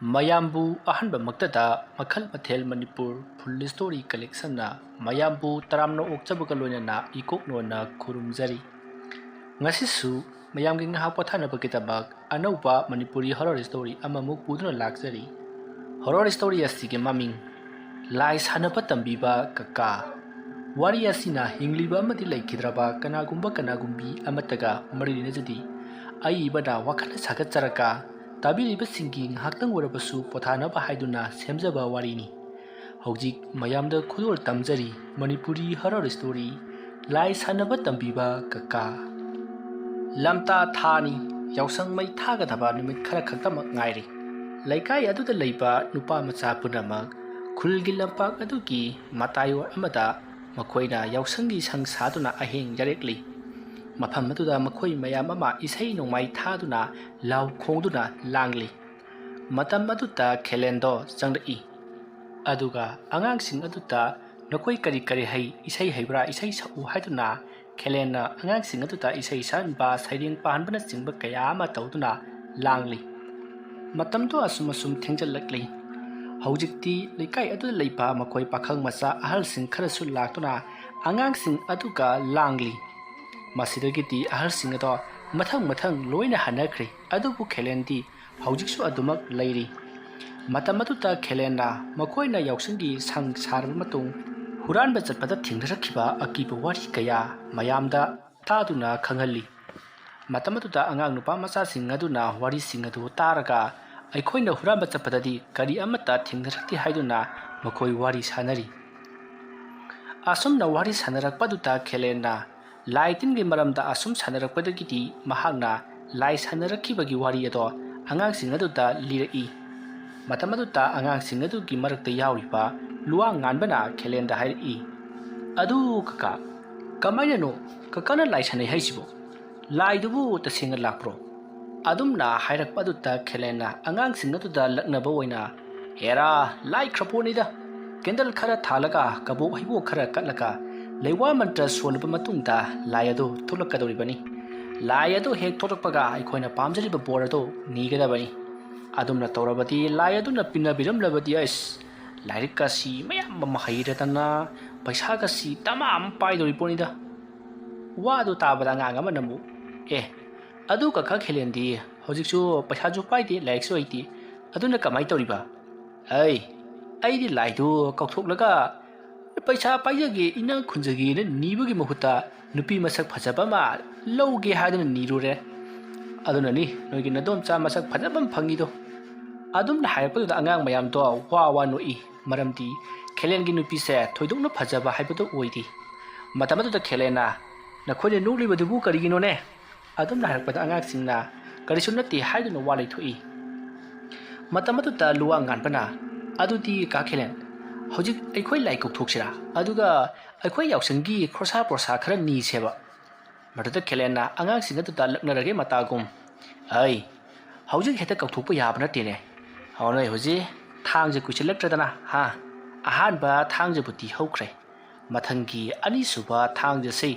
ꯃꯌꯥꯝꯕꯨ ꯑꯍꯥꯟꯕ ꯃꯛꯇꯗ ꯃꯈꯜ ꯃꯊꯦꯜ ꯃꯅꯤꯄꯨꯔ ꯐꯨꯜ ꯁ꯭ꯇꯣꯔꯤ ꯀꯂꯦꯛꯁꯟꯅ ꯃꯌꯥꯝꯕꯨ ꯇꯔꯥꯝꯅ ꯑꯣꯛꯆꯕꯒ ꯂꯣꯏꯅꯅ ꯏꯀꯣꯛꯅꯣꯟꯅ ꯈꯨꯔꯨꯝꯖꯔꯤ꯫ ꯉꯁꯤꯁꯨ ꯃꯌꯥꯝꯒꯤ ꯉꯥꯏꯍꯥꯛ ꯄꯣꯊꯥꯅꯕꯒꯤꯗꯃꯛ ꯑꯅꯧꯕ ꯃꯅꯤꯄꯨꯔꯤ ꯍꯣꯔꯔ ꯁ꯭ꯇꯣꯔꯤ ꯑꯃꯃꯨꯛ ꯄꯨꯗꯨꯅ ꯂꯥꯛꯆꯔꯤ꯫ ꯍꯣꯔꯔ ꯁ꯭ꯇꯣꯔꯤ ꯑꯁꯤꯒꯤ ꯃꯃꯤꯡ ꯂꯥꯏ ꯁꯥꯟꯅꯕ ꯇꯝꯕꯤꯕ ꯀꯀꯥ꯫ ꯋꯥꯔꯤ ꯑꯁꯤꯅ ꯍꯤꯡꯂꯤꯕ ꯑꯃꯗꯤ ꯂꯩꯈꯤꯗ꯭ꯔꯕ ꯀꯅꯥꯒꯨꯝꯕꯤ ꯑꯃꯠꯇꯒ ꯃꯔꯤ ꯂꯩꯅꯖꯗꯦ꯫ ꯑꯏꯕꯅ ꯋꯥꯈꯜꯅ ꯁꯥꯒꯠꯆꯔꯒ ꯇꯥꯕꯤꯔꯤꯕꯁꯤꯡꯒꯤ ꯉꯥꯏꯍꯥꯛꯇꯪ ꯑꯣꯏꯔꯕꯁꯨ ꯄꯣꯊꯥꯅꯕ ꯍꯥꯏꯗꯨꯅ ꯁꯦꯝꯖꯕ ꯋꯥꯔꯤꯅꯤ꯫ ꯍꯧꯖꯤꯛ ꯃꯌꯥꯝꯗ ꯈꯨꯗꯣꯜ ꯇꯝꯖꯔꯤ ꯃꯅꯤꯄꯨꯔꯤ ꯍꯣꯔꯔ ꯁ꯭ꯇꯣꯔꯤ ꯂꯥꯏ ꯁꯥꯟꯅꯕ ꯇꯝꯕꯤꯕ ꯀꯀꯥ꯫ ꯂꯝꯇꯥ ꯊꯥꯅꯤ ꯌꯥꯎꯁꯪ ꯃꯩ ꯊꯥꯒꯗꯕ ꯅꯨꯃꯤꯠ ꯈꯔ ꯈꯛꯇꯃꯛ ꯉꯥꯏꯔꯦ꯫ ꯂꯩꯀꯥꯏ ꯑꯗꯨꯗ ꯂꯩꯕ ꯅꯨꯄꯥ ꯃꯆꯥ ꯄꯨꯝꯅꯃꯛ ꯈꯨꯜꯒꯤ ꯂꯝꯄꯥꯛ ꯑꯗꯨꯒꯤ ꯃꯇꯥꯏꯋꯥꯏ ꯑꯃꯗ ꯃꯈꯣꯏꯅ ꯌꯥꯎꯁꯪꯒꯤ ꯁꯪ ꯁꯥꯗꯨꯅ ꯑꯍꯤꯡ ꯌꯥꯔꯦꯛꯂꯤ꯫ ꯃꯐꯝ ꯑꯗꯨꯗ ꯃꯈꯣꯏ ꯃꯌꯥꯝ ꯑꯃ ꯏꯁꯩ ꯅꯣꯡꯃꯥꯏ ꯊꯥꯗꯨꯅ ꯂꯥꯎ ꯈꯣꯡꯗꯨꯅ ꯂꯥꯡꯂꯤ꯫ ꯃꯇꯝ ꯑꯗꯨꯗ ꯈꯦꯂꯦꯟꯗꯣ ꯆꯪꯂꯛꯏ꯫ ꯑꯗꯨꯒ ꯑꯉꯥꯡꯁꯤꯡ ꯑꯗꯨꯗ ꯅꯈꯣꯏ ꯀꯔꯤ ꯍꯩ ꯏꯁꯩ ꯍꯩꯕ꯭ꯔꯥ ꯏꯁꯩ ꯁꯛꯎ ꯍꯥꯏꯗꯨꯅ ꯈꯦꯂꯦꯟꯅ ꯑꯉꯥꯡꯁꯤꯡ ꯑꯗꯨꯗ ꯏꯁꯩ ꯁꯛꯍꯟꯕ ꯁꯩꯔꯦꯡ ꯄꯥꯍꯟꯕꯅꯆꯤꯡꯕ ꯀꯌꯥ ꯑꯃ ꯇꯧꯗꯨꯅ ꯂꯥꯡꯂꯤ꯫ ꯃꯇꯝꯗꯣ ꯑꯁꯨꯝ ꯊꯦꯡꯖꯤꯜꯂꯛꯂꯤ꯫ ꯍꯧꯖꯤꯛꯇꯤ ꯂꯩꯀꯥꯏ ꯑꯗꯨꯗ ꯂꯩꯕ ꯃꯈꯣꯏ ꯄꯥꯈꯪ ꯃꯆꯥ ꯑꯍꯜꯁꯤꯡ ꯈꯔꯁꯨ ꯂꯥꯛꯇꯨꯅ ꯑꯉꯥꯡꯁꯤꯡ ꯑꯗꯨꯒ ꯂꯥꯡꯂꯤ꯫ ꯃꯁꯤꯗꯒꯤꯗꯤ ꯑꯍꯜꯁꯤꯡ ꯑꯗꯣ ꯃꯊꯪ ꯂꯣꯏꯅ ꯍꯟꯅꯈ꯭ꯔꯦ꯫ ꯑꯗꯨꯕꯨ ꯈꯦꯂꯦꯟꯗꯤ ꯍꯧꯖꯤꯛꯁꯨ ꯑꯗꯨꯃꯛ ꯂꯩꯔꯤ꯫ ꯃꯇꯝ ꯑꯗꯨꯗ ꯈꯦꯂꯦꯟꯅ ꯃꯈꯣꯏꯅ ꯌꯥꯎꯁꯪꯒꯤ ꯁꯪ ꯁꯥꯔꯕ ꯃꯇꯨꯡ ꯍꯨꯔꯥꯟꯕ ꯆꯠꯄꯗ ꯊꯦꯡꯅꯔꯛꯈꯤꯕ ꯑꯀꯤꯕ ꯋꯥꯔꯤ ꯀꯌꯥ ꯃꯌꯥꯝꯗ ꯇꯥꯗꯨꯅ ꯈꯪꯍꯜꯂꯤ꯫ ꯃꯇꯝ ꯑꯗꯨꯗ ꯑꯉꯥꯡ ꯅꯨꯄꯥ ꯃꯆꯥꯁꯤꯡ ꯑꯗꯨꯅ ꯋꯥꯔꯤꯁꯤꯡ ꯑꯗꯨ ꯇꯥꯔꯒ ꯑꯩꯈꯣꯏꯅ ꯍꯨꯔꯥꯟꯕ ꯆꯠꯄꯗꯗꯤ ꯀꯔꯤ ꯑꯃꯠꯇ ꯊꯦꯡꯅꯔꯛꯇꯦ ꯍꯥꯏꯗꯨꯅ ꯃꯈꯣꯏ ꯋꯥꯔꯤ ꯁꯥꯟꯅꯔꯤ꯫ ꯑꯁꯨꯝꯅ ꯋꯥꯔꯤ ꯁꯥꯟꯅꯔꯛꯄꯗꯨꯗ ꯈꯦꯂꯦꯟꯅ ꯂꯥꯏ ꯇꯤꯟꯒꯤ ꯃꯔꯝꯗ ꯑꯁꯨꯝ ꯁꯥꯟꯅꯔꯛꯄꯗꯒꯤꯗꯤ ꯃꯍꯥꯛꯅ ꯂꯥꯏ ꯁꯥꯟꯅꯔꯛꯈꯤꯕꯒꯤ ꯋꯥꯔꯤ ꯑꯗꯣ ꯑꯉꯥꯡꯁꯤꯡ ꯑꯗꯨꯗ ꯂꯤꯔꯛꯏ꯫ ꯃꯇꯝ ꯑꯗꯨꯗ ꯑꯉꯥꯡꯁꯤꯡ ꯑꯗꯨꯒꯤ ꯃꯔꯛꯇ ꯌꯥꯎꯔꯤꯕ ꯂꯨꯋꯥꯡ ꯉꯥꯟꯕꯅ ꯈꯦꯂꯦꯟꯗ ꯍꯥꯏꯔꯛꯏ, "ꯑꯗꯨ ꯀꯀꯥ, ꯀꯃꯥꯏꯅꯅꯣ ꯀꯀꯥꯅ ꯂꯥꯏ ꯁꯥꯟꯅꯩ ꯍꯥꯏꯁꯤꯕꯣ? ꯂꯥꯏꯗꯨꯕꯨ ꯇꯁꯦꯡꯅ ꯂꯥꯛꯄ꯭ꯔꯣ?" ꯑꯗꯨꯝꯅ ꯍꯥꯏꯔꯛꯄ ꯑꯗꯨꯗ ꯈꯦꯂꯦꯟꯅ ꯑꯉꯥꯡꯁꯤꯡ ꯑꯗꯨꯗ ꯂꯛꯅꯕ ꯑꯣꯏꯅ, "ꯍꯦꯔꯥ, ꯂꯥꯏꯈ꯭ꯔꯄꯣꯠꯅꯤꯗ, ꯀꯦꯟꯗꯜ ꯈꯔ ꯊꯥꯜꯂꯒ ꯀꯕꯣꯛ ꯍꯩꯕꯣꯛ ꯈꯔ ꯀꯠꯂꯒ ꯂꯩꯋꯥ ꯃꯟꯇ꯭ꯔ ꯁꯣꯜꯂꯕ ꯃꯇꯨꯡꯗ ꯂꯥꯏ ꯑꯗꯨ ꯊꯣꯛꯂꯛꯀꯗꯧꯔꯤꯕꯅꯤ꯫ ꯂꯥꯏ ꯑꯗꯨ ꯍꯦꯛ ꯊꯣꯛꯂꯛꯄꯒ ꯑꯩꯈꯣꯏꯅ ꯄꯥꯝꯖꯔꯤꯕ ꯕꯣꯔ ꯑꯗꯨ ꯅꯤꯒꯗꯕꯅꯤ꯫ ꯑꯗꯨꯝꯅ ꯇꯧꯔꯕꯗꯤ ꯂꯥꯏ ꯑꯗꯨꯅ ꯄꯤꯅꯕꯤꯔꯝꯂꯕꯗꯤ ꯂꯥꯏꯔꯤꯛꯀꯁꯤ ꯃꯌꯥꯝ ꯑꯃ ꯍꯩꯔꯗꯅ ꯄꯩꯁꯥꯒꯁꯤ ꯗꯃꯥ ꯑꯃ ꯄꯥꯏꯗꯧꯔꯤ ꯄꯣꯠꯅꯤꯗ." ꯋꯥ ꯑꯗꯨ ꯇꯥꯕꯗ ꯑꯉꯥꯡ ꯑꯃꯅ ꯑꯃꯨꯛ, "ꯑꯗꯨ ꯀꯀꯥ ꯈꯦꯂꯦꯟꯗꯤ ꯍꯧꯖꯤꯛꯁꯨ ꯄꯩꯁꯥꯁꯨ ꯄꯥꯏꯗꯦ ꯂꯥꯏꯔꯤꯛꯁꯨ ꯍꯩꯇꯦ, ꯑꯗꯨꯅ ꯀꯃꯥꯏ ꯇꯧꯔꯤꯕ?" "ꯑꯩꯗꯤ ꯂꯥꯏꯗꯨ ꯀꯧꯊꯣꯛꯂꯒ ꯄꯩꯁꯥ ꯄꯥꯏꯖꯒꯦ ꯏꯅꯥꯛ ꯈꯨꯟꯖꯒꯦꯅ ꯅꯤꯕꯒꯤ ꯃꯍꯨꯠꯇ ꯅꯨꯄꯤ ꯃꯁꯛ ꯐꯖꯕ ꯑꯃ ꯂꯧꯒꯦ ꯍꯥꯏꯗꯨꯅ ꯅꯤꯔꯨꯔꯦ꯫ ꯑꯗꯨꯅꯅꯤ ꯅꯣꯏꯒꯤ ꯅꯗꯣꯝꯆꯥ ꯃꯁꯛ ꯐꯖꯕ ꯑꯃ ꯐꯪꯉꯤꯗꯣ." ꯑꯗꯨꯝꯅ ꯍꯥꯏꯔꯛꯄꯗꯨꯗ ꯑꯉꯥꯡ ꯃꯌꯥꯝꯗꯣ ꯋꯥ ꯅꯣꯛꯏ꯫ ꯃꯔꯝꯗꯤ ꯈꯦꯂꯦꯟꯒꯤ ꯅꯨꯄꯤꯁꯦ ꯊꯣꯏꯗꯣꯛꯅ ꯐꯖꯕ ꯍꯥꯏꯕꯗꯨ ꯑꯣꯏꯗꯦ꯫ ꯃꯇꯝ ꯑꯗꯨꯗ ꯈꯦꯂꯦꯟꯅ, "ꯅꯈꯣꯏꯅ ꯅꯣꯛꯂꯤꯕꯗꯨꯕꯨ ꯀꯔꯤꯒꯤꯅꯣꯅꯦ?" ꯑꯗꯨꯝꯅ ꯍꯥꯏꯔꯛꯄꯗ ꯑꯉꯥꯡꯁꯤꯡꯅ ꯀꯔꯤꯁꯨ ꯅꯠꯇꯦ ꯍꯥꯏꯗꯨꯅ ꯋꯥ ꯂꯩꯊꯣꯛꯏ꯫ ꯃꯇꯝ ꯑꯗꯨꯗ ꯂꯨꯋꯥꯡ ꯉꯥꯟꯕꯅ, "ꯑꯗꯨꯗꯤ ꯀꯥ ꯈꯦꯂꯦꯟ, ꯍꯧꯖꯤꯛ ꯑꯩꯈꯣꯏ ꯂꯥꯏ ꯀꯧꯊꯣꯛꯁꯤꯔꯥ, ꯑꯗꯨꯒ ꯑꯩꯈꯣꯏ ꯌꯥꯎꯁꯪꯒꯤ ꯈꯣꯔꯁꯥ ꯄꯣꯔꯁꯥ ꯈꯔ ꯅꯤꯁꯦꯕ?" ꯃꯗꯨꯗ ꯈꯦꯂꯦꯟꯅ ꯑꯉꯥꯡꯁꯤꯡ ꯑꯗꯨꯗ ꯂꯛꯅꯔꯒꯦ ꯃꯇꯥꯒꯨꯝ, "ꯍꯧꯖꯤꯛ ꯍꯦꯛꯇ ꯀꯧꯊꯣꯛꯄ ꯌꯥꯕ ꯅꯠꯇꯦꯅꯦ꯫ ꯅꯣꯏ ꯍꯧꯖꯤꯛ ꯊꯥꯡꯁꯦ ꯀꯨꯏꯁꯤꯜꯂꯛꯇ꯭ꯔꯗꯅ ꯑꯍꯥꯟꯕ ꯊꯥꯡꯖꯕꯨꯗꯤ ꯍꯧꯈ꯭ꯔꯦ, ꯃꯊꯪꯒꯤ ꯑꯅꯤꯁꯨꯕ ꯊꯥꯡꯖꯁꯤ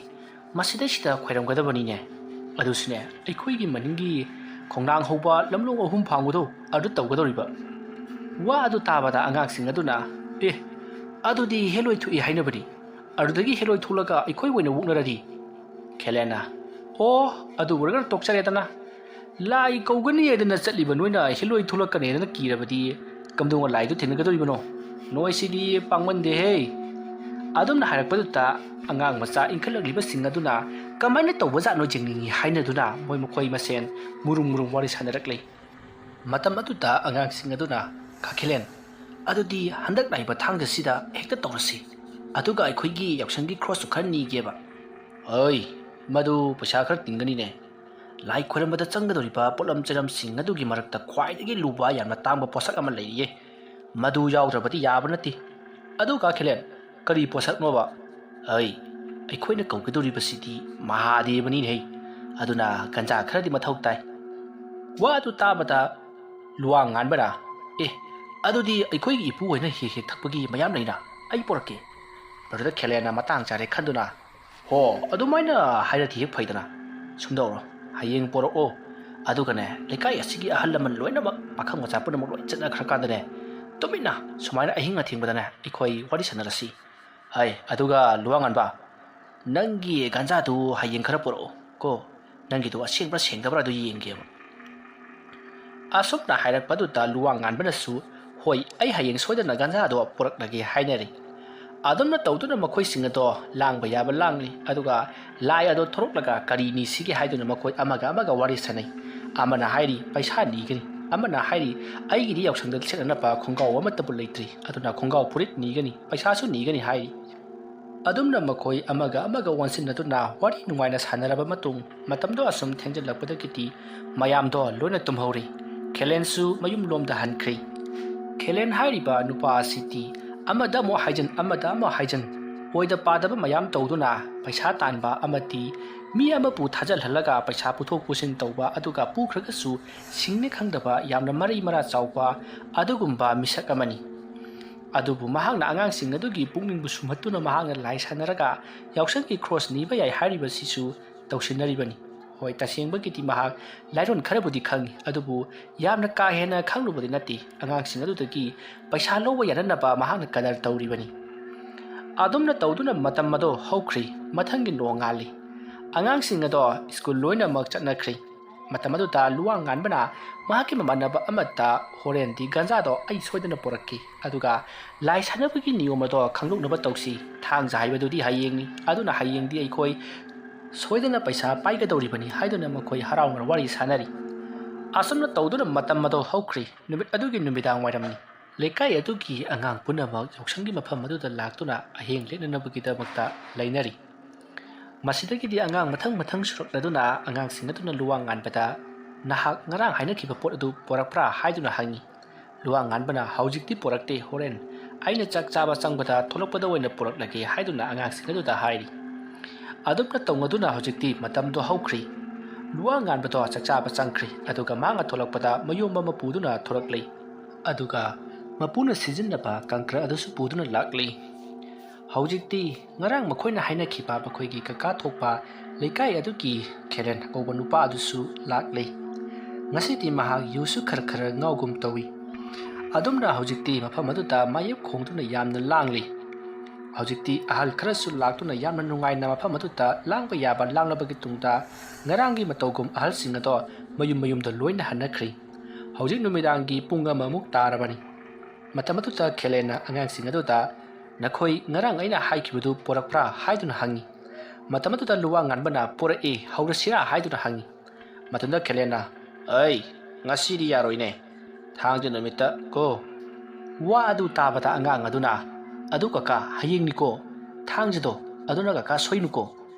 ꯃꯁꯤꯗꯩꯁꯤꯗ ꯈꯣꯏꯔꯝꯒꯗꯕꯅꯤꯅꯦ꯫ ꯑꯗꯨꯁꯨꯅꯦ ꯑꯩꯈꯣꯏꯒꯤ ꯃꯅꯤꯡꯒꯤ ꯈꯣꯡꯅꯥꯡ ꯍꯧꯕ ꯂꯝꯂꯣꯡ 3 ꯐꯥꯡꯕꯗꯣ ꯑꯗꯨ ꯇꯧꯒꯗꯧꯔꯤꯕ." ꯋꯥ ꯑꯗꯨ ꯇꯥꯕꯗ ꯑꯉꯥꯡꯁꯤꯡ ꯑꯗꯨꯅ, "ꯑꯗꯨꯗꯤ ꯍꯦꯂꯣꯏ ꯊꯣꯛꯏ ꯍꯥꯏꯅꯕꯅꯤ, ꯑꯗꯨꯗꯒꯤ ꯍꯦꯂꯣꯏ ꯊꯣꯛꯂꯒ ꯑꯩꯈꯣꯏ ꯑꯣꯏꯅ ꯑꯣꯛꯅꯔꯗꯤ?" ꯈꯦꯂꯦꯟꯅ, "ꯑꯗꯨ ꯑꯣꯏꯔꯒꯅ ꯇꯣꯛꯆꯔꯦꯗꯅ꯫ ꯂꯥꯏ ꯀꯧꯒꯅꯤꯗꯅ ꯆꯠꯂꯤꯕ ꯅꯣꯏꯅ ꯍꯦꯂꯣꯏ ꯊꯣꯛꯂꯛꯀꯅꯦꯗꯅ ꯀꯤꯔꯕꯗꯤ ꯀꯝꯗꯧꯅ ꯂꯥꯏꯗꯨ ꯊꯦꯡꯅꯒꯗꯧꯔꯤꯕꯅꯣ? ꯅꯣꯏꯁꯤꯗꯤ ꯄꯥꯡꯃꯟꯗꯦꯍꯦ." ꯑꯗꯨꯝꯅ ꯍꯥꯏꯔꯛꯄꯗꯨꯗ ꯑꯉꯥꯡ ꯃꯆꯥ ꯏꯟꯈꯠꯂꯛꯂꯤꯕꯁꯤꯡ ꯑꯗꯨꯅ ꯀꯃꯥꯏꯅ ꯇꯧꯕꯖꯥꯠꯅꯣ ꯌꯦꯡꯅꯤꯡꯉꯤ ꯍꯥꯏꯅꯗꯨꯅ ꯃꯈꯣꯏ ꯃꯁꯦꯟ ꯃꯨꯔꯨꯝ ꯋꯥꯔꯤ ꯁꯥꯟꯅꯔꯛꯂꯤ꯫ ꯃꯇꯝ ꯑꯗꯨꯗ ꯑꯉꯥꯡꯁꯤꯡ ꯑꯗꯨꯅ, "ꯀꯥ ꯈꯦꯂꯦꯟ, ꯑꯗꯨꯗꯤ ꯍꯟꯗꯛ ꯂꯥꯛꯏꯕ ꯊꯥꯡꯖꯁꯤꯗ ꯍꯦꯛꯇ ꯇꯧꯔꯁꯤ, ꯑꯗꯨꯒ ꯑꯩꯈꯣꯏꯒꯤ ꯌꯥꯎꯁꯪꯒꯤ ꯈ꯭ꯔꯣꯁꯁꯨ ꯈꯔ ꯅꯤꯒꯦꯕ." "ꯃꯗꯨ ꯄꯩꯁꯥ ꯈꯔ ꯇꯤꯡꯒꯅꯤꯅꯦ. ꯂꯥꯏ ꯈꯣꯏꯔꯝꯕꯗ ꯆꯪꯒꯗꯧꯔꯤꯕ ꯄꯣꯠꯂꯝ ꯆꯩꯔꯝꯁꯤꯡ ꯑꯗꯨꯒꯤ ꯃꯔꯛꯇ ꯈ꯭ꯋꯥꯏꯗꯒꯤ ꯂꯨꯕ ꯌꯥꯝꯅ ꯇꯥꯡꯕ ꯄꯣꯠꯁꯛ ꯑꯃ ꯂꯩꯔꯤꯌꯦ, ꯃꯗꯨ ꯌꯥꯎꯗ꯭ꯔꯕꯗꯤ ꯌꯥꯕ ꯅꯠꯇꯦ." "ꯑꯗꯨ ꯀꯥ ꯈꯦꯂꯦꯟ, ꯀꯔꯤ ꯄꯣꯠꯁꯛꯅꯣꯕ?" "ꯑꯩꯈꯣꯏꯅ ꯀꯧꯒꯗꯧꯔꯤꯕꯁꯤꯗꯤ ꯃꯍꯥꯗꯦꯕꯅꯤꯅꯦꯍꯦ, ꯑꯗꯨꯅ ꯒꯟꯖꯥ ꯈꯔꯗꯤ ꯃꯊꯧ ꯇꯥꯏ." ꯋꯥ ꯑꯗꯨ ꯇꯥꯕꯗ ꯂꯨꯋꯥꯡ ꯉꯥꯟꯕꯅ, "ꯑꯗꯨꯗꯤ ꯑꯩꯈꯣꯏꯒꯤ ꯏꯄꯨ ꯍꯣꯏꯅ ꯍꯦꯛ ꯊꯛꯄꯒꯤ ꯃꯌꯥꯝ ꯂꯩꯅ, ꯑꯩ ꯄꯣꯔꯛꯀꯦ." ꯃꯗꯨꯗ ꯈꯦꯂꯦꯟꯅ ꯃꯇꯥꯡ ꯆꯥꯔꯦ ꯈꯟꯗꯨꯅ, "ꯑꯗꯨꯃꯥꯏꯅ ꯍꯥꯏꯔꯗꯤ ꯍꯦꯛ ꯐꯩꯗꯅ. ꯁꯨꯝꯗꯧꯔꯣ, ꯍꯌꯦꯡ ꯄꯣꯔꯛꯑꯣ, ꯑꯗꯨꯒꯅꯦ ꯂꯩꯀꯥꯏ ꯑꯁꯤꯒꯤ ꯑꯍꯜ ꯂꯃꯟ ꯂꯣꯏꯅꯃꯛ ꯄꯥꯈꯪ ꯃꯆꯥ ꯄꯨꯝꯅꯃꯛ ꯂꯣꯏ ꯆꯠꯅꯈ꯭ꯔꯀꯥꯟꯗꯅꯦ ꯇꯨꯃꯤꯟꯅ ꯁꯨꯃꯥꯏꯅ ꯑꯍꯤꯡ ꯑꯊꯦꯡꯕꯗꯅꯦ ꯑꯩꯈꯣꯏ ꯋꯥꯔꯤ ꯁꯥꯟꯅꯔꯁꯤ ꯍꯥꯏ ꯑꯗꯨꯒ ꯂꯨꯋꯥꯡꯉꯥꯟꯕ ꯅꯪꯒꯤ ꯒꯟꯖꯥꯗꯨ ꯍꯌꯦꯡ ꯈꯔ ꯄꯨꯔꯛꯑꯣ ꯀꯣ ꯅꯪꯒꯤꯗꯨ ꯑꯁꯦꯡꯕ꯭ꯔꯥ ꯁꯦꯡꯗꯕ꯭ꯔꯥ ꯑꯗꯨ ꯌꯦꯡꯒꯦꯕ ꯑꯁꯨꯝꯅ ꯍꯥꯏꯔꯛꯄꯗꯨꯗ ꯂꯨꯋꯥꯡꯉꯥꯟꯕꯅꯁꯨ ꯍꯣꯏ ꯑꯩ ꯍꯌꯦꯡ ꯁꯣꯏꯗꯅ ꯒꯟꯖꯥꯗꯣ ꯄꯨꯔꯛꯂꯒꯦ ꯍꯥꯏꯅꯔꯤ ꯑꯗꯨꯝꯅ ꯇꯧꯗꯨꯅ ꯃꯈꯣꯏꯁꯤꯡ ꯑꯗꯣ ꯂꯥꯡꯕ ꯌꯥꯕ ꯂꯥꯡꯂꯤ ꯑꯗꯨꯒ ꯂꯥꯏ ꯑꯗꯣ ꯊꯣꯔꯛꯂꯒ ꯀꯔꯤ ꯅꯤꯁꯤꯒꯦ ꯍꯥꯏꯗꯨꯅ ꯃꯈꯣꯏ ꯑꯃꯒ ꯑꯃꯒ ꯋꯥꯔꯤ ꯁꯥꯟꯅꯩ ꯑꯃꯅ ꯍꯥꯏꯔꯤ ꯄꯩꯁꯥ ꯅꯤꯒꯅꯤ ꯑꯃꯅ ꯍꯥꯏꯔꯤ ꯑꯩꯒꯤꯗꯤ ꯌꯥꯎꯁꯪꯗ ꯁꯦꯠꯅꯅꯕ ꯈꯣꯡꯒ꯭ꯔꯥꯎ ꯑꯃꯠꯇꯕꯨ ꯂꯩꯇ꯭ꯔꯤ ꯑꯗꯨꯅ ꯈꯣꯡꯒ꯭ꯔꯥꯎ ꯐꯨꯔꯤꯠ ꯅꯤꯒꯅꯤ ꯄꯩꯁꯥꯁꯨ ꯅꯤꯒꯅꯤ ꯍꯥꯏꯔꯤ ꯑꯗꯨꯝꯅ ꯃꯈꯣꯏ ꯑꯃꯒ ꯑꯃꯒ ꯋꯥꯟꯁꯤꯟꯅꯗꯨꯅ ꯋꯥꯔꯤ ꯅꯨꯡꯉꯥꯏꯅ ꯁꯥꯟꯅꯔꯕ ꯃꯇꯨꯡ ꯃꯇꯝꯗꯣ ꯑꯁꯨꯝ ꯊꯦꯡꯖꯤꯜꯂꯛꯄꯗꯒꯤꯗꯤ ꯃꯌꯥꯝꯗꯣ ꯂꯣꯏꯅ ꯇꯨꯝꯍꯧꯔꯤ ꯈꯦꯂꯦꯟꯁꯨ ꯃꯌꯨꯝꯂꯣꯝꯗ ꯍꯟꯈ꯭ꯔꯤ ꯈꯦꯂꯦꯟ ꯍꯥꯏꯔꯤꯕ ꯅꯨꯄꯥ ꯑꯁꯤꯗꯤ ꯑꯃꯗ ꯑꯃꯨꯛ ꯍꯥꯏꯖꯟ ꯑꯃꯗ ꯑꯃꯨꯛ ꯍꯥꯏꯖꯟ ꯑꯣꯏꯗ ꯄꯥꯗꯕ ꯃꯌꯥꯝ ꯇꯧꯗꯨꯅ ꯄꯩꯁꯥ तानꯕ ꯑꯃꯗꯤ ꯃꯤ ꯑꯃꯕꯨ ꯊꯥꯖꯜꯍꯜꯂꯒ ꯄꯩꯁꯥ ꯄꯨꯊꯣꯛ ꯄꯨꯁꯤꯟ ꯇꯧꯕ ꯑꯗꯨꯒ ꯄꯨꯈ꯭ꯔꯒꯁꯨ ꯁꯤꯡꯅꯤ ꯈꯪꯗꯕ ꯌꯥꯝꯅ ꯃꯔꯩ ꯃꯔꯥ ꯆꯥꯎꯕ ꯑꯗꯨꯒꯨꯝꯕ ꯃꯤꯁꯛ ꯑꯃꯅꯤ ꯑꯗꯨꯕꯨ ꯃꯍꯥꯛꯅ ꯑꯉꯥꯡꯁꯤꯡ ꯑꯗꯨꯒꯤ ꯄꯨꯛꯅꯤꯡꯕꯨ ꯁꯨꯝꯍꯠꯇꯨꯅ ꯃꯍꯥꯛꯅ ꯂꯥꯏ ꯁꯥꯟꯅꯔꯒ ꯌꯥꯎꯁꯪꯒꯤ ꯈ꯭ꯔꯣꯁ ꯅꯤꯕ ꯌꯥꯏ ꯍꯥꯏꯔꯤꯕꯁꯤꯁꯨ ꯇꯧꯁꯤꯟꯅꯔꯤꯕꯅꯤ ꯍꯣꯏ ꯇꯁꯦꯡꯕꯒꯤꯗꯤ ꯃꯍꯥꯛ ꯂꯥꯏꯔꯣꯟ ꯈꯔꯕꯨꯗꯤ ꯈꯪꯉꯤ ꯑꯗꯨꯕꯨ ꯌꯥꯝꯅ ꯀꯥ ꯍꯦꯟꯅ ꯈꯪꯂꯨꯕꯗꯤ ꯅꯠꯇꯦ ꯑꯉꯥꯡꯁꯤꯡ ꯑꯗꯨꯗꯒꯤ ꯄꯩꯁꯥ ꯂꯧꯕ ꯌꯥꯅꯅꯕ ꯃꯍꯥꯛꯅ ꯀꯗꯔ ꯇꯧꯔꯤꯕꯅꯤ ꯑꯗꯨꯝꯅ ꯇꯧꯗꯨꯅ ꯃꯇꯝ ꯑꯗꯣ ꯍꯧꯈ꯭ꯔꯤ ꯃꯊꯪꯒꯤ ꯅꯣꯡꯉꯥꯜꯂꯤ ꯑꯉꯥꯡꯁꯤꯡ ꯑꯗꯣ ꯁ꯭ꯀꯨꯜ ꯂꯣꯏꯅꯃꯛ ꯆꯠꯅꯈ꯭ꯔꯤ ꯃꯇꯝ ꯑꯗꯨꯗ ꯂꯨꯋꯥꯡꯉꯥꯟꯕꯅ ꯃꯍꯥꯛꯀꯤ ꯃꯃꯥꯟꯅꯕ ꯑꯃꯗ ꯍꯣꯔꯦꯟꯗꯤ ꯒꯟꯖꯥꯗꯣ ꯑꯩ ꯁꯣꯏꯗꯅ ꯄꯨꯔꯛꯈꯤ ꯑꯗꯨꯒ ꯂꯥꯏ ꯁꯥꯟꯅꯕꯒꯤ ꯅꯤꯌꯣꯝ ꯑꯗꯣ ꯈꯪꯗꯣꯛꯅꯕ ꯇꯧꯁꯤ ꯊꯥꯡꯖ ꯍꯥꯏꯕꯗꯨꯗꯤ ꯍꯌꯦꯡꯅꯤ ꯑꯗꯨꯅ ꯍꯌꯦꯡꯗꯤ ꯑꯩꯈꯣꯏ ꯁꯣꯏꯗꯅ ꯄꯩꯁꯥ ꯄꯥꯏꯒꯗꯧꯔꯤꯕꯅꯤ ꯍꯥꯏꯗꯨꯅ ꯃꯈꯣꯏ ꯍꯔꯥꯎꯅ ꯋꯥꯔꯤ ꯁꯥꯟꯅꯔꯤ ꯑꯁꯨꯝꯅ ꯇꯧꯗꯨꯅ ꯃꯇꯝ ꯑꯗꯣ ꯍꯧꯈ꯭ꯔꯤ ꯅꯨꯃꯤꯠ ꯑꯗꯨꯒꯤ ꯅꯨꯃꯤꯗꯥꯡ ꯋꯥꯏꯔꯝꯅꯤ ꯂꯩꯀꯥꯏ ꯑꯗꯨꯒꯤ ꯑꯉꯥꯡ ꯄꯨꯝꯅꯃꯛ ꯌꯥꯎꯁꯪꯒꯤ ꯃꯐꯝ ꯑꯗꯨꯗ ꯂꯥꯛꯇꯨꯅ ꯑꯍꯤꯡ ꯂꯦꯛꯅꯅꯕꯒꯤꯗꯃꯛꯇ ꯂꯩꯅꯔꯤ ꯃꯁꯤꯗꯒꯤꯗꯤ ꯑꯉꯥꯡ ꯃꯊꯪ ꯃꯊꯪ ꯁꯨꯔꯛꯂꯗꯨꯅ ꯑꯉꯥꯡꯁꯤꯡ ꯑꯗꯨꯅ ꯂꯨꯋꯥꯡꯉꯥꯟꯕꯗ ꯅꯍꯥꯛ ꯉꯔꯥꯡ ꯍꯥꯏꯅꯈꯤꯕ ꯄꯣꯠ ꯑꯗꯨ ꯄꯣꯔꯛꯄ꯭ꯔꯥ ꯍꯥꯏꯗꯨꯅ ꯍꯪꯉꯤ ꯂꯨꯋꯥꯡꯉꯥꯟꯕꯅ ꯍꯧꯖꯤꯛꯇꯤ ꯄꯣꯔꯛꯇꯦ ꯍꯣꯔꯦꯟ ꯑꯩꯅ ꯆꯥꯛ ꯆꯥꯕ ꯆꯪꯕꯗ ꯊꯣꯛꯂꯛꯄꯗ ꯑꯣꯏꯅ ꯄꯣꯔꯛꯂꯒꯦ ꯍꯥꯏꯗꯨꯅ ꯑꯉꯥꯡꯁꯤꯡ ꯑꯗꯨꯗ ꯍꯥꯏꯔꯤ ꯑꯗꯨꯝꯅ ꯇꯧꯅꯗꯨꯅ ꯍꯧꯖꯤꯛꯇꯤ ꯃꯇꯝꯗꯣ ꯍꯧꯈ꯭ꯔꯤ ꯂꯨꯋꯥꯡꯉꯥꯟꯕꯗꯣ ꯆꯥꯛꯆꯥꯕ ꯆꯪꯈ꯭ꯔꯤ ꯑꯗꯨꯒ ꯃꯥꯅ ꯊꯣꯛꯂꯛꯄꯗ ꯃꯌꯨꯝ ꯑꯃ ꯄꯨꯗꯨꯅ ꯊꯣꯛꯂꯛꯂꯤ ꯑꯗꯨꯒ ꯃꯄꯨꯅ ꯁꯤꯖꯤꯟꯅꯕ ꯀꯪꯀ꯭ꯔ ꯑꯗꯨꯁꯨ ꯄꯨꯗꯨꯅ ꯂꯥꯛꯂꯤ ꯍꯧꯖꯤꯛꯇꯤ ꯉꯔꯥꯡ ꯃꯈꯣꯏꯅ ꯍꯥꯏꯅꯈꯤꯕ ꯃꯈꯣꯏꯒꯤ ꯀꯀꯥ ꯊꯣꯛꯄ ꯂꯩꯀꯥꯏ ꯑꯗꯨꯒꯤ ꯈꯦꯂꯦꯟ ꯀꯧꯕ ꯅꯨꯄꯥ ꯑꯗꯨꯁꯨ ꯂꯥꯛꯂꯤ ꯉꯁꯤꯗꯤ ꯃꯍꯥꯛ ꯌꯨꯁꯨ ꯈꯔ ꯈꯔ ꯉꯥꯎꯒꯨꯝ ꯇꯧꯏ ꯑꯗꯨꯝꯅ ꯍꯧꯖꯤꯛꯇꯤ ꯃꯐꯝ ꯑꯗꯨꯗ ꯃꯥꯌꯦꯞ ꯈꯣꯡꯗꯨꯅ ꯌꯥꯝꯅ ꯂꯥꯡꯂꯤ ꯍꯧꯖꯤꯛꯇꯤ ꯑꯍꯜ ꯈꯔꯁꯨ ꯂꯥꯛꯇꯨꯅ ꯌꯥꯝꯅ ꯅꯨꯡꯉꯥꯏꯅ ꯃꯐꯝ ꯑꯗꯨꯗ ꯂꯥꯡꯕ ꯌꯥꯕ ꯂꯥꯡꯂꯕꯒꯤ ꯇꯨꯡꯗ ꯉꯔꯥꯡꯒꯤ ꯃꯇꯧꯒꯨꯝ ꯑꯍꯜꯁꯤꯡ ꯑꯗꯣ ꯃꯌꯨꯝ ꯃꯌꯨꯝꯗ ꯂꯣꯏꯅ ꯍꯟꯅꯈ꯭ꯔꯤ ꯍꯧꯖꯤꯛ ꯅꯨꯃꯤꯗꯥꯡꯒꯤ ꯄꯨꯡ ꯑꯃꯃꯨꯛ तारबनी मतम अदुदा खेलेना अगांसिंग अदुदा नखोई ngarang aina haikibadu porakpra haiduna hangi मतम अदुदा लुवांगानबना पोरए हौरसिरा हाइदुना hangi मतुंदा खेलेना I ngasidi yaroine thangje numita ko wa adu tabata angang aduna adu kaka hayingni ko thangje do aduna kaka soinu ko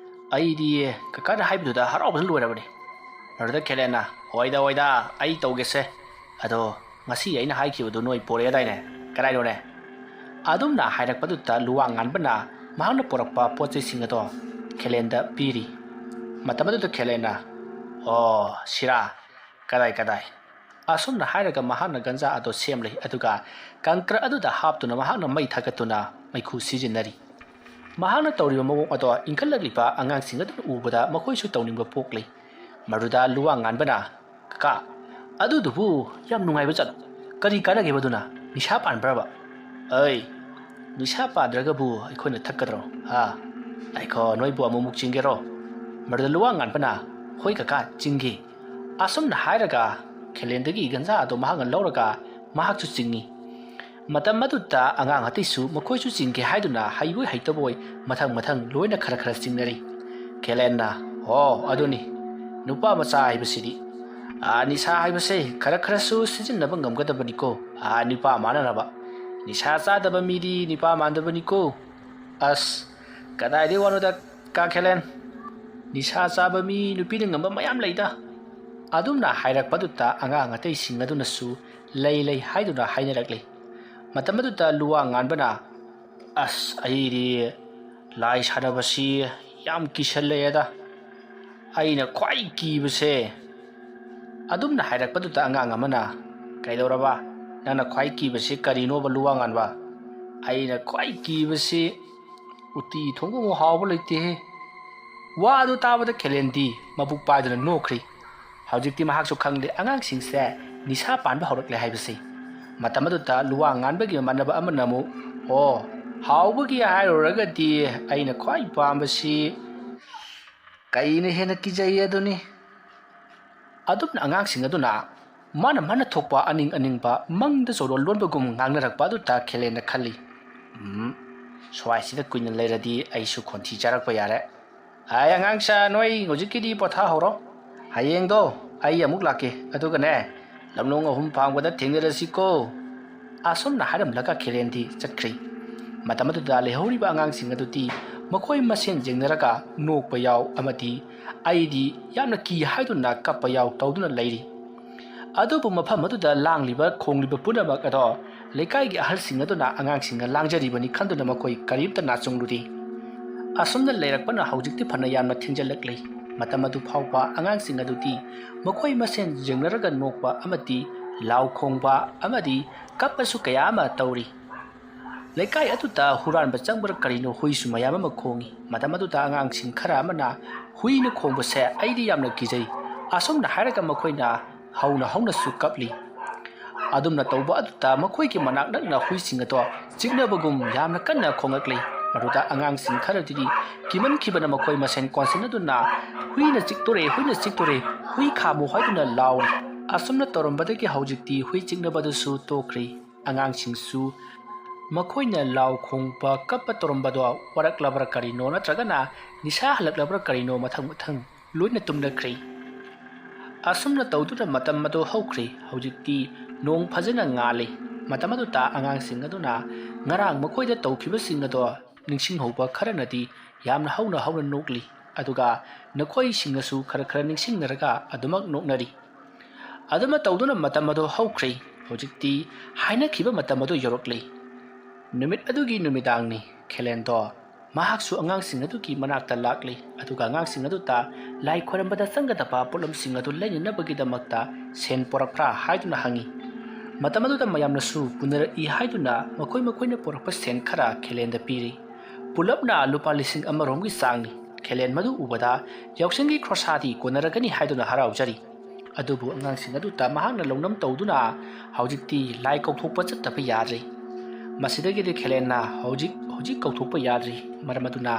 aidi kaka na haibuda harauban loirabani Narda खेलेना ओइदा ओइदा आई तौगेसे अदो ngasi aina haikibadu noi pore daine karaidone adumna hairakpaduta luwanganbana mahana porakpa pochai singado khelenda piri matamadu khelena o sira kadai kadai asumna hairaga mahana ganja ado semlei aduga kankra aduda haptuna mahana mai thagatuna maikhu sijinari mahana tawriba mawong ado inkhalaglipa angang singadu ubada makoi su tawningba poklei maruda luwanganbana kaka adudubu yam nungaiba chat kari kanage baduna nisha panbraba ai nisha padragabu aikoina thakadro ha aiko noibu amumuk chingero maruda luwanganbana hoi kaka chingi asumna hairaga khelendagi ganja ado mahanga lawraga mahakchu chingi matam madutta angang hatisu makoichu chingge haiduna haiboi haitaboi mathang mathang loina khara khara chingnari khelena ho aduni nupa macha haibasidi निशा हाइबसे खरा खरासु सिजिन्नब ngamgadabani ko nipa mananaba nisha chadaba midi nipa mandabani ko as kadai de wanoda ka khelen nisha chaba mi nupi ngamba mayam leida adumna hairakpaduta angang atei singaduna su lei lei haiduna hainarakle matamaduta luwa nganbana as airi lai sadabasi yam kishalleeda aina khwai kibase adumna hairakpaduta angang amana kaidoraba nana khwai kibase karino ba luwanganba aina khwai kibase uti thongo mo hawba leite he wa adu tabada khelendi mabuk paiduna nokri ꯍꯧꯖꯤꯛꯇꯤ ꯃꯍꯥꯛꯁꯨ ꯈꯪꯗꯦ ꯑꯉꯥꯡꯁꯤꯡꯁꯦ ꯅꯤꯁꯥ ꯄꯥꯟꯕ ꯍꯧꯔꯛꯂꯦ ꯍꯥꯏꯕꯁꯤ ꯃꯇꯝ ꯑꯗꯨꯗ ꯂꯨꯋꯥꯡ ꯉꯥꯟꯕꯒꯤ ꯃꯃꯥꯟꯅꯕ ꯑꯃꯅ ꯑꯃꯨꯛ ꯑꯣ ꯍꯥꯎꯕꯒꯤ ꯍꯥꯏꯔꯨꯔꯒꯗꯤ ꯑꯩꯅ ꯈ꯭ꯋꯥꯏ ꯄꯥꯝꯕꯁꯤ ꯀꯩꯅ ꯍꯦꯟꯅ ꯀꯤꯖꯩ ꯑꯗꯨꯅꯤ ꯑꯗꯨꯝꯅ ꯑꯉꯥꯡꯁꯤꯡ ꯑꯗꯨꯅ ꯃꯥꯅ ꯊꯣꯛꯄ ꯑꯅꯤꯡ ꯑꯅꯤꯡꯕ ꯃꯪꯗ ꯆꯣꯔꯣꯜ ꯂꯣꯟꯕꯒꯨꯝ ꯉꯥꯡꯅꯔꯛꯄ ꯑꯗꯨꯗ ꯈꯦꯂꯦꯟꯅ ꯈꯜꯂꯤ ꯁ꯭ꯋꯥꯏꯁꯤꯗ ꯀꯨꯏꯅ ꯂꯩꯔꯗꯤ ꯑꯩꯁꯨ ꯈꯣꯟꯊꯤ ꯆꯥꯔꯛꯄ ꯌꯥꯔꯦ ꯑꯩ ꯑꯉꯥꯡꯁꯥ ꯅꯣꯏ ꯍꯧꯖꯤꯛꯀꯤꯗꯤ ꯄꯣꯊꯥꯍꯧꯔꯣ ꯍꯌꯦꯡꯗꯣ ꯑꯩ ꯑꯃꯨꯛ ꯂꯥꯛꯀꯦ ꯑꯗꯨꯒꯅꯦ ꯂꯝꯂꯣꯡ 3 ꯐꯥꯡꯕꯗ ꯊꯦꯡꯅꯔꯁꯤꯀꯣ ꯑꯁꯨꯝꯅ ꯍꯥꯏꯔꯝꯂꯒ ꯈꯦꯂꯦꯟꯗꯤ ꯆꯠꯈ꯭ꯔꯤ ꯃꯇꯝ ꯑꯗꯨꯗ ꯂꯩꯍꯧꯔꯤꯕ ꯑꯉꯥꯡꯁꯤꯡ ꯑꯗꯨꯗꯤ ꯃꯈꯣꯏ ꯃꯁꯦꯟ ꯌꯦꯡꯅꯔꯒ ꯅꯣꯛꯄ ꯌꯥꯎ ꯑꯃꯗꯤ ꯑꯩꯗꯤ ꯌꯥꯝꯅ ꯀꯤ ꯍꯥꯏꯗꯨꯅ ꯀꯞꯄ ꯌꯥꯎ ꯇꯧꯗꯨꯅ ꯂꯩꯔꯤ ꯑꯗꯨꯕꯨ ꯃꯐꯝ ꯑꯗꯨꯗ ꯂꯥꯡꯂꯤꯕ ꯈꯣꯡꯂꯤꯕ ꯄꯨꯝꯅꯃꯛ ꯑꯗꯣ ꯂꯩꯀꯥꯏꯒꯤ ꯑꯍꯜꯁꯤꯡ ꯑꯗꯨꯅ ꯑꯉꯥꯡꯁꯤꯡꯅ ꯂꯥꯡꯖꯔꯤꯕꯅꯤ ꯈꯟꯗꯨꯅ ꯃꯈꯣꯏ ꯀꯔꯤꯝꯇ ꯅꯥꯆꯨꯡꯂꯨꯗꯦ ꯑꯁꯨꯝꯅ ꯂꯩꯔꯛꯄꯅ ꯍꯧꯖꯤꯛꯇꯤ ꯐꯅ ꯌꯥꯝꯅ ꯊꯦꯡꯖꯤꯜꯂꯛꯂꯤ ꯃꯇꯝ ꯑꯗꯨ ꯐꯥꯎꯕ ꯑꯉꯥꯡꯁꯤꯡ ꯑꯗꯨꯗꯤ ꯃꯈꯣꯏ ꯃꯁꯦꯟ ꯌꯦꯡꯅꯔꯒ ꯅꯣꯛꯄ ꯑꯃꯗꯤ ꯂꯥꯎ ꯈꯣꯡꯕ ꯑꯃꯗꯤ ꯀꯞꯄꯁꯨ ꯀꯌꯥ ꯑꯃ ꯇꯧꯔꯤ ꯂꯩꯀꯥꯏ ꯑꯗꯨꯗ ꯍꯨꯔꯥꯟꯕ ꯆꯪꯕꯔ ꯀꯔꯤꯅꯣ ꯍꯨꯏꯁꯨ ꯃꯌꯥꯝ ꯑꯃ ꯈꯣꯡꯏ ꯃꯇꯝ ꯑꯗꯨꯗ ꯑꯉꯥꯡꯁꯤꯡ ꯈꯔ ꯑꯃꯅ ꯍꯨꯏꯅ ꯈꯣꯡꯕꯁꯦ ꯑꯩꯗꯤ ꯌꯥꯝꯅ ꯀꯤꯖꯩ ꯑꯁꯨꯝꯅ ꯍꯥꯏꯔꯒ ꯃꯈꯣꯏꯅ ꯍꯧꯅꯁꯨ ꯀꯞꯂꯤ ꯑꯗꯨꯝꯅ ꯇꯧꯕ ꯑꯗꯨꯗ ꯃꯈꯣꯏꯒꯤ ꯃꯅꯥꯛ ꯅꯛꯅ ꯍꯨꯏꯁꯤꯡ ꯑꯗꯣ ꯆꯤꯛꯅꯕꯒꯨꯝ ꯌꯥꯝꯅ ꯀꯟꯅ ꯈꯣꯡꯂꯛꯂꯤ ꯃꯗꯨꯗ ꯑꯉꯥꯡꯁꯤꯡ ꯈꯔꯗꯨꯗꯤ ꯀꯤꯃꯟꯈꯤꯕꯅ ꯃꯈꯣꯏ ꯃꯁꯦꯟ ꯀꯣꯟꯁꯤꯟꯅꯗꯨꯅ ꯍꯨꯏꯅ ꯆꯤꯛꯇꯣꯔꯦ ꯍꯨꯏ ꯈꯥꯝꯃꯨ ꯍꯥꯏꯗꯨꯅ ꯂꯥꯎꯔꯤ ꯑꯁꯨꯝꯅ ꯇꯧꯔꯝꯕꯗꯒꯤ ꯍꯧꯖꯤꯛꯇꯤ ꯍꯨꯏ ꯆꯤꯛꯅꯕꯗꯨꯁꯨ ꯇꯣꯛꯈ꯭ꯔꯤ ꯑꯉꯥꯡꯁꯤꯡꯁꯨ ꯃꯈꯣꯏꯅ ꯂꯥꯎ ꯈꯣꯡꯕ ꯀꯞꯄ ꯇꯧꯔꯝꯕꯗꯣ ꯋꯥꯔꯛꯂꯕ꯭ꯔꯥ ꯀꯔꯤꯅꯣ ꯅꯠꯇ꯭ꯔꯒꯅ ꯅꯤꯁꯥ ꯍꯜꯂꯛꯂꯕ꯭ꯔꯥ ꯀꯔꯤꯅꯣ ꯃꯊꯪ ꯂꯣꯏꯅ ꯇꯨꯝꯅꯈ꯭ꯔꯤ ꯑꯁꯨꯝꯅ ꯇꯧꯗꯨꯅ ꯃꯇꯝ ꯑꯗꯨ ꯍꯧꯈ꯭ꯔꯤ ꯍꯧꯖꯤꯛꯇꯤ ꯅꯣꯡ ꯐꯖꯅ ꯉꯥꯜꯂꯤ ꯃꯇꯝ ꯑꯗꯨꯗ ꯑꯉꯥꯡꯁꯤꯡ ꯑꯗꯨꯅ ꯉꯔꯥꯡ ꯃꯈꯣꯏꯗ ꯇꯧꯈꯤꯕꯁꯤꯡ ꯑꯗꯣ ꯅꯤꯡꯁꯤꯡꯍꯧꯕ ꯈꯔꯅꯗꯤ ꯌꯥꯝꯅ ꯍꯧꯅ ꯅꯣꯛꯂꯤ ꯑꯗꯨꯒ ꯅꯈꯣꯏꯁꯤꯡꯅꯁꯨ ꯈꯔ ꯅꯤꯡꯁꯤꯡꯅꯔꯒ ꯑꯗꯨꯃꯛ ꯅꯣꯛꯅꯔꯤ ꯑꯗꯨꯃ ꯇꯧꯗꯨꯅ ꯃꯇꯝ ꯑꯗꯨ ꯍꯧꯈ꯭ꯔꯤ ꯍꯧꯖꯤꯛꯇꯤ ꯍꯥꯏꯅꯈꯤꯕ ꯃꯇꯝ ꯑꯗꯨ ꯌꯧꯔꯛꯂꯤ ꯅꯨꯃꯤꯠ ꯑꯗꯨꯒꯤ ꯅꯨꯃꯤꯗꯥꯡꯅꯤ ꯈꯦꯂꯦꯟꯗꯣ ꯃꯍꯥꯛꯁꯨ ꯑꯉꯥꯡꯁꯤꯡ ꯑꯗꯨꯒꯤ ꯃꯅꯥꯛꯇ ꯂꯥꯛꯂꯤ ꯑꯗꯨꯒ ꯑꯉꯥꯡꯁꯤꯡ ꯑꯗꯨꯗ ꯂꯥꯏ ꯈꯣꯏꯔꯝꯕꯗ ꯆꯪꯒꯗꯕ ꯄꯣꯠꯂꯝꯁꯤꯡ ꯑꯗꯨ ꯂꯩꯅꯅꯕꯒꯤꯗꯃꯛꯇ ꯁꯦꯟ ꯄꯣꯔꯛꯄ꯭ꯔꯥ ꯍꯥꯏꯗꯨꯅ ꯍꯪꯉꯤ ꯃꯇꯝ ꯑꯗꯨꯗ ꯃꯌꯥꯝꯅꯁꯨ ꯄꯨꯅꯔꯛꯏ ꯍꯥꯏꯗꯨꯅ ꯃꯈꯣꯏꯅ ꯄꯣꯔꯛꯄ ꯁꯦꯟ ꯈꯔ ꯈꯦꯂꯦꯟꯗ ꯄꯤꯔꯤ ꯄꯨꯂꯞꯅ ꯂꯨꯄꯥ 1,000 ꯔꯣꯝꯒꯤ ꯆꯥꯡꯅꯤ ꯈꯦꯂꯦꯟ ꯃꯗꯨ ꯎꯕꯗ ꯌꯥꯎꯁꯪꯒꯤ ꯈꯣꯔꯁꯥꯗꯤ ꯀꯣꯟꯅꯔꯒꯅꯤ ꯍꯥꯏꯗꯨꯅ ꯍꯔꯥꯎꯖꯔꯤ ꯑꯗꯨꯕꯨ ꯑꯉꯥꯡꯁꯤꯡ ꯑꯗꯨꯗ ꯃꯍꯥꯛꯅ ꯂꯧꯅꯝ ꯇꯧꯗꯨꯅ ꯍꯧꯖꯤꯛꯇꯤ ꯂꯥꯏ ꯀꯧꯊꯣꯛꯄ ꯆꯠꯇꯕ ꯌꯥꯗ꯭ꯔꯤ ꯃꯁꯤꯗꯒꯤꯗꯤ ꯈꯦꯂꯦꯟꯅ ꯍꯧꯖꯤꯛ ꯀꯧꯊꯣꯛꯄ ꯌꯥꯗ꯭ꯔꯤ ꯃꯔꯝ ꯑꯗꯨꯅ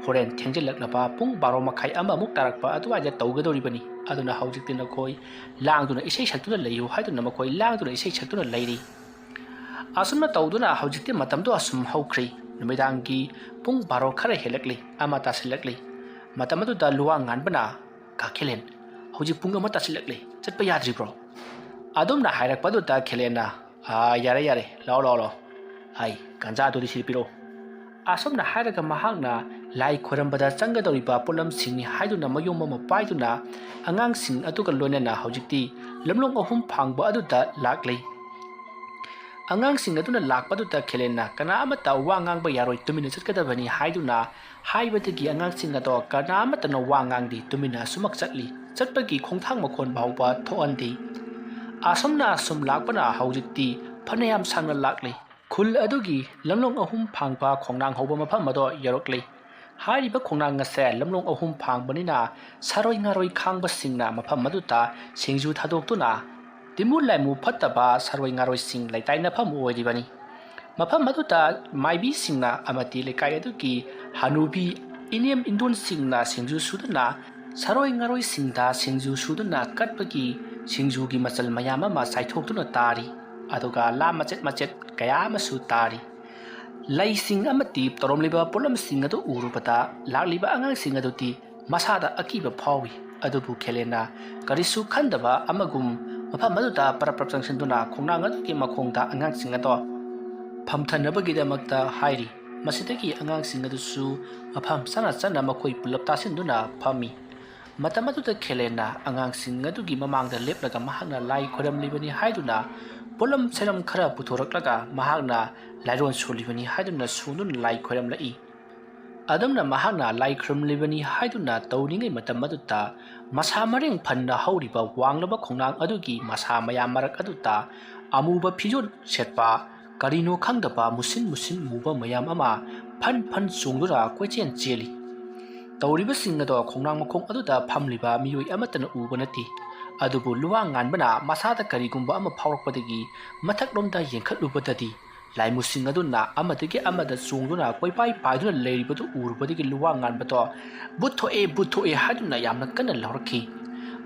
ꯍꯣꯔꯦꯟ ꯊꯦꯡꯖꯤꯜꯂꯛꯂꯕ ꯄꯨꯡ 12:30 ꯑꯃꯨꯛ ꯇꯥꯔꯛꯄ ꯑꯗꯨꯋꯥꯏꯗ ꯇꯧꯒꯗꯧꯔꯤꯕꯅꯤ ꯑꯗꯨꯅ ꯍꯧꯖꯤꯛꯇꯤ ꯅꯈꯣꯏ ꯂꯥꯡꯗꯨꯅ ꯏꯁꯩ ꯁꯛꯇꯨꯅ ꯂꯩꯌꯨ ꯍꯥꯏꯗꯨꯅ ꯃꯈꯣꯏ ꯂꯥꯡꯗꯨꯅ ꯏꯁꯩ ꯁꯛꯇꯨꯅ ꯂꯩꯔꯤ ꯑꯁꯨꯝꯅ ꯇꯧꯗꯨꯅ ꯍꯧꯖꯤꯛꯇꯤ ꯃꯇꯝꯗꯣ ꯑꯁꯨꯝ ꯍꯧꯈ꯭ꯔꯤ ꯅꯨꯃꯤꯗꯥꯡꯒꯤ ꯄꯨꯡ 12 ꯈꯔ ꯍꯦꯜꯂꯛꯂꯤ ꯑꯃ ꯇꯥꯁꯤꯜꯂꯛꯂꯤ ꯃꯇꯝ ꯑꯗꯨꯗ ꯂꯨꯋꯥꯡ ꯉꯥꯟꯕꯅ ꯈꯦꯂꯦꯟ ꯍꯧꯖꯤꯛ ꯄꯨꯡ 1 ꯇꯥꯁꯤꯜꯂꯛꯂꯤ ꯆꯠꯄ ꯌꯥꯗ꯭ꯔꯤꯕ꯭ꯔꯣ ꯑꯗꯨꯝꯅ ꯍꯥꯏꯔꯛꯄ ꯑꯗꯨꯗ ꯈꯦꯂꯦꯟꯅ ꯌꯥꯔꯦ ꯂꯥꯎ ꯍꯥꯏ ꯒꯟꯖꯥꯗꯨꯗꯤ ꯁꯤꯗ ꯄꯤꯔꯛꯎ ꯑꯁꯨꯝꯅ ꯍꯥꯏꯔꯒ ꯃꯍꯥꯛꯅ ꯂꯥꯏ ꯈꯣꯏꯔꯝꯕꯗ ꯆꯪꯒꯗꯧꯔꯤꯕ ꯄꯣꯠꯂꯝꯁꯤꯡꯅꯤ ꯍꯥꯏꯗꯨꯅ ꯃꯌꯨꯝ ꯑꯃ ꯄꯥꯏꯗꯨꯅ ꯑꯉꯥꯡꯁꯤꯡ ꯑꯗꯨꯒ ꯂꯣꯏꯅꯅ ꯍꯧꯖꯤꯛꯇꯤ ꯂꯝꯂꯣꯡ 3 ꯐꯥꯡꯕ ꯑꯗꯨꯗ ꯂꯥꯛꯂꯤ ꯑꯉꯥꯡꯁꯤꯡ ꯑꯗꯨꯅ ꯂꯥꯛꯄ ꯑꯗꯨꯗ ꯈꯦꯂꯦꯟꯅ ꯀꯅꯥ ꯑꯃꯠꯇ ꯋꯥ ꯉꯥꯡꯕ ꯌꯥꯔꯣꯏ ꯇꯨꯃꯤꯟꯅ ꯆꯠꯀꯗꯕꯅꯤ ꯍꯥꯏꯗꯨꯅ ꯍꯥꯏꯕꯗꯒꯤ ꯑꯉꯥꯡꯁꯤꯡ ꯑꯗꯣ ꯀꯅꯥ ꯑꯃꯠꯇꯅ ꯋꯥ ꯉꯥꯡꯗꯦ ꯇꯨꯃꯤꯟꯅ ꯑꯁꯨꯃꯛ ꯆꯠꯂꯤ ꯆꯠꯄꯒꯤ ꯈꯣꯡꯊꯥꯡ ꯃꯈꯣꯟ ꯐꯥꯎꯕ ꯊꯣꯛꯍꯟꯗꯦ ꯑꯁꯨꯝꯅ ꯂꯥꯛꯄꯅ ꯍꯧꯖꯤꯛꯇꯤ ꯐꯅꯌꯥꯝ ꯁꯥꯡꯅ ꯂꯥꯛꯂꯤ ꯈꯨꯜ ꯑꯗꯨꯒꯤ ꯂꯝꯂꯣꯡ 3 ꯐꯥꯡꯕ ꯈꯣꯡꯅꯥꯡ ꯍꯧꯕ ꯃꯐꯝ ꯑꯗꯣ ꯌꯧꯔꯛꯂꯤ ꯍꯥꯏꯔꯤꯕ ꯈꯣꯡꯅꯥꯡ ꯑꯁꯦ ꯂꯝꯂꯣꯡ 3 ꯐꯥꯡꯕꯅꯤꯅ ꯁꯥꯔꯣꯏ ꯉꯥꯔꯣꯏ ꯈꯥꯡꯕꯁꯤꯡꯅ ꯃꯐꯝ ꯑꯗꯨꯗ ꯁꯤꯡꯖꯨ ꯊꯥꯗꯣꯛꯇꯨꯅ ꯇꯤꯃꯨ ꯂꯥꯏꯃꯨ ꯐꯠꯇꯕ ꯁꯥꯔꯣꯏ ꯉꯥꯔꯣꯏꯁꯤꯡ ꯂꯩꯇꯥꯏꯅꯐꯝ ꯑꯣꯏꯔꯤꯕꯅꯤ ꯃꯐꯝ ꯑꯗꯨꯗ ꯃꯥꯏꯕꯤꯁꯤꯡꯅ ꯑꯃꯗꯤ ꯂꯩꯀꯥꯏ ꯑꯗꯨꯒꯤ ꯍꯅꯨꯕꯤ ꯏꯅꯦꯝ ꯏꯟꯗꯣꯟꯁꯤꯡꯅ ꯁꯤꯡꯖꯨ ꯁꯨꯗꯨꯅ ꯁꯥꯔꯣꯏ ꯉꯥꯔꯣꯏꯁꯤꯡꯗ ꯁꯤꯡꯖꯨ ꯁꯨꯗꯨꯅ ꯀꯠꯄꯒꯤ ꯁꯤꯡꯖꯨꯒꯤ ꯃꯆꯜ ꯃꯌꯥꯝ ꯑꯃ ꯆꯥꯏꯊꯣꯛꯇꯨꯅ ꯇꯥꯔꯤ ꯑꯗꯨꯒ ꯂꯥ ꯃꯆꯦꯠ ꯀꯌꯥ ꯑꯃꯁꯨ ꯇꯥꯔꯤ ꯂꯩꯁꯤꯡ ꯑꯃꯗꯤ ꯇꯧꯔꯝꯂꯤꯕ ꯄꯣꯠꯂꯝꯁꯤꯡ ꯑꯗꯨ ꯎꯔꯨꯕꯗ ꯂꯥꯛꯂꯤꯕ ꯑꯉꯥꯡꯁꯤꯡ ꯑꯗꯨꯗꯤ ꯃꯁꯥꯗ ꯑꯀꯤꯕ ꯐꯥꯎꯏ ꯑꯗꯨꯕꯨ ꯈꯦꯂꯦꯟꯅ ꯀꯔꯤꯁꯨ ꯈꯟꯗꯕ ꯑꯃꯒꯨꯝ ꯃꯐꯝ ꯑꯗꯨꯗ ꯄꯔꯞ ꯆꯪꯁꯤꯟꯗꯨꯅ ꯈꯣꯡꯅꯥꯡ ꯑꯗꯨꯒꯤ ꯃꯈꯣꯡꯗ ꯑꯉꯥꯡꯁꯤꯡ ꯑꯗꯣ ꯐꯝꯊꯅꯕꯒꯤꯗꯃꯛꯇ ꯍꯥꯏꯔꯤ ꯃꯁꯤꯗꯒꯤ ꯑꯉꯥꯡꯁꯤꯡ ꯑꯗꯨꯁꯨ ꯃꯐꯝ ꯆꯥꯅ ꯃꯈꯣꯏ ꯄꯨꯂꯞ ꯇꯥꯁꯤꯟꯗꯨꯅ ꯐꯝꯃꯤ ꯃꯇꯝ ꯑꯗꯨꯗ ꯈꯦꯂꯦꯟꯅ ꯑꯉꯥꯡꯁꯤꯡ ꯑꯗꯨꯒꯤ ꯃꯃꯥꯡꯗ ꯂꯦꯞꯂꯒ ꯃꯍꯥꯛꯅ ꯂꯥꯏ ꯈꯣꯏꯔꯝꯂꯤꯕꯅꯤ ꯍꯥꯏꯗꯨꯅ ꯄꯣꯠꯂꯝ ꯁꯩꯔꯝ ꯈꯔ ꯄꯨꯊꯣꯔꯛꯂꯒ ꯃꯍꯥꯛꯅ ꯂꯥꯏꯔꯣꯟ ꯁꯣꯜꯂꯤꯕꯅꯤ ꯍꯥꯏꯗꯨꯅ ꯁꯣꯟꯗꯨꯅ ꯂꯥꯏ ꯈꯣꯏꯔꯝꯂꯛꯏ ꯑꯗꯨꯝꯅ ꯃꯍꯥꯛꯅ ꯂꯥꯏ ꯈꯨꯔꯨꯝꯂꯤꯕꯅꯤ ꯍꯥꯏꯗꯨꯅ ꯇꯧꯔꯤꯉꯩ ꯃꯇꯝ ꯑꯗꯨꯗ ꯃꯁꯥ ꯃꯔꯦꯡ ꯐꯟꯅ ꯍꯧꯔꯤꯕ ꯋꯥꯡꯂꯕ ꯈꯣꯡꯅꯥꯡ ꯑꯗꯨꯒꯤ ꯃꯁꯥ ꯃꯌꯥꯝ ꯃꯔꯛ ꯑꯗꯨꯗ ꯑꯃꯨꯕ ꯐꯤꯖꯣꯜ ꯁꯦꯠꯄ ꯀꯔꯤꯅꯣ ꯈꯪꯗꯕ ꯃꯨꯁꯤꯟ ꯃꯨꯕ ꯃꯌꯥꯝ ꯑꯃ ꯐꯟ ꯆꯣꯡꯗꯨꯅ ꯀꯣꯏꯆꯦꯟ ꯆꯦꯜꯂꯤ ꯇꯧꯔꯤꯕꯁꯤꯡ ꯑꯗꯣ ꯈꯣꯡꯅꯥꯡ ꯃꯈꯣꯡ ꯑꯗꯨꯗ ꯐꯝꯂꯤꯕ ꯃꯤꯑꯣꯏ ꯑꯃꯠꯇꯅ ꯎꯕ ꯅꯠꯇꯦ ꯑꯗꯨꯕꯨ ꯂꯨꯋꯥꯡ ꯉꯥꯟꯕꯅ ꯃꯁꯥꯗ ꯀꯔꯤꯒꯨꯝꯕ ꯑꯃ ꯐꯥꯎꯔꯛꯄꯗꯒꯤ ꯃꯊꯛꯂꯣꯝꯗ ꯌꯦꯡꯈꯠꯂꯨꯕꯗꯗꯤ ꯂꯥꯏꯃꯨꯁꯤꯡ ꯑꯗꯨꯅ ꯑꯃꯗꯒꯤ ꯑꯃꯗ ꯆꯣꯡꯗꯨꯅ ꯀꯣꯏꯄꯥꯏ ꯄꯥꯏꯗꯨꯅ ꯂꯩꯔꯤꯕꯗꯨ ꯎꯔꯨꯕꯗꯒꯤ ꯂꯨꯋꯥꯡ ꯉꯥꯟꯕꯗꯣ ꯕꯨꯠ ꯊꯣꯛꯑꯦ ꯍꯥꯏꯗꯨꯅ ꯌꯥꯝꯅ ꯀꯟꯅ ꯂꯥꯎꯔꯛꯈꯤ꯫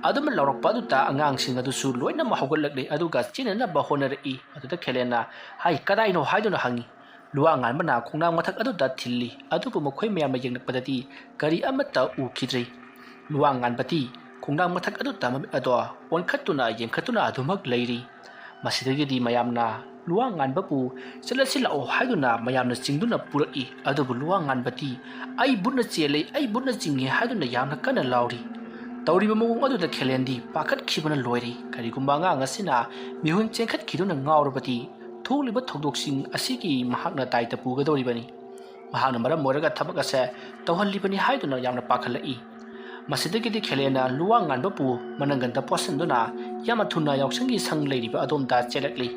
ꯑꯗꯨꯝꯅ ꯂꯥꯎꯔꯛꯄ ꯑꯗꯨꯗ ꯑꯉꯥꯡꯁꯤꯡ ꯑꯗꯨꯁꯨ ꯂꯣꯏꯅꯃꯛ ꯍꯧꯒꯠꯂꯛꯂꯤ ꯑꯗꯨꯒ ꯆꯦꯟꯅꯅꯕ ꯍꯣꯠꯅꯔꯛꯏ꯫ ꯑꯗꯨꯗ ꯈꯦꯂꯦꯟꯅ ꯍꯥꯏ ꯀꯗꯥꯏꯅꯣ ꯍꯥꯏꯗꯨꯅ ꯍꯪꯉꯤ꯫ ꯂꯨꯋꯥꯡ ꯉꯥꯟꯕꯅ ꯈꯣꯡꯅꯥꯡ ꯃꯊꯛ ꯑꯗꯨꯗ ꯊꯤꯜꯂꯤ ꯑꯗꯨꯕꯨ ꯃꯈꯣꯏ ꯃꯌꯥꯝꯅ ꯌꯦꯡꯂꯛꯄꯗꯗꯤ ꯀꯔꯤ ꯑꯃꯠꯇ ꯎꯈꯤꯗ꯭ꯔꯦ꯫ ꯂꯨꯋꯥꯡ ꯉꯥꯟꯕꯗꯤ ꯈꯣꯡꯅꯥꯡ ꯃꯊꯛ ꯑꯗꯨꯗ ꯃꯃꯤꯠ ꯑꯗꯣ ꯑꯣꯟꯈꯠꯇꯨꯅ ꯌꯦꯡꯈꯠꯇꯨꯅ ꯑꯗꯨꯃꯛ ꯂꯩꯔꯤ꯫ ꯃꯁꯤꯗꯒꯤꯗꯤ ꯃꯌꯥꯝꯅ ꯂꯨꯋꯥꯡ ꯉꯥꯟꯕꯕꯨ ꯆꯠꯂꯁꯤ ꯂꯥꯛꯑꯣ ꯍꯥꯏꯗꯨꯅ ꯃꯌꯥꯝꯅ ꯆꯤꯡꯗꯨꯅ ꯄꯨꯔꯛꯏ ꯑꯗꯨꯕꯨ ꯂꯨꯋꯥꯡ ꯉꯥꯟꯕꯗꯤ ꯑꯩ ꯕꯨꯠꯅ ꯆꯦꯜꯂꯦ ꯑꯩ ꯕꯨꯠꯅ ꯆꯤꯡꯉꯦ ꯍꯥꯏꯗꯨꯅ ꯌꯥꯝꯅ ꯀꯟꯅ ꯂꯥꯎꯔꯤ꯫ ꯇꯧꯔꯤꯕ ꯃꯑꯣꯡ ꯑꯗꯨꯗ ꯈꯦꯂꯦꯟꯗꯤ ꯄꯥꯈꯠꯈꯤꯕꯅ ꯂꯣꯏꯔꯦ꯫ ꯀꯔꯤꯒꯨꯝꯕ ꯑꯉꯥꯡ ꯑꯁꯤꯅ ꯃꯤꯍꯨꯟ ꯆꯦꯟꯈꯠꯈꯤꯗꯨꯅ ꯉꯥꯎꯔꯕꯗꯤ ꯊꯣꯛꯂꯤꯕ ꯊꯧꯗꯣꯛꯁꯤꯡ ꯑꯁꯤꯒꯤ ꯃꯍꯥꯛꯅ ꯗꯥꯏꯇ ꯄꯨꯒꯗꯧꯔꯤꯕꯅꯤ꯫ ꯃꯍꯥꯛꯅ ꯃꯔꯝ ꯑꯣꯏꯔꯒ ꯊꯕꯛ ꯑꯁꯦ ꯇꯧꯍꯜꯂꯤꯕꯅꯤ ꯍꯥꯏꯗꯨꯅ ꯌꯥꯝꯅ ꯄꯥꯈꯠꯂꯛꯏ꯫ ꯃꯁꯤꯗꯒꯤꯗꯤ ꯈꯦꯂꯦꯟꯅ ꯂꯨꯋꯥꯡ ꯉꯥꯟꯕꯕꯨ ꯃꯅꯪꯒꯟꯗ ꯄꯣꯠꯁꯤꯟꯗꯨꯅ ꯌꯥꯝꯅ ꯊꯨꯅ ꯌꯥꯎꯁꯪꯒꯤ ꯁꯪ ꯂꯩꯔꯤꯕ ꯑꯗꯣꯝꯗ ꯆꯦꯜꯂꯛꯂꯤ꯫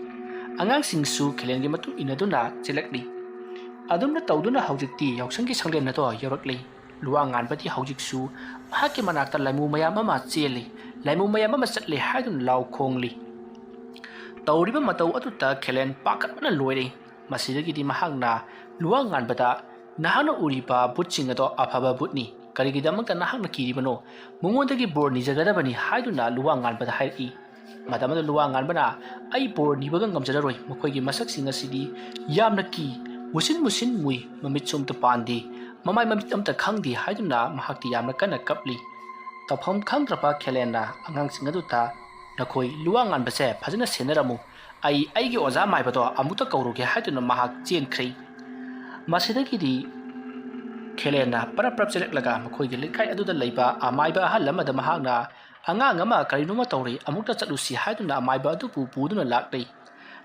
ꯑꯉꯥꯡꯁꯤꯡꯁꯨ ꯈꯦꯂꯦꯟꯒꯤ ꯃꯇꯨꯡ ꯏꯟꯅꯗꯨꯅ ꯆꯦꯜꯂꯛꯂꯤ꯫ ꯑꯗꯨꯝꯅ ꯇꯧꯗꯨꯅ ꯍꯧꯖꯤꯛꯇꯤ ꯌꯥꯎꯁꯪꯒꯤ ꯁꯪꯂꯦꯟ ꯑꯗꯣ ꯌꯧꯔꯛꯂꯤ꯫ ꯂꯨꯋꯥꯡ ꯉꯥꯟꯕꯗꯤ ꯍꯧꯖꯤꯛꯁꯨ ꯃꯍꯥꯛꯀꯤ ꯃꯅꯥꯛꯇ ꯂꯥꯏꯃꯨ ꯃꯌꯥꯝ ꯑꯃ ꯆꯦꯜꯂꯤ ꯂꯥꯏꯃꯨ ꯃꯌꯥꯝ ꯑꯃ ꯆꯠꯂꯦ ꯍꯥꯏꯗꯨꯅ ꯂꯥꯎ ꯈꯣꯡꯂꯤ꯫ ꯇꯧꯔꯤꯕ ꯃꯇꯧ ꯑꯗꯨꯗ ꯈꯦꯂꯦꯟ ꯄꯥꯈꯠꯄꯅ ꯂꯣꯏꯔꯦ꯫ ꯃꯁꯤꯗꯒꯤꯗꯤ ꯃꯍꯥꯛꯅ ꯂꯨꯋꯥꯡ ꯉꯥꯟꯕꯗ ꯅꯍꯥꯛꯅ ꯎꯔꯤꯕ ꯕꯨꯠꯁꯤꯡ ꯑꯗꯣ ꯑꯐꯕ ꯕꯨꯠꯅꯤ ꯀꯔꯤꯒꯤꯗꯃꯛꯇ ꯅꯍꯥꯛꯅ ꯀꯤꯔꯤꯕꯅꯣ ꯃꯉꯣꯟꯗꯒꯤ ꯕꯣꯔ ꯅꯤꯖꯒꯗꯕꯅꯤ ꯍꯥꯏꯗꯨꯅ ꯂꯨꯋꯥꯡ ꯉꯥꯟꯕꯗ ꯍꯥꯏꯔꯛꯏ꯫ ꯃꯇꯝ ꯑꯗꯨꯗ ꯂꯨꯋꯥꯡ ꯉꯥꯟꯕꯅ ꯑꯩ ꯕꯣꯔ ꯅꯤꯕꯒ ꯉꯝꯖꯔꯔꯣꯏ ꯃꯈꯣꯏꯒꯤ ꯃꯁꯛꯁꯤꯡ ꯑꯁꯤꯗꯤ ꯌꯥꯝꯅ ꯀꯤ ꯃꯨꯁꯤꯟ ꯃꯨꯏ ꯃꯃꯤꯠꯁꯨ ꯑꯝꯇ ꯄꯥꯟꯗꯦ ꯃꯃꯥꯏ ꯃꯃꯤꯠ ꯑꯝꯇ ꯈꯪꯗꯦ ꯍꯥꯏꯗꯨꯅ ꯃꯍꯥꯛꯇꯤ ꯌꯥꯝꯅ ꯀꯟꯅ ꯀꯞꯂꯤ꯫ ꯇꯧꯐꯝ ꯈꯪꯗ꯭ꯔꯕ ꯈꯦꯂꯦꯟꯅ ꯑꯉꯥꯡꯁꯤꯡ ꯑꯗꯨꯗ ꯅꯈꯣꯏ ꯂꯨꯋꯥꯡ ꯉꯥꯟꯕꯁꯦ ꯐꯖꯅ ꯁꯦꯟꯅꯔꯝꯃꯨ ꯑꯩꯒꯤ ꯑꯣꯖꯥ ꯃꯥꯏꯕꯗꯣ ꯑꯃꯨꯛꯇ ꯀꯧꯔꯨꯒꯦ ꯍꯥꯏꯗꯨꯅ ꯃꯍꯥꯛ ꯆꯦꯟꯈ꯭ꯔꯦ꯫ ꯃꯁꯤꯗꯒꯤꯗꯤ ꯈꯦꯂꯦꯟꯅ ꯄꯔꯞ ꯆꯦꯜꯂꯛꯂꯒ ꯃꯈꯣꯏꯒꯤ ꯂꯩꯀꯥꯏ ꯑꯗꯨꯗ ꯂꯩꯕ ꯑꯃꯥꯏꯕ ꯑꯍꯜ ꯑꯃꯗ ꯃꯍꯥꯛꯅ ꯑꯉꯥꯡ ꯑꯃ ꯀꯔꯤꯅꯣꯃ ꯇꯧꯔꯦ ꯑꯃꯨꯛꯇ ꯆꯠꯂꯨꯁꯤ ꯍꯥꯏꯗꯨꯅ ꯑꯃꯥꯏꯕ ꯑꯗꯨꯕꯨ ꯄꯨꯗꯨꯅ ꯂꯥꯛꯂꯤ꯫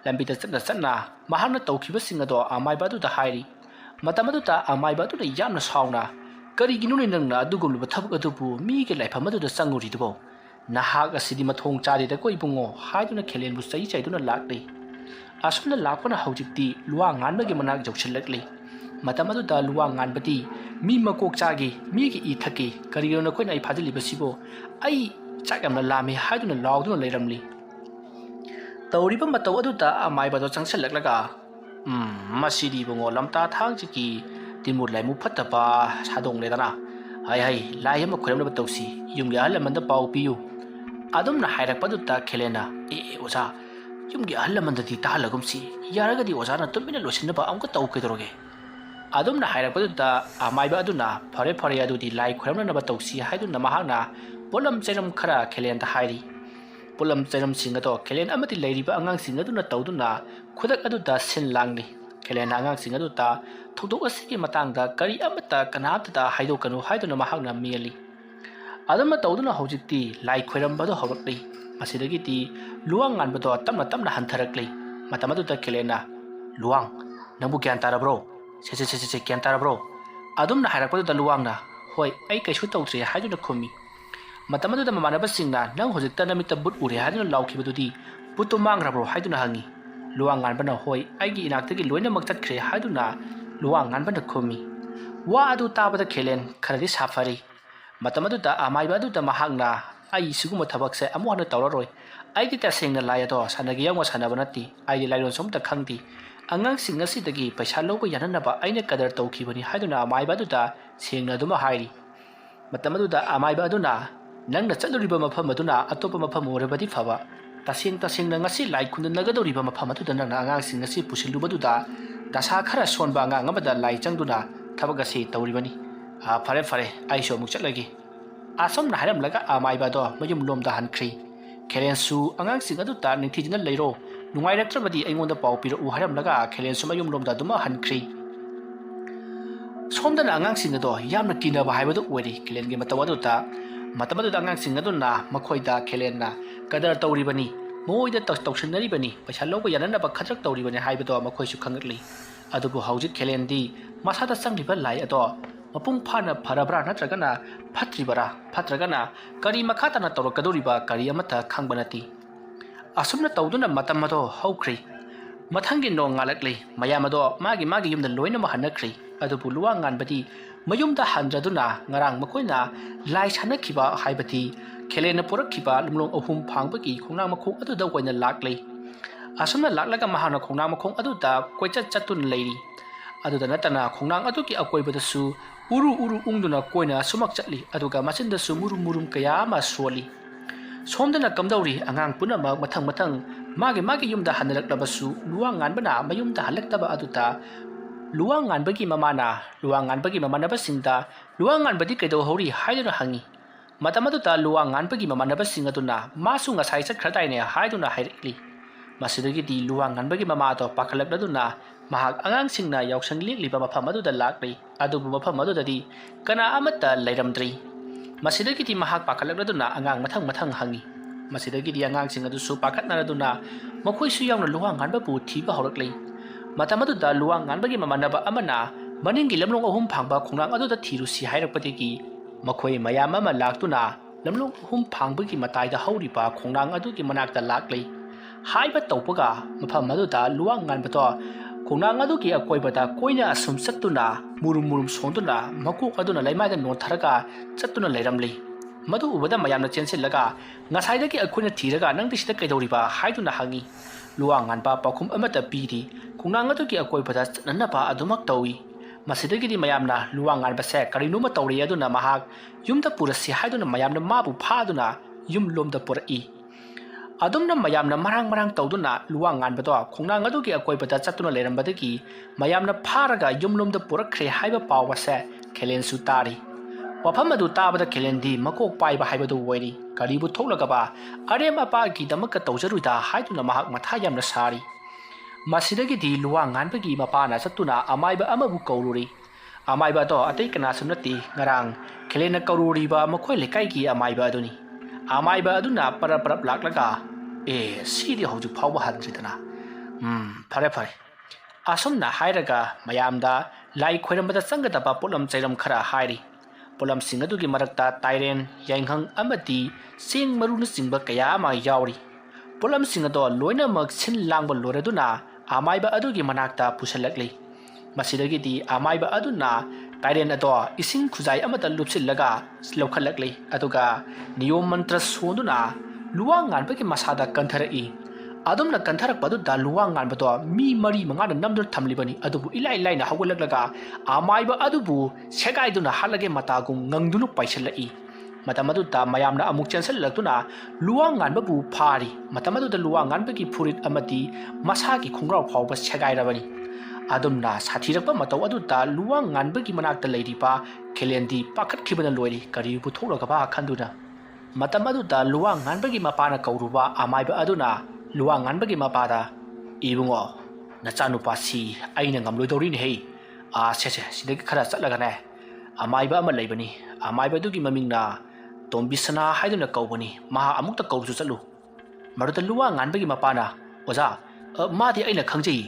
ꯂꯝꯕꯤꯗ ꯆꯠꯅ ꯃꯍꯥꯛꯅ ꯇꯧꯈꯤꯕꯁꯤꯡ ꯑꯗꯣ ꯑꯃꯥꯏꯕ ꯑꯗꯨꯗ ꯍꯥꯏꯔꯤ꯫ ꯃꯇꯝ ꯑꯗꯨꯗ ꯑꯃꯥꯏꯕ ꯑꯗꯨꯅ ꯌꯥꯝꯅ ꯁꯥꯎꯅ ꯀꯔꯤꯒꯤꯅꯣꯅꯦ ꯅꯪꯅ ꯑꯗꯨꯒꯨꯝꯂꯕ ꯊꯕꯛ ꯑꯗꯨꯕꯨ ꯃꯤꯒꯤ ꯂꯥꯏꯐꯝ ꯑꯗꯨꯗ ꯆꯪꯉꯨꯔꯤꯗꯨꯕꯣ ꯅꯍꯥꯛ ꯑꯁꯤꯗꯤ ꯃꯊꯣꯡ ꯆꯥꯗꯦꯗꯀꯣ ꯏꯕꯨꯡꯉꯣ ꯍꯥꯏꯗꯨꯅ ꯈꯦꯂꯦꯟꯕꯨ ꯆꯩꯗꯨꯅ ꯂꯥꯛꯂꯤ꯫ ꯑꯁꯨꯝꯅ ꯂꯥꯛꯄꯅ ꯍꯧꯖꯤꯛꯇꯤ ꯂꯨꯋꯥꯡ ꯉꯥꯟꯕꯒꯤ ꯃꯅꯥꯛ ꯌꯧꯁꯤꯜꯂꯛꯂꯤ꯫ ꯃꯇꯝ ꯑꯗꯨꯗ ꯂꯨꯋꯥꯡ ꯉꯥꯟꯕꯗꯤ ꯃꯤ ꯃꯀꯣꯛ ꯆꯥꯒꯦ ꯃꯤꯒꯤ ꯏ ꯊꯛꯀꯦ ꯀꯔꯤꯒꯤꯅꯣ ꯅꯈꯣꯏꯅ ꯑꯩ ꯐꯥꯖꯤꯜꯂꯤꯕꯁꯤꯕꯣ ꯑꯩ ꯆꯥꯛ ꯌꯥꯝꯅ ꯂꯥꯝꯃꯦ ꯍꯥꯏꯗꯨꯅ ꯂꯥꯎꯗꯨꯅ ꯂꯩꯔꯝꯂꯤ꯫ ꯇꯧꯔꯤꯕ ꯃꯇꯧ ꯑꯗꯨꯗ ꯑꯃꯥꯏꯕꯗꯣ ꯆꯪꯁꯤꯜꯂꯛꯂꯒ ꯃꯁꯤꯗꯤ ꯏꯕꯨꯡꯉꯣ ꯂꯝꯇꯥ ꯊꯥꯡꯁꯤꯒꯤ ꯇꯤꯃꯨꯔ ꯂꯥꯏꯃꯨ ꯐꯠꯇꯕ ꯁꯥꯗꯣꯡꯂꯦꯗꯅ ꯍꯩ ꯂꯥꯏ ꯑꯃ ꯈꯣꯏꯔꯝꯅꯕ ꯇꯧꯁꯤ ꯌꯨꯝꯒꯤ ꯑꯍꯜ ꯂꯃꯟꯗ ꯄꯥꯎ ꯄꯤꯌꯨ꯫ ꯑꯗꯨꯝꯅ ꯍꯥꯏꯔꯛꯄꯗꯨꯗ ꯈꯦꯂꯦꯟꯅ ꯑꯣꯖꯥ ꯌꯨꯝꯒꯤ ꯑꯍꯜ ꯂꯃꯟꯗꯗꯤ ꯇꯥꯍꯜꯂꯒꯨꯝꯁꯤ ꯌꯥꯔꯒꯗꯤ ꯑꯣꯖꯥꯅ ꯇꯨꯃꯤꯟꯅ ꯂꯣꯏꯁꯤꯟꯅꯕ ꯑꯃꯨꯛꯀ ꯇꯧ ꯀꯩꯗꯧꯔꯒꯦ꯫ ꯑꯗꯨꯝꯅ ꯍꯥꯏꯔꯛꯄꯗꯨꯗ ꯑꯃꯥꯏꯕ ꯑꯗꯨꯅ ꯐꯔꯦ ꯑꯗꯨꯗꯤ ꯂꯥꯏ ꯈꯣꯏꯔꯝꯅꯅꯕ ꯇꯧꯁꯤ ꯍꯥꯏꯗꯨꯅ ꯃꯍꯥꯛꯅ ꯄꯣꯠꯂꯝ ꯆꯩꯔꯝ ꯈꯔ ꯈꯦꯂꯦꯟꯗ ꯍꯥꯏꯔꯤ꯫ ꯄꯣꯠꯂꯝ ꯆꯩꯔꯝꯁꯤꯡ ꯑꯗꯣ ꯈꯦꯂꯦꯟ ꯑꯃꯗꯤ ꯂꯩꯔꯤꯕ ꯑꯉꯥꯡꯁꯤꯡ ꯑꯗꯨꯅ ꯇꯧꯗꯨꯅ ꯈꯨꯗꯛ ꯑꯗꯨꯗ ꯁꯤꯟ ಲಾಂಗ್ಲಿ꯫ ꯈꯦꯂꯦꯟꯅ ꯑꯉꯥꯡꯁꯤꯡ ꯑꯗꯨꯗ ꯊꯧꯗꯣꯛ ꯑꯁꯤꯒꯤ ꯃꯇꯥꯡꯗ ꯀꯔꯤ ꯑꯃꯠꯇ ꯀꯅꯥꯝꯇꯗ ꯍꯥꯏꯗꯣꯛꯀꯅꯨ ꯍꯥꯏꯗꯨꯅ ꯃꯍꯥꯛꯅ ꯃꯦꯜꯂꯤ꯫ ꯑꯗꯨꯝꯅ ꯇꯧꯗꯨꯅ ꯍꯧꯖꯤꯛꯇꯤ ꯂꯥꯏ ꯈꯣꯏꯔꯝꯕꯗꯣ ꯍꯧꯔꯛꯂꯤ꯫ ꯃꯁꯤꯗꯒꯤꯗꯤ ꯂꯨꯋꯥꯡ ꯉꯥꯟꯕꯗꯣ ꯇꯞꯅ ꯍꯟꯊꯔꯛꯂꯤ꯫ ꯃꯇꯝ ꯑꯗꯨꯗ ꯈꯦꯂꯦꯟꯅ ꯂꯨꯋꯥꯡ ꯅꯪꯕꯨ ꯒ꯭ꯌꯥꯟ ꯇꯥꯔꯕ꯭ꯔꯣ ꯁꯦ ꯒ꯭ꯌꯥꯟ ꯇꯥꯔꯕ꯭ꯔꯣ꯫ ꯑꯗꯨꯝꯅ ꯍꯥꯏꯔꯛꯄꯗꯨꯗ ꯂꯨꯋꯥꯡꯅ ꯍꯣꯏ ꯑꯩ ꯀꯩꯁꯨ ꯇꯧꯗ꯭ꯔꯦ ꯍꯥꯏꯗꯨꯅ ꯈꯨꯝꯃꯤ꯫ ꯃꯇꯝ ꯑꯗꯨꯗ ꯃꯃꯥꯟꯅꯕꯁꯤꯡꯅ ꯅꯪ ꯍꯧꯖꯤꯛꯇ ꯅꯃꯤꯠꯇ ꯕꯨꯠ ꯎꯔꯦ ꯍꯥꯏꯗꯨꯅ ꯂꯥꯎꯈꯤꯕꯗꯨꯗꯤ ꯕꯨꯠꯇꯨ ꯃꯥꯡꯈ꯭ꯔꯕ꯭ꯔꯣ ꯍꯥꯏꯗꯨꯅ ꯍꯪꯉꯤ꯫ ꯂꯨꯋꯥꯡ ꯉꯥꯟꯕꯅ ꯍꯣꯏ ꯑꯩꯒꯤ ꯏꯅꯥꯛꯇꯒꯤ ꯂꯣꯏꯅꯃꯛ ꯆꯠꯈ꯭ꯔꯦ ꯍꯥꯏꯗꯨꯅ ꯂꯨꯋꯥꯡ ꯉꯥꯟꯕꯅ ꯈꯨꯝꯃꯤ꯫ ꯋꯥ ꯑꯗꯨ ꯇꯥꯕꯗ ꯈꯦꯂꯦꯟ ꯈꯔꯗꯤ ꯁꯥꯐꯔꯤ꯫ ꯃꯇꯝ ꯑꯗꯨꯗ ꯑꯃꯥꯏꯕ ꯑꯗꯨꯗ ꯃꯍꯥꯛꯅ ꯑꯩ ꯁꯤꯒꯨꯝꯕ ꯊꯕꯛꯁꯦ ꯑꯃꯨꯛ ꯍꯟꯅ ꯇꯧꯔꯔꯣꯏ ꯑꯩꯗꯤ ꯇꯁꯦꯡꯅ ꯂꯥꯏ ꯑꯗꯣ ꯁꯥꯟꯅꯒꯦ ꯌꯥꯎꯅ ꯁꯥꯟꯅꯕ ꯅꯠꯇꯦ ꯑꯩꯗꯤ ꯂꯥꯏꯂꯣꯟꯁꯨ ꯑꯝꯇ ꯈꯪꯗꯦ ꯑꯉꯥꯡꯁꯤꯡ ꯑꯁꯤꯗꯒꯤ ꯄꯩꯁꯥ ꯂꯧꯕ ꯌꯥꯅꯅꯕ ꯑꯩꯅ ꯀꯗꯔ ꯇꯧꯈꯤꯕꯅꯤ ꯍꯥꯏꯗꯨꯅ ꯑꯃꯥꯏꯕ ꯑꯗꯨꯗ ꯁꯦꯡꯅ ꯑꯗꯨꯃꯛ ꯍꯥꯏꯔꯤ꯫ ꯃꯇꯝ ꯑꯗꯨꯗ ꯑꯃꯥꯏꯕ ꯑꯗꯨꯅ ꯅꯪꯅ ꯆꯠꯂꯨꯔꯤꯕ ꯃꯐꯝ ꯑꯗꯨꯅ ꯑꯇꯣꯞꯄ ꯃꯐꯝ ꯑꯣꯏꯔꯕꯗꯤ ꯐꯕ ꯇꯁꯦꯡꯅ ꯉꯁꯤ ꯂꯥꯏ ꯈꯨꯟꯗꯅꯒꯗꯧꯔꯤꯕ ꯃꯐꯝ ꯑꯗꯨꯗ ꯅꯪꯅ ꯑꯉꯥꯡꯁꯤꯡ ꯑꯁꯤ ꯄꯨꯁꯤꯜꯂꯨꯕꯗꯨꯗ ꯗꯁꯥ ꯈꯔ ꯁꯣꯟꯕ ꯑꯉꯥꯡ ꯑꯃꯗ ꯂꯥꯏ ꯆꯪꯗꯨꯅ ꯊꯕꯛ ꯑꯁꯤ ꯇꯧꯔꯤꯕꯅꯤ꯫ ꯐꯔꯦ ꯑꯩꯁꯨ ꯑꯃꯨꯛ ꯆꯠꯂꯒꯦ꯫ ꯑꯁꯨꯝꯅ ꯍꯥꯏꯔꯝꯂꯒ ꯑꯃꯥꯏꯕ ꯑꯗꯣ ꯃꯌꯨꯝ ꯂꯣꯝꯗ ꯍꯟꯈ꯭ꯔꯤ꯫ ꯈꯦꯂꯦꯟꯁꯨ ꯑꯉꯥꯡꯁꯤꯡ ꯑꯗꯨꯗ ꯅꯤꯡꯊꯤꯖꯅ ꯂꯩꯔꯣ ꯅꯨꯡꯉꯥꯏꯔꯛꯇ꯭ꯔꯕꯗꯤ ꯑꯩꯉꯣꯟꯗ ꯄꯥꯎ ꯄꯤꯔꯛꯎ ꯍꯥꯏꯔꯝꯂꯒ ꯈꯦꯂꯦꯟꯁꯨ ꯃꯌꯨꯝ ꯂꯣꯝꯗ ꯑꯗꯨꯃꯛ ꯍꯟꯈ꯭ꯔꯤ꯫ ꯁꯣꯝꯗꯅ ꯑꯉꯥꯡꯁꯤꯡ ꯑꯗꯣ ꯌꯥꯝꯅ ꯀꯤꯅꯕ ꯍꯥꯏꯕꯗꯨ ꯑꯣꯏꯔꯤ ꯈꯦꯂꯦꯟꯒꯤ ꯃꯇꯧ ꯑꯗꯨꯗ꯫ ꯃꯇꯝ ꯑꯗꯨꯗ ꯑꯉꯥꯡꯁꯤꯡ ꯑꯗꯨꯅ ꯃꯈꯣꯏꯗ ꯈꯦꯂꯦꯟꯅ ꯀꯗꯔ ꯇꯧꯔꯤꯕꯅꯤ ꯃꯣꯏꯗ ꯇꯧꯁꯤꯟꯅꯔꯤꯕꯅꯤ ꯄꯩꯁꯥ ꯂꯧꯕ ꯌꯥꯅꯅꯕ ꯈꯗ꯭ꯔꯛ ꯇꯧꯔꯤꯕꯅꯤ ꯍꯥꯏꯕꯗꯣ ꯃꯈꯣꯏꯁꯨ ꯈꯪꯂꯛꯂꯤ꯫ ꯑꯗꯨꯕꯨ ꯍꯧꯖꯤꯛ ꯈꯦꯂꯦꯟꯗꯤ ꯃꯁꯥꯗ ꯆꯪꯂꯤꯕ ꯂꯥꯏ ꯑꯗꯣ ꯃꯄꯨꯡ ꯐꯥꯅ ꯐꯔꯕ꯭ꯔꯥ ꯅꯠꯇ꯭ꯔꯒꯅ ꯐꯠꯇ꯭ꯔꯤꯕꯔꯥ ꯅꯠꯇ꯭ꯔꯒꯅ ꯀꯔꯤ ꯃꯈꯥ ꯇꯥꯅ ꯇꯧꯔꯛꯀꯗꯧꯔꯤꯕ ꯀꯔꯤ ꯑꯃꯠꯇ ꯈꯪꯕ ꯅꯠꯇꯦ꯫ ꯑꯁꯨꯝꯅ ꯇꯧꯗꯨꯅ ꯃꯇꯝ ꯑꯗꯣ ꯍꯧꯈ꯭ꯔꯤ꯫ ꯃꯊꯪꯒꯤ ꯅꯣꯡ ꯉꯥꯜꯂꯛꯂꯤ꯫ ꯃꯌꯥꯝ ꯑꯗꯣ ꯃꯥꯒꯤ ꯌꯨꯝꯗ ꯂꯣꯏꯅꯃꯛ ꯍꯟꯅꯈ꯭ꯔꯤ꯫ ꯑꯗꯨꯕꯨ ꯂꯨꯋꯥꯡ ꯉꯥꯟꯕꯗꯤ ꯃꯌꯨꯝꯗ ꯍꯟꯗ꯭ꯔꯗꯨꯅ ꯉꯔꯥꯡ ꯃꯈꯣꯏꯅ ꯂꯥꯏ ꯁꯥꯟꯅꯈꯤꯕ ꯍꯥꯏꯕꯗꯤ ꯈꯦꯂꯦꯟꯅ ꯄꯨꯔꯛꯈꯤꯕ ꯂꯝꯂꯣꯡ ꯑꯍꯨꯝ ꯐꯥꯡꯕꯒꯤ ꯈꯣꯡꯅꯥꯡ ꯃꯈꯣꯡ ꯑꯗꯨꯗ ꯑꯣꯏꯅ ꯂꯥꯛꯂꯤ ꯑꯁꯨꯝꯅ ꯂꯥꯛꯂꯒ ꯃꯍꯥꯛꯅ ꯈꯣꯡꯅꯥꯡ ꯃꯈꯣꯡ ꯑꯗꯨꯗ ꯀꯣꯏꯆꯠ ꯆꯠꯇꯨꯅ ꯂꯩꯔꯤ ꯑꯗꯨꯗ ꯅꯠꯇꯅ ꯈꯣꯡꯅꯥꯡ ꯑꯗꯨꯒꯤ ꯑꯀꯣꯏꯕꯗꯁꯨ ꯎꯔꯨ ꯎꯪꯗꯨꯅ ꯀꯣꯏꯅ ꯁꯨꯃꯛ ꯆꯠꯂꯤ ꯑꯗꯨꯒ ꯃꯆꯤꯟꯗꯁꯨ ꯃꯨꯔꯨꯝ ꯀꯌꯥ ꯑꯃ ꯁꯣꯜꯂꯤ ꯁꯣꯝꯗꯅ ꯀꯝꯗꯧꯔꯤ ꯑꯉꯥꯡ ꯄꯨꯝꯅꯃꯛ ꯃꯊꯪ ꯃꯥꯒꯤ ꯌꯨꯝꯗ ꯍꯟꯅꯔꯛꯂꯕꯁꯨ ꯂꯨꯋꯥꯡ ꯉꯥꯟꯕꯅ ꯃꯌꯨꯝꯗ ꯍꯜꯂꯛꯇꯕ ꯑꯗꯨꯗ luang ngan bagi mamana luang ngan bagi mamana basinda luang ngan badi kaidohori haiduna hangi matamatuta luang ngan bagi mamana basinga tuna masu ngasai sakhradaine haiduna hairikli masidagi di luang ngan bagi mama to pakalakladuna mahak angang singna yausang likliba mafam aduda lakli adubu mafam adudadi kana amata lairamdri masidagi di mahak pakalakladuna angang mathang hangi masidagi di angang sing adu su pakatnaraduna makhoi su yauna luang ngan babu thiba horakli matamatuda luang ngan bagi mamanaba amana maningi lamlong ahum phangba khongrang aduda thirusi hairakpadegi makhoi mayam ama laktuna lamlong ahum phangbagi mataida hauriba khongrang adugi manakta lakli haiba tawpaga mafam aduda luang ngan bato khongrang adugi akoibada koina asum sattuna murum sonduna makuk aduna laimada notharaga chattuna leiramli madu ubada mayamna chensillaga ngasaidagi akhoina thiraga nangdi sida kaidoriba haiduna hangi luang ngan ba pakhum amata pidi khongrang adugi akoibada nanaba adumak tawi masidagi di mayamna luang ngan ba se karinuma tawri aduna mahak yumda purasi haiduna mayamna mabu phaduna yum lomda purai adumna mayamna marang tawduna luang ngan bado khongrang adugi akoibada chattuna leirambadagi mayamna pharaga yum lomda purakre haiba pawa se khelen su tari wafam adu tabada khelendi makok paiba haibadu woiri karibu thoklagaba arem apa gi damaka tawjaruida haiduna mahak matha yamna sari masidagi di luang ngan bagi mapana chattuna amaiba amabu kaururi amaiba to atei kana sumnati ngarang khelena kaururi ba makhoi lekai gi amaiba aduni amaiba aduna parap laklaga sidi hoju phawba hadridana fare asumna hairaga mayamda lai khoirambada changadaba polam chairam khara hairi polam singadugi marakta tairen yainghang amati sing maruna singba kaya ma yauri polam singado loina mak sin langba loraduna amaiba adugi manakta pusalakli masidagi di amaiba aduna tairen ado ising khuzai amata lupsillaga slokhalakli aduga niyom mantra sonduna luang ngan bagi masada kanthara adumna kanthara padu da luang ngan bado mi mari manga na namdur thamlibani adubu ilai na hawalaklaga amaiba adubu segaiduna halage matagum ngangdunu paisalai matamadu da mayamna amuk chansal laktuna luang ngan babu phari matamadu da luang ngan bagi phurit amati masagi khongrau phawba segairabani adumna sathirakpa mataw adu da luang ngan bagi manakta leiripa khelendi pakhat khibana loiri kari bu tholaga khanduna matamadu da luang ngan bagi mapana kauruba amaiba aduna luang ngan bagi mapada ibungo nachanu pasi aina ngamloidori ni hei se sidagi khara chatlaga ne amaiba ama leibani amaiba dugi mamingna tombisana haiduna kaubani maha amukta kausu chatlu maruta luang ngan bagi mapana oza madi aina khangjei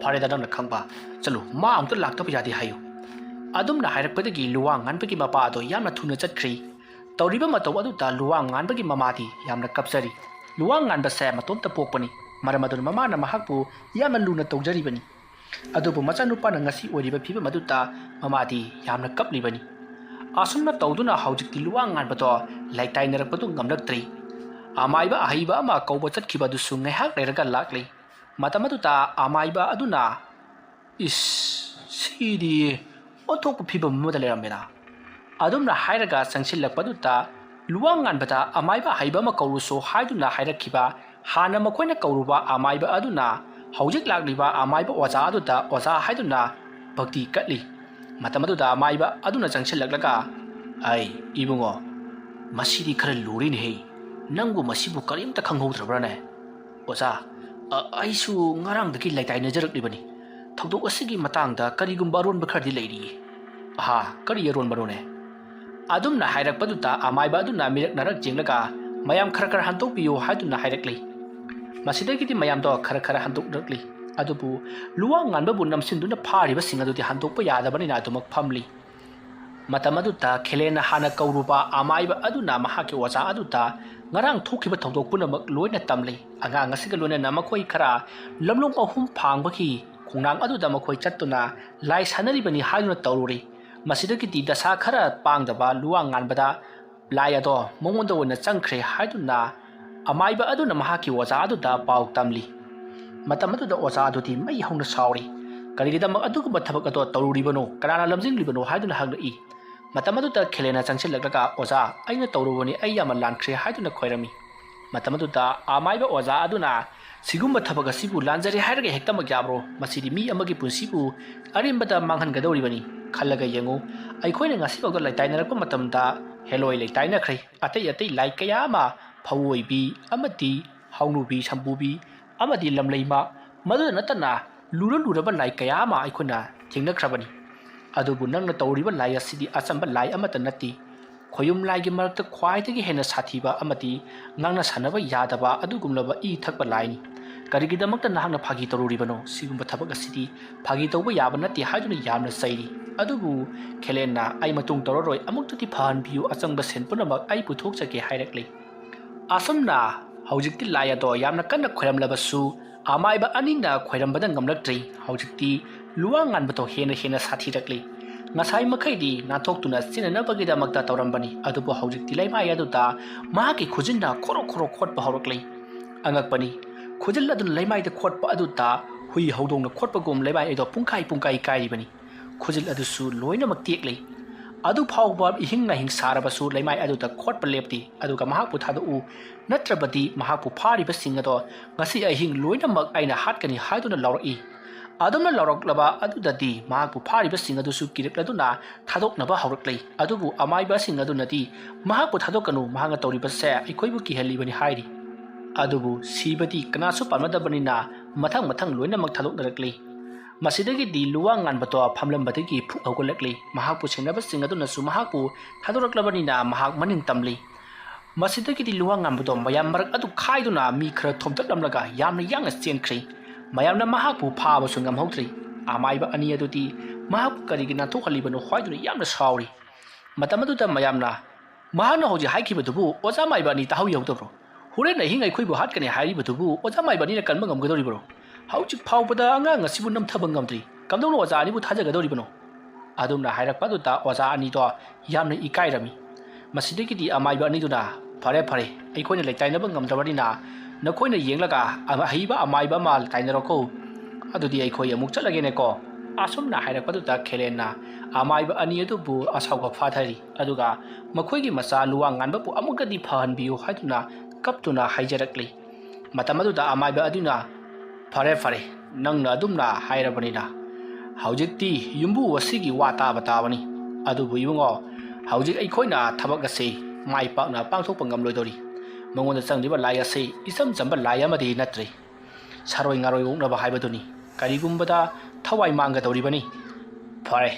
phare da nang khangba chalu ma amta lakta piyadi hayu adumna hairakpadagi luang ngan bagi mapa do yamna thuna chatkhri tawriba mataw adu da luang ngan bagi mamadi yamna kapsari luang ngan ba se matom ta pokpani maramadun mama na mahakpu yamna luna tawjaribani adubu machanupa na ngasi oriba phiba maduta mamadi yamna kaplibani asumna tawduna haujikti luang ngan bato laiktai narakpatu ngamlaktri amaiba ahaiba ama kauba chatkhiba du su ngaihak leiraga lakli matamaduta amaiba aduna sidi othok phiba moda leramena adumna hairaga sangsilakpaduta luang ngan bata amaiba haiba ma kauruso haiduna hairakhiba hana makoina kauruba amaiba aduna haujik lakliba amaiba oza aduta oza haiduna bhakti katli matamaduda amaiba aduna changsilaklaga ai ibungo masidi khara luri ni hei nangbu masibu karimta khanghodrabrane oza aisu ngarang daki laitai najaraklibani thawdok asigi matangda karigumba ron bakhardi leiri kari yaron barone adumna hairakpaduta amaiba aduna mirak narak jinglaga mayam khara hantok piyo haiduna hairakli masidagi di mayam do khara hantok rakli adubu luang ngan babu namsinduna phariba singadudi handokpa yadabani na adumak phamli matamaduta khelena hana kauruba amaiba aduna mahaki waza aduta ngarang thokiba thawdok punamak loina tamli anga ngasiga loina namakoi khara lamlong ahum phangbaki khongnang aduda makoi chattuna lai sanaribani haiduna tawruri masidagi di dasa khara pangdaba luang ngan bada ꯂꯥꯏ ꯑꯗꯣ ꯃꯉꯣꯟꯗ ꯑꯣꯏꯅ ꯆꯪꯈ꯭ꯔꯦ ꯍꯥꯏꯗꯨꯅ ꯑꯃꯥꯏꯕ ꯑꯗꯨꯅ ꯃꯍꯥꯛꯀꯤ ꯑꯣꯖꯥ ꯑꯗꯨꯗ ꯄꯥꯎ ꯇꯝꯂꯤ꯫ ꯃꯇꯝ ꯑꯗꯨꯗ ꯑꯣꯖꯥ ꯑꯗꯨꯗꯤ ꯃꯩ ꯍꯧꯅ ꯁꯥꯎꯔꯤ꯫ ꯀꯔꯤꯒꯤꯗꯃꯛ ꯑꯗꯨꯒꯨꯝꯕ ꯊꯕꯛ ꯑꯗꯣ ꯇꯧꯔꯨꯔꯤꯕꯅꯣ, ꯀꯅꯥꯅ ꯂꯝꯖꯤꯡꯂꯤꯕꯅꯣ ꯍꯥꯏꯗꯨꯅ ꯍꯪꯂꯛꯏ꯫ ꯃꯇꯝ ꯑꯗꯨꯗ ꯈꯦꯂꯦꯅ ꯆꯪꯁꯤꯜꯂꯛꯂꯒ ꯑꯣꯖꯥ ꯑꯩꯅ ꯇꯧꯔꯨꯕꯅꯤ, ꯑꯩ ꯌꯥꯝꯅ ꯂꯥꯟꯈ꯭ꯔꯦ ꯍꯥꯏꯗꯨꯅ ꯈꯣꯏꯔꯝꯃꯤ꯫ ꯃꯇꯝ ꯑꯗꯨꯗ ꯑꯃꯥꯏꯕ ꯑꯣꯖꯥ ꯑꯗꯨꯅ ꯁꯤꯒꯨꯝꯕ ꯊꯕꯛ ꯑꯁꯤꯕꯨ ꯂꯥꯟꯖꯔꯦ ꯍꯥꯏꯔꯒ ꯍꯦꯛꯇꯃꯛ ꯌꯥꯕ꯭ꯔꯣ? ꯃꯁꯤꯗꯤ ꯃꯤ ꯑꯃꯒꯤ ꯄꯨꯟꯁꯤꯕꯨ ꯑꯔꯦꯝꯕꯗ ꯃꯥꯡꯍꯟꯒꯗꯧꯔꯤꯕꯅꯤ꯫ ꯈꯜꯂꯒ ꯌꯦꯡꯉꯨ, ꯑꯩꯈꯣꯏꯅ ꯉꯁꯤꯐꯥꯎꯗ ꯂꯩꯇꯥꯏꯅꯔꯛꯄ ꯃꯇꯝꯗ ꯍꯦꯂꯣꯏ ꯂꯩꯇꯥꯏꯅꯈ꯭ꯔꯦ꯫ ꯑꯇꯩ ꯑꯇꯩ ꯂꯥꯏ ꯀꯌꯥ ꯑꯃ ꯐꯧꯑꯣꯏꯕꯤ ꯑꯃꯗꯤ ꯍꯧꯅꯨꯕꯤ ꯁꯝꯕꯨꯕꯤ ꯑꯃꯗꯤ ꯂꯝꯂꯩꯃ ꯃꯗꯨꯗ ꯅꯠꯇꯅ ꯂꯨꯔꯕ ꯂꯥꯏ ꯀꯌꯥ ꯑꯃ ꯑꯩꯈꯣꯏꯅ ꯊꯦꯡꯅꯈ꯭ꯔꯕꯅꯤ꯫ ꯑꯗꯨꯕꯨ ꯅꯪꯅ ꯇꯧꯔꯤꯕ ꯂꯥꯏ ꯑꯁꯤꯗꯤ ꯑꯆꯝꯕ ꯂꯥꯏ ꯑꯃꯠꯇ ꯅꯠꯇꯦ꯫ ꯈꯣꯌꯨꯝ ꯂꯥꯏꯒꯤ ꯃꯔꯛꯇ ꯈ꯭ꯋꯥꯏꯗꯒꯤ ꯍꯦꯟꯅ ꯁꯥꯊꯤꯕ ꯑꯃꯗꯤ ꯉꯥꯡꯅ ꯁꯥꯟꯅꯕ ꯌꯥꯗꯕ ꯑꯗꯨꯒꯨꯝꯂꯕ ꯏ ꯊꯛꯄ ꯂꯥꯏꯅꯤ꯫ ꯀꯔꯤꯒꯤꯗꯃꯛꯇ ꯅꯍꯥꯛꯅ ꯐꯥꯒꯤ ꯇꯧꯔꯨꯔꯤꯕꯅꯣ? ꯁꯤꯒꯨꯝꯕ ꯊꯕꯛ ꯑꯁꯤꯗꯤ ꯐꯥꯒꯤ ꯇꯧꯕ ꯌꯥꯕ ꯅꯠꯇꯦ ꯍꯥꯏꯗꯨꯅ ꯌꯥꯝꯅ ꯆꯩꯔꯤ꯫ ꯑꯗꯨꯕꯨ ꯈꯦꯂꯦꯟꯅ ꯑꯩ ꯃꯇꯨꯡ ꯇꯧꯔꯔꯣꯏ, ꯑꯃꯨꯛꯇꯗꯤ ꯐꯍꯟꯕꯤꯌꯨ, ꯑꯆꯪꯕ ꯁꯦꯟ ꯄꯨꯝꯅꯃꯛ ꯑꯩ ꯄꯨꯊꯣꯛꯆꯒꯦ ꯍꯥꯏꯔꯛꯂꯤ꯫ ꯑꯁꯨꯝꯅ ꯍꯧꯖꯤꯛꯇꯤ ꯂꯥꯏ ꯑꯗꯣ ꯌꯥꯝꯅ ꯀꯟꯅ ꯈꯣꯏꯔꯝꯂꯕꯁꯨ ꯑꯃꯥꯏꯕ ꯑꯅꯤꯅ ꯈꯣꯏꯔꯝꯕꯗ ꯉꯝꯂꯛꯇ꯭ꯔꯤ꯫ ꯍꯧꯖꯤꯛꯇꯤ ꯂꯨꯋꯥꯡ ꯉꯥꯟꯕꯗꯣ ꯍꯦꯟꯅ ꯁꯥꯊꯤꯔꯛꯂꯤ꯫ ꯉꯁꯥꯏ ꯃꯈꯩꯗꯤ ꯅꯥꯟꯊꯣꯛꯇꯨꯅ ꯆꯦꯟꯅꯅꯕꯒꯤꯗꯃꯛꯇ ꯇꯧꯔꯝꯕꯅꯤ, ꯑꯗꯨꯕꯨ ꯍꯧꯖꯤꯛꯇꯤ ꯂꯩꯃꯥꯏ ꯑꯗꯨꯗ ꯃꯍꯥꯛꯀꯤ ꯈꯨꯖꯤꯟꯅ ꯈꯣꯔꯣ ꯈꯣꯠꯄ ꯍꯧꯔꯛꯂꯤ꯫ ꯑꯉꯛꯄꯅꯤ, ꯈꯨꯖꯤꯜ ꯑꯗꯨꯅ ꯂꯩꯃꯥꯏꯗ ꯈꯣꯠꯄ ꯑꯗꯨꯗ ꯍꯨꯏ ꯍꯧꯗꯣꯡꯅ ꯈꯣꯠꯄꯒꯨꯝ ꯂꯩꯃꯥꯏ ꯑꯗꯨ ꯄꯨꯡꯀꯥꯏ ꯀꯥꯏꯔꯤꯕꯅꯤ꯫ ꯈꯨꯖꯤꯜ ꯑꯗꯨꯁꯨ ꯂꯣꯏꯅꯃꯛ ꯇꯦꯛꯂꯤ꯫ ꯑꯗꯨ ꯐꯥꯎꯕ ꯏꯍꯤꯡ ꯅꯥꯍꯤꯡ ꯁꯥꯔꯕꯁꯨ ꯂꯩꯃꯥꯏ ꯑꯗꯨꯗ ꯈꯣꯠꯄ ꯂꯦꯞꯇꯦ꯫ ꯑꯗꯨꯒ ꯃꯍꯥꯛꯄꯨ ꯊꯥꯗꯣꯛꯎ, ꯅꯠꯇ꯭ꯔꯕꯗꯤ ꯃꯍꯥꯛꯄꯨ ꯐꯥꯔꯤꯕꯁꯤꯡ ꯑꯗꯣ ꯉꯁꯤ ꯑꯍꯤꯡ ꯂꯣꯏꯅꯃꯛ ꯑꯩꯅ ꯍꯥꯠꯀꯅꯤ ꯍꯥꯏꯗꯨꯅ ꯂꯥꯎꯔꯛꯏ꯫ ꯑꯗꯨꯝꯅ ꯂꯥꯎꯔꯛꯂꯕ ꯑꯗꯨꯗꯗꯤ ꯃꯍꯥꯛꯄꯨ ꯐꯥꯔꯤꯕꯁꯤꯡ ꯑꯗꯨꯁꯨ ꯀꯤꯔꯛꯂꯗꯨꯅ ꯊꯥꯗꯣꯛꯅꯕ ꯍꯧꯔꯛꯂꯤ꯫ ꯑꯗꯨꯕꯨ ꯑꯃꯥꯏꯕꯁꯤꯡ ꯑꯗꯨꯅꯗꯤ ꯃꯍꯥꯛꯄꯨ ꯊꯥꯗꯣꯛꯀꯅꯨ, ꯃꯍꯥꯛꯅ ꯇꯧꯔꯤꯕꯁꯦ ꯑꯩꯈꯣꯏꯕꯨ ꯀꯤꯍꯜꯂꯤꯕꯅꯤ ꯍꯥꯏꯔꯤ꯫ ꯑꯗꯨꯕꯨ ꯁꯤꯕꯗꯤ ꯀꯅꯥꯁꯨ ꯄꯥꯝꯅꯗꯕꯅꯤꯅ ꯃꯊꯪ ꯂꯣꯏꯅꯃꯛ ꯊꯥꯗꯣꯛꯅꯔꯛꯂꯤ꯫ ꯃꯁꯤꯗꯒꯤꯗꯤ ꯂꯨꯋꯥꯡ ꯉꯥꯟꯕꯗꯣ ꯐꯝꯂꯝꯕꯗꯒꯤ ꯐꯨꯛ ꯍꯧꯒꯠꯂꯛꯂꯤ꯫ ꯃꯍꯥꯛꯄꯨ ꯁꯦꯟꯅꯕꯁꯤꯡ ꯑꯗꯨꯅꯁꯨ ꯃꯍꯥꯛꯄꯨ ꯊꯥꯗꯣꯔꯛꯂꯕꯅꯤꯅ ꯃꯍꯥꯛ ꯃꯅꯤꯡ ꯇꯝꯂꯤ꯫ ꯃꯁꯤꯗꯒꯤꯗꯤ ꯂꯨꯋꯥꯡ ꯉꯥꯟꯕꯗꯣ ꯃꯌꯥꯝ ꯃꯔꯛ ꯑꯗꯨ ꯈꯥꯏꯗꯨꯅ ꯃꯤ ꯈꯔ ꯊꯣꯝꯇꯠꯂꯝꯂꯒ ꯌꯥꯝꯅ ꯌꯥꯡꯅ ꯆꯦꯟꯈ꯭ꯔꯤ꯫ ꯃꯌꯥꯝꯅ ꯃꯍꯥꯛꯄꯨ ꯐꯥꯕꯁꯨ ꯉꯝꯍꯧꯗ꯭ꯔꯤ꯫ ꯑꯃꯥꯏꯕ ꯑꯅꯤ ꯑꯗꯨꯗꯤ ꯃꯍꯥꯛꯄꯨ ꯀꯔꯤꯒꯤ ꯅꯥꯟꯊꯣꯛꯍꯜꯂꯤꯕꯅꯣ ꯍꯥꯏꯗꯨꯅ ꯌꯥꯝꯅ ꯁꯥꯎꯔꯤ꯫ ꯃꯇꯝ ꯑꯗꯨꯗ ꯃꯌꯥꯝꯅ ꯃꯍꯥꯛꯅ ꯍꯧꯖꯤꯛ ꯍꯥꯏꯈꯤꯕꯗꯨꯕꯨ ꯑꯣꯖꯥ ꯃꯥꯏꯕ ꯑꯅꯤ ꯇꯥꯍꯧꯗꯕ꯭ꯔꯣ? ꯍꯣꯔꯦꯟ ꯑꯍꯤꯡ ꯑꯩꯈꯣꯏꯕꯨ ꯍꯥꯠꯀꯅꯤ ꯍꯥꯏꯔꯤꯕꯗꯨꯕꯨ ꯑꯣꯖꯥ ꯃꯥꯏꯕ ꯑꯅꯤꯅ ꯀꯟꯕ ꯉꯝꯒꯗꯧꯔꯤꯕ꯭ꯔꯣ? ꯍꯧꯖꯤꯛ ꯐꯥꯎꯕꯗ ꯑꯉꯥꯡ ꯑꯁꯤꯕꯨ ꯅꯝꯊꯕ ꯉꯝꯗ꯭ꯔꯤ, ꯀꯝꯗꯧꯅ ꯑꯣꯖꯥ ꯑꯅꯤꯕꯨ ꯊꯥꯖꯒꯗꯧꯔꯤꯕꯅꯣ? ꯑꯗꯨꯝꯅ ꯍꯥꯏꯔꯛꯄ ꯑꯗꯨꯗ ꯑꯣꯖꯥ ꯑꯅꯤꯗꯣ ꯌꯥꯝꯅ ꯏꯀꯥꯏꯔꯝꯃꯤ꯫ ꯃꯁꯤꯗꯒꯤꯗꯤ ꯑꯃꯥꯏꯕ ꯑꯅꯤꯗꯨꯅ ꯐꯔꯦ, ꯑꯩꯈꯣꯏꯅ ꯂꯩꯇꯥꯏꯅꯕ ꯉꯝꯗ꯭ꯔꯕꯅꯤꯅ ꯅꯈꯣꯏꯅ ꯌꯦꯡꯂꯒ ꯑꯍꯩꯕ ꯑꯃꯥꯏꯕ ꯑꯃ ꯇꯥꯏꯅꯔꯣꯀꯣ, ꯑꯗꯨꯗꯤ ꯑꯩꯈꯣꯏ ꯑꯃꯨꯛ ꯆꯠꯂꯒꯦꯅꯦꯀꯣ꯫ ꯑꯁꯨꯝꯅ ꯍꯥꯏꯔꯛꯄꯗꯨꯗ ꯈꯦꯂꯦꯟꯅ ꯑꯃꯥꯏꯕ ꯑꯅꯤ ꯑꯗꯨꯕꯨ ꯑꯁꯥꯎꯕ ꯐꯥꯊꯔꯤ꯫ ꯑꯗꯨꯒ ꯃꯈꯣꯏꯒꯤ ꯃꯆꯥ ꯂꯨꯋꯥꯡ ꯉꯥꯟꯕꯕꯨ ꯑꯃꯨꯛꯇꯗꯤ ꯐꯍꯟꯕꯤꯌꯨ ꯍꯥꯏꯗꯨꯅ ꯀꯞꯇꯨꯅ ꯍꯥꯏꯖꯔꯛꯂꯤ꯫ ꯃꯇꯝ ꯑꯗꯨꯗ ꯑꯃꯥꯏꯕ ꯑꯗꯨꯅ ꯐꯔꯦ, ꯅꯪꯅ ꯑꯗꯨꯝꯅ ꯍꯥꯏꯔꯕꯅꯤꯅ ꯍꯧꯖꯤꯛꯇꯤ ꯌꯨꯝꯕꯨ ꯑꯁꯤꯒꯤ ꯋꯥ ꯇꯥꯕꯅꯤ꯫ ꯑꯗꯨꯕꯨ ꯏꯕꯨꯡꯉꯣ, ꯍꯧꯖꯤꯛ ꯑꯩꯈꯣꯏꯅ ꯊꯕꯛ ꯑꯁꯤ ꯃꯥꯏ ꯄꯥꯛꯅ ꯄꯥꯡꯊꯣꯛꯄ ꯉꯝꯂꯣꯏꯗꯧꯔꯤ꯫ ꯃꯉꯣꯟꯗ ꯆꯪꯂꯤꯕ ꯂꯥꯏ ꯑꯁꯤ ꯏꯆꯝ ꯆꯝꯕ ꯂꯥꯏ ꯑꯃꯗꯤ ꯅꯠꯇ꯭ꯔꯤ꯫ ꯁꯥꯔꯣꯏ ꯉꯥꯔꯣꯏ ꯑꯣꯛꯅꯕ ꯍꯥꯏꯕꯗꯨꯅꯤ, ꯀꯔꯤꯒꯨꯝꯕꯗ ꯊꯋꯥꯏ ꯃꯥꯡꯒꯗꯧꯔꯤꯕꯅꯤ꯫ ꯐꯔꯦ,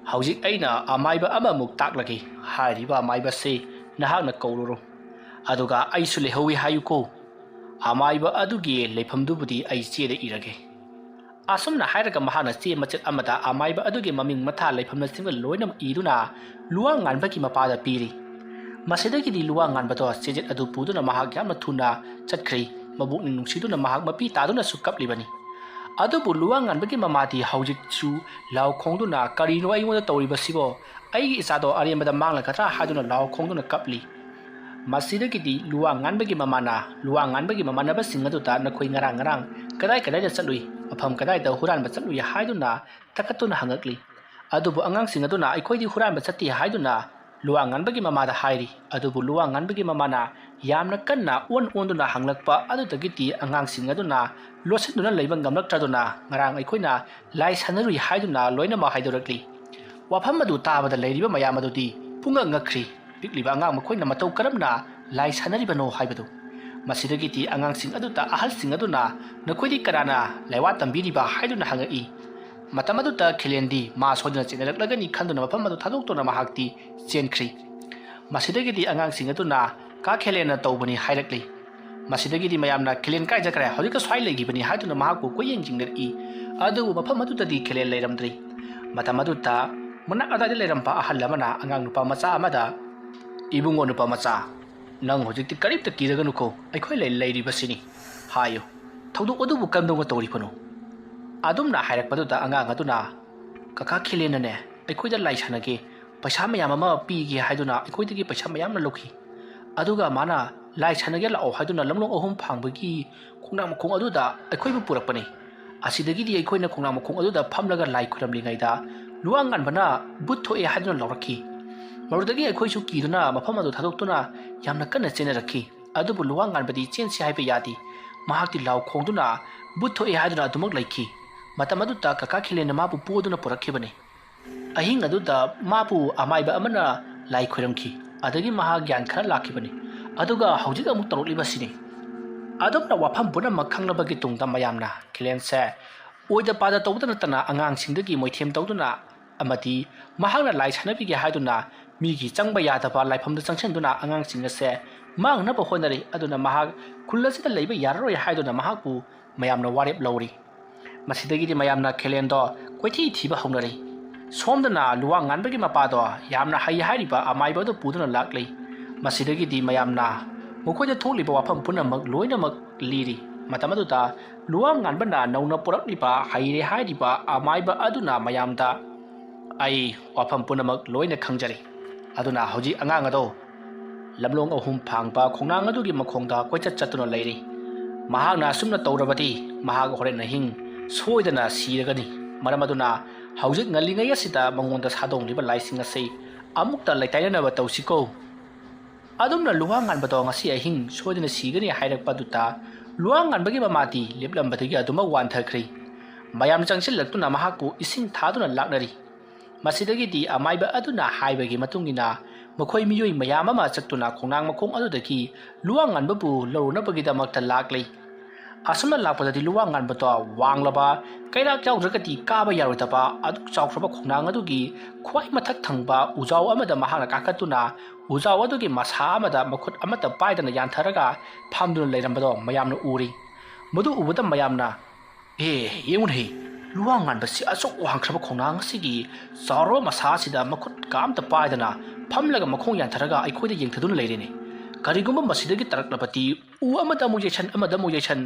ꯍꯧꯖꯤꯛ ꯑꯩꯅ ꯑꯃꯥꯏꯕ ꯑꯃꯃꯨꯛ ꯇꯥꯛꯂꯒꯦ꯫ ꯍꯥꯏꯔꯤꯕ ꯑꯃꯥꯏꯕꯁꯤ ꯅꯍꯥꯛꯅ ꯀꯧꯔꯨꯔꯣ, ꯑꯗꯨꯒ ꯑꯩꯁꯨ ꯂꯩꯍꯧꯏ ꯍꯥꯏꯌꯨꯀꯣ꯫ ꯑꯃꯥꯏꯕ ꯑꯗꯨꯒꯤ ꯂꯩꯐꯝꯗꯨꯕꯨꯗꯤ ꯑꯩ ꯆꯦꯗ ꯏꯔꯒꯦ꯫ ꯑꯁꯨꯝꯅ ꯍꯥꯏꯔꯒ ꯃꯍꯥꯛꯅ ꯆꯦ ꯃꯆꯦꯠ ꯑꯃꯗ ꯑꯃꯥꯏꯕ ꯑꯗꯨꯒꯤ ꯃꯃꯤꯡ ꯃꯊꯥ ꯂꯩꯐꯝꯅꯆꯤꯡꯕ ꯂꯣꯏꯅꯃꯛ ꯏꯗꯨꯅ ꯂꯨꯋꯥꯡ ꯉꯥꯟꯕꯒꯤ ꯃꯄꯥꯗ ꯄꯤꯔꯤ꯫ ꯃꯁꯤꯗꯒꯤꯗꯤ ꯂꯨꯋꯥꯡ ꯉꯥꯟꯕꯗꯣ ꯆꯦꯖꯦꯠ ꯑꯗꯨ ꯄꯨꯗꯨꯅ ꯃꯍꯥꯛ ꯌꯥꯝꯅ ꯊꯨꯅ ꯆꯠꯈ꯭ꯔꯤ꯫ ꯃꯕꯨꯛꯅꯤꯡ ꯅꯨꯡꯁꯤꯗꯨꯅ ꯃꯍꯥꯛ ꯃꯄꯤ ꯇꯥꯗꯨꯅꯁꯨ ꯀꯞꯂꯤꯕꯅꯤ꯫ ꯑꯗꯨꯕꯨ ꯂꯨꯋꯥꯡ ꯉꯥꯟꯕꯒꯤ ꯃꯃꯥꯗꯤ ꯍꯧꯖꯤꯛꯁꯨ ꯂꯥꯎ ꯈꯣꯡꯗꯨꯅ ꯀꯔꯤꯅꯣ ꯑꯩꯉꯣꯟꯗ ꯇꯧꯔꯤꯕꯁꯤꯕꯣ? ꯑꯩꯒꯤ ꯏꯆꯥꯗꯣ ꯑꯔꯦꯝꯕꯗ ꯃꯥꯡꯂꯒꯗ꯭ꯔꯥ ꯍꯥꯏꯗꯨꯅ ꯂꯥꯎ ꯈꯣꯡꯗꯨꯅ ꯀꯞꯂꯤ꯫ ꯃꯁꯤꯗꯒꯤꯗꯤ ꯂꯨꯋꯥꯡ ꯉꯥꯟꯕꯒꯤ ꯃꯃꯥꯅ ꯂꯨꯋꯥꯡ ꯉꯥꯟꯕꯒꯤ ꯃꯃꯥꯟꯅꯕꯁꯤꯡ ꯑꯗꯨꯗ ꯅꯈꯣꯏ ꯉꯔꯥꯡ ꯀꯗꯥꯏꯗ ꯆꯠꯂꯨꯏ, ꯃꯐꯝ ꯀꯗꯥꯏꯗ ꯍꯨꯔꯥꯟꯕ ꯆꯠꯂꯨꯏ ꯍꯥꯏꯗꯨꯅ ꯇꯀꯠꯇꯨꯅ ꯍꯪꯉꯛꯂꯤ꯫ ꯑꯗꯨꯕꯨ ꯑꯉꯥꯡꯁꯤꯡ ꯑꯗꯨꯅ ꯑꯩꯈꯣꯏꯗꯤ ꯍꯨꯔꯥꯟꯕ ꯆꯠꯇꯦ ꯍꯥꯏꯗꯨꯅ ꯂꯨꯋꯥꯡ ꯉꯥꯟꯕꯒꯤ ꯃꯃꯥꯗ ꯍꯥꯏꯔꯤ꯫ ꯑꯗꯨꯕꯨ ꯂꯨꯋꯥꯡ ꯉꯥꯟꯕꯒꯤ ꯃꯃꯥꯅ ꯌꯥꯝꯅ ꯀꯟꯅ ꯑꯣꯟꯗꯨꯅ ꯍꯪꯂꯛꯄ ꯑꯗꯨꯗꯒꯤꯗꯤ ꯑꯉꯥꯡꯁꯤꯡ ꯑꯗꯨꯅ ꯂꯣꯠꯁꯤꯟꯗꯨꯅ ꯂꯩꯕ ꯉꯝꯂꯛꯇ꯭ꯔꯗꯨꯅ ꯉꯔꯥꯡ ꯑꯩꯈꯣꯏꯅ ꯂꯥꯏ ꯁꯥꯟꯅꯔꯨꯏ ꯍꯥꯏꯗꯨꯅ ꯂꯣꯏꯅꯃꯛ ꯍꯥꯏꯗꯣꯔꯛꯂꯤ꯫ ꯋꯥꯐꯝ ꯑꯗꯨ ꯇꯥꯕꯗ ꯂꯩꯔꯤꯕ ꯃꯌꯥꯝ ꯑꯗꯨꯗꯤ ꯄꯨꯡꯉꯛ ꯉꯛꯈ꯭ꯔꯤ꯫ ꯄꯤꯛꯂꯤꯕ ꯑꯉꯥꯡ ꯃꯈꯣꯏꯅ ꯃꯇꯧ ꯀꯔꯝꯅ ꯂꯥꯏ ꯁꯥꯟꯅꯔꯤꯕꯅꯣ ꯍꯥꯏꯕꯗꯨ꯫ ꯃꯁꯤꯗꯒꯤꯗꯤ ꯑꯉꯥꯡꯁꯤꯡ ꯑꯗꯨꯗ ꯑꯍꯜꯁꯤꯡ ꯑꯗꯨꯅ ꯅꯈꯣꯏꯗꯤ ꯀꯅꯥꯅ ꯂꯥꯏꯋꯥ ꯇꯝꯕꯤꯔꯤꯕ ꯍꯥꯏꯗꯨꯅ ꯍꯪꯉꯛꯏ꯫ ꯃꯇꯝ ꯑꯗꯨꯗ ꯈꯦꯂꯦꯟꯗꯤ ꯃꯥ ꯁꯣꯏꯗꯅ ꯆꯦꯟꯅꯔꯛꯂꯒꯅꯤ ꯈꯟꯗꯨꯅ ꯃꯐꯝ ꯑꯗꯨ ꯊꯥꯗꯣꯛꯇꯨꯅ ꯃꯍꯥꯛꯇꯤ ꯆꯦꯟꯈ꯭ꯔꯤ꯫ ꯃꯁꯤꯗꯒꯤꯗꯤ ꯑꯉꯥꯡꯁꯤꯡ ꯑꯗꯨꯅ ꯀꯥ ꯈꯦꯂꯦꯟꯅ ꯇꯧꯕꯅꯤ ꯍꯥꯏꯔꯛꯂꯤ꯫ ꯃꯁꯤꯗꯒꯤꯗꯤ ꯃꯌꯥꯝꯅ ꯈꯦꯂꯦꯟ ꯀꯥꯏ ꯆꯠꯈ꯭ꯔꯦ, ꯍꯧꯖꯤꯛꯇ ꯁ꯭ꯋꯥꯏ ꯂꯩꯈꯤꯕꯅꯤ ꯍꯥꯏꯗꯨꯅ ꯃꯍꯥꯛꯄꯨ ꯀꯣꯏꯌꯦꯡ ꯌꯦꯡꯅꯔꯛꯏ꯫ ꯑꯗꯨꯕꯨ ꯃꯐꯝ ꯑꯗꯨꯗꯗꯤ ꯈꯦꯂꯦꯟ ꯂꯩꯔꯝꯗ꯭ꯔꯤ꯫ ꯃꯇꯝ ꯑꯗꯨꯗ ꯃꯅꯥꯛ ꯑꯗꯥꯏꯗ ꯂꯩꯔꯝꯕ ꯑꯍꯜ ꯑꯃꯅ ꯑꯉꯥꯡ ꯅꯨꯄꯥ ꯃꯆꯥ ꯑꯃꯗ ꯏꯕꯨꯡꯉꯣ ꯅꯨꯄꯥ ꯃꯆꯥ, ꯅꯪ ꯍꯧꯖꯤꯛꯇꯤ ꯀꯔꯤꯝꯇ ꯀꯤꯔꯒꯅꯨꯀꯣ, ꯑꯩꯈꯣꯏ ꯂꯩꯔꯤꯕꯁꯤꯅꯤ ꯍꯥꯏꯌꯨ, ꯊꯧꯗꯣꯛ ꯑꯗꯨꯕꯨ ꯀꯝꯗꯧꯅ ꯇꯧꯔꯤꯕꯅꯣ? ꯑꯗꯨꯝꯅ ꯍꯥꯏꯔꯛꯄꯗꯨꯗ ꯑꯉꯥꯡ ꯑꯗꯨꯅ ꯀꯀꯥ ꯈꯦꯂꯦꯟꯅꯅꯦ ꯑꯩꯈꯣꯏꯗ ꯂꯥꯏ ꯁꯥꯟꯅꯒꯦ, पैसा मयाम अमा पीगे हाइदुना अखोइदगी पैसा मयाम न लौखि अदुगा माना लाइ छनगे लाओ हाइदुना लमलोंग अहुम फांगबगी खोंना मखोंग अदुदा अखोइबु पुरकपने असिदगी दी अखोइना खोंना मखोंग अदुदा फामलगा लाइ खुरमलिङैदा लुवांग गानबना बुत थोए हाइदुना लौरखि मरुदगी अखोइसु कीदुना मफम अदु थादोक्तुना यामना कन्ना चेनरखि अदुबु लुवांग गानबदी चेनसि हाइबे यादि महाक्ति लाउ खोंदुना बुत थोए हाइदुना अदुमक लैखि मतम अदुदा कका खिलेना माबु पोदुना पुरखिबने अहिंग अदुदा माबु अमाइबा अमना लाइ खुरमखि अदगी महा ज्ञान खरा लाखिबने अदुगा हौजिक अमुक तरुलिबसिने अदुमना वाफम पुनमक खंगलबगी तुंगदा मयामना खिलेनसे ओइदा पादा तौदना तना अंगांग सिंदगी मोइथेम तौदुना अमति महांगना लाइ छनबिगे हाइदुना मीगी चंगबा यादबा लाइफमदा चंगसनदुना अंगांग सिंगसे मांगनबा होनरि अदुना महा खुल्लसिदा लैबा याररोय हाइदुना महापु मयामना वारेप लौरी मसिदगी मयामना खेलेंदो कोइथि थिबा हौनरि सोमदना लुवांग गानबगी मपादो यामना हाइ हाइरिबा अमाइबदो पुदुना लाक्लै मसिदगी मयामना मखोइदा थोलिबा वाफम पुनमक लोइनमक लिरि मतमदुदा लुवांग गानबना नौना पुरक्लिबा हाइरे हाइरिबा अमाइबा अदुना मयामदा आई वाफम पुनमक लोइना खंजरि अदुना हौजि अंगांग अदो लमलोंग अहुम फांगबा खोंनांग अदुगी मखोंदा कोइचत चतुना लैरि महागना सुमना तौरबदी महाग होरेन हिंग सोइदना सिरगनी मरमदुना हौजिक ngalingay asida mangonda sadongliba laising asei amukta laitainaba tawsiko adumna luwang nganbado ngasi ahing soidina sigani hairakpa duta luwang nganbagi mamati leplambadagi aduma wanthakri mayam changsil laktuna mahaku ising thaduna laknari masidagi di amaiba aduna haibagi matungina makhoi miyoi mayam ama chaktuna khongnang makhong adudagi luwang nganbabu lorunabagi damakta laklei असुमना लापदि Luwang गानबतो वांगलबा कैराक जाउद्रगति काबा यारोइतबा अदुक चाउख्रबा खोंनांग अदुगी ख्वाइ मथक थंगबा उजाव अमदा महाना काकतुना उजाव अदुगी मसा अमदा मखुत अमता पाइदना यानथरगा फामदुन लैरंबदो मयामना उरी मदु उबदा मयामना येउनहे लुवांग गानबसि असोक वांगख्रबा खोंनांग सिगी चारो मसा सिदा मखुत कामता पाइदना फमलगा मखों यानथरगा अइखोइदा येंथदुन लैरेने करिगुम मसिदगी तरक्लबती उ अमदा मुजेशन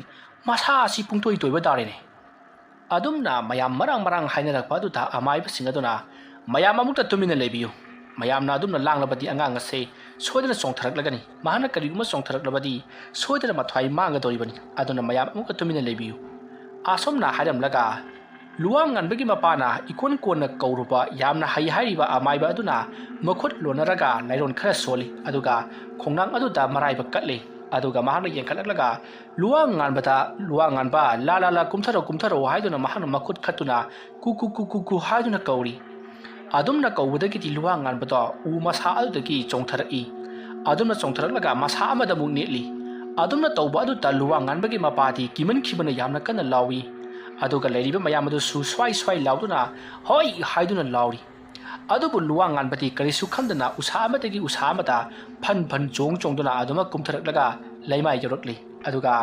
मसा असि पुंतोइ तोइबा दारेने अदुमना मयाम मरांग हाइनरकपा दुता अमाइबा सिंगदुना मयाम अमुक्ता तुमिना लेबियु मयामना अदुमना लांगलबदी अंगांग असे सोइदना चोंथरकलगनी महाना करिगुम चोंथरकलबदी सोइदना मथ्वाइ मांगदोरिबनी अदुना मयाम अमुक्ता तुमिना लेबियु आसोमना हाइरमलगा Luwang गानबगी मपाना इकोन कोनना कौरुबा यामना high हाइरिबा अमाइबा अदुना मखुत लोनरगा लाइरोन खरा सोली अदुगा खोंनांग अदुदा मराइबा कटले अदुगा महाना येंखलकलगा लुवांग गानबा ला कुमथरो हाइदुना महाना मखुत खतुना कु हाइदुना कौरी अदुमना कौबदगी लुवांग गानबदो उ मसा अदुदगी चोंथरई अदुमना चोंथरकलगा मसा अमदा मुक नेटली अदुमना तौबा अदुदा लुवांग गानबगी मपादी किमन खिबना यामना कन्ना लावी अदुगा लैरिबा मयाम अदुसु स्वाइ लाउदुना होय हाइदुना लाउरी अदुबु लुवांग गानबदी करिसु खंदना उसा अमदगी उसा अमदा फन चोंगदुना अदुमा कुमथरकलगा लैमाइ यौरकली अदुगा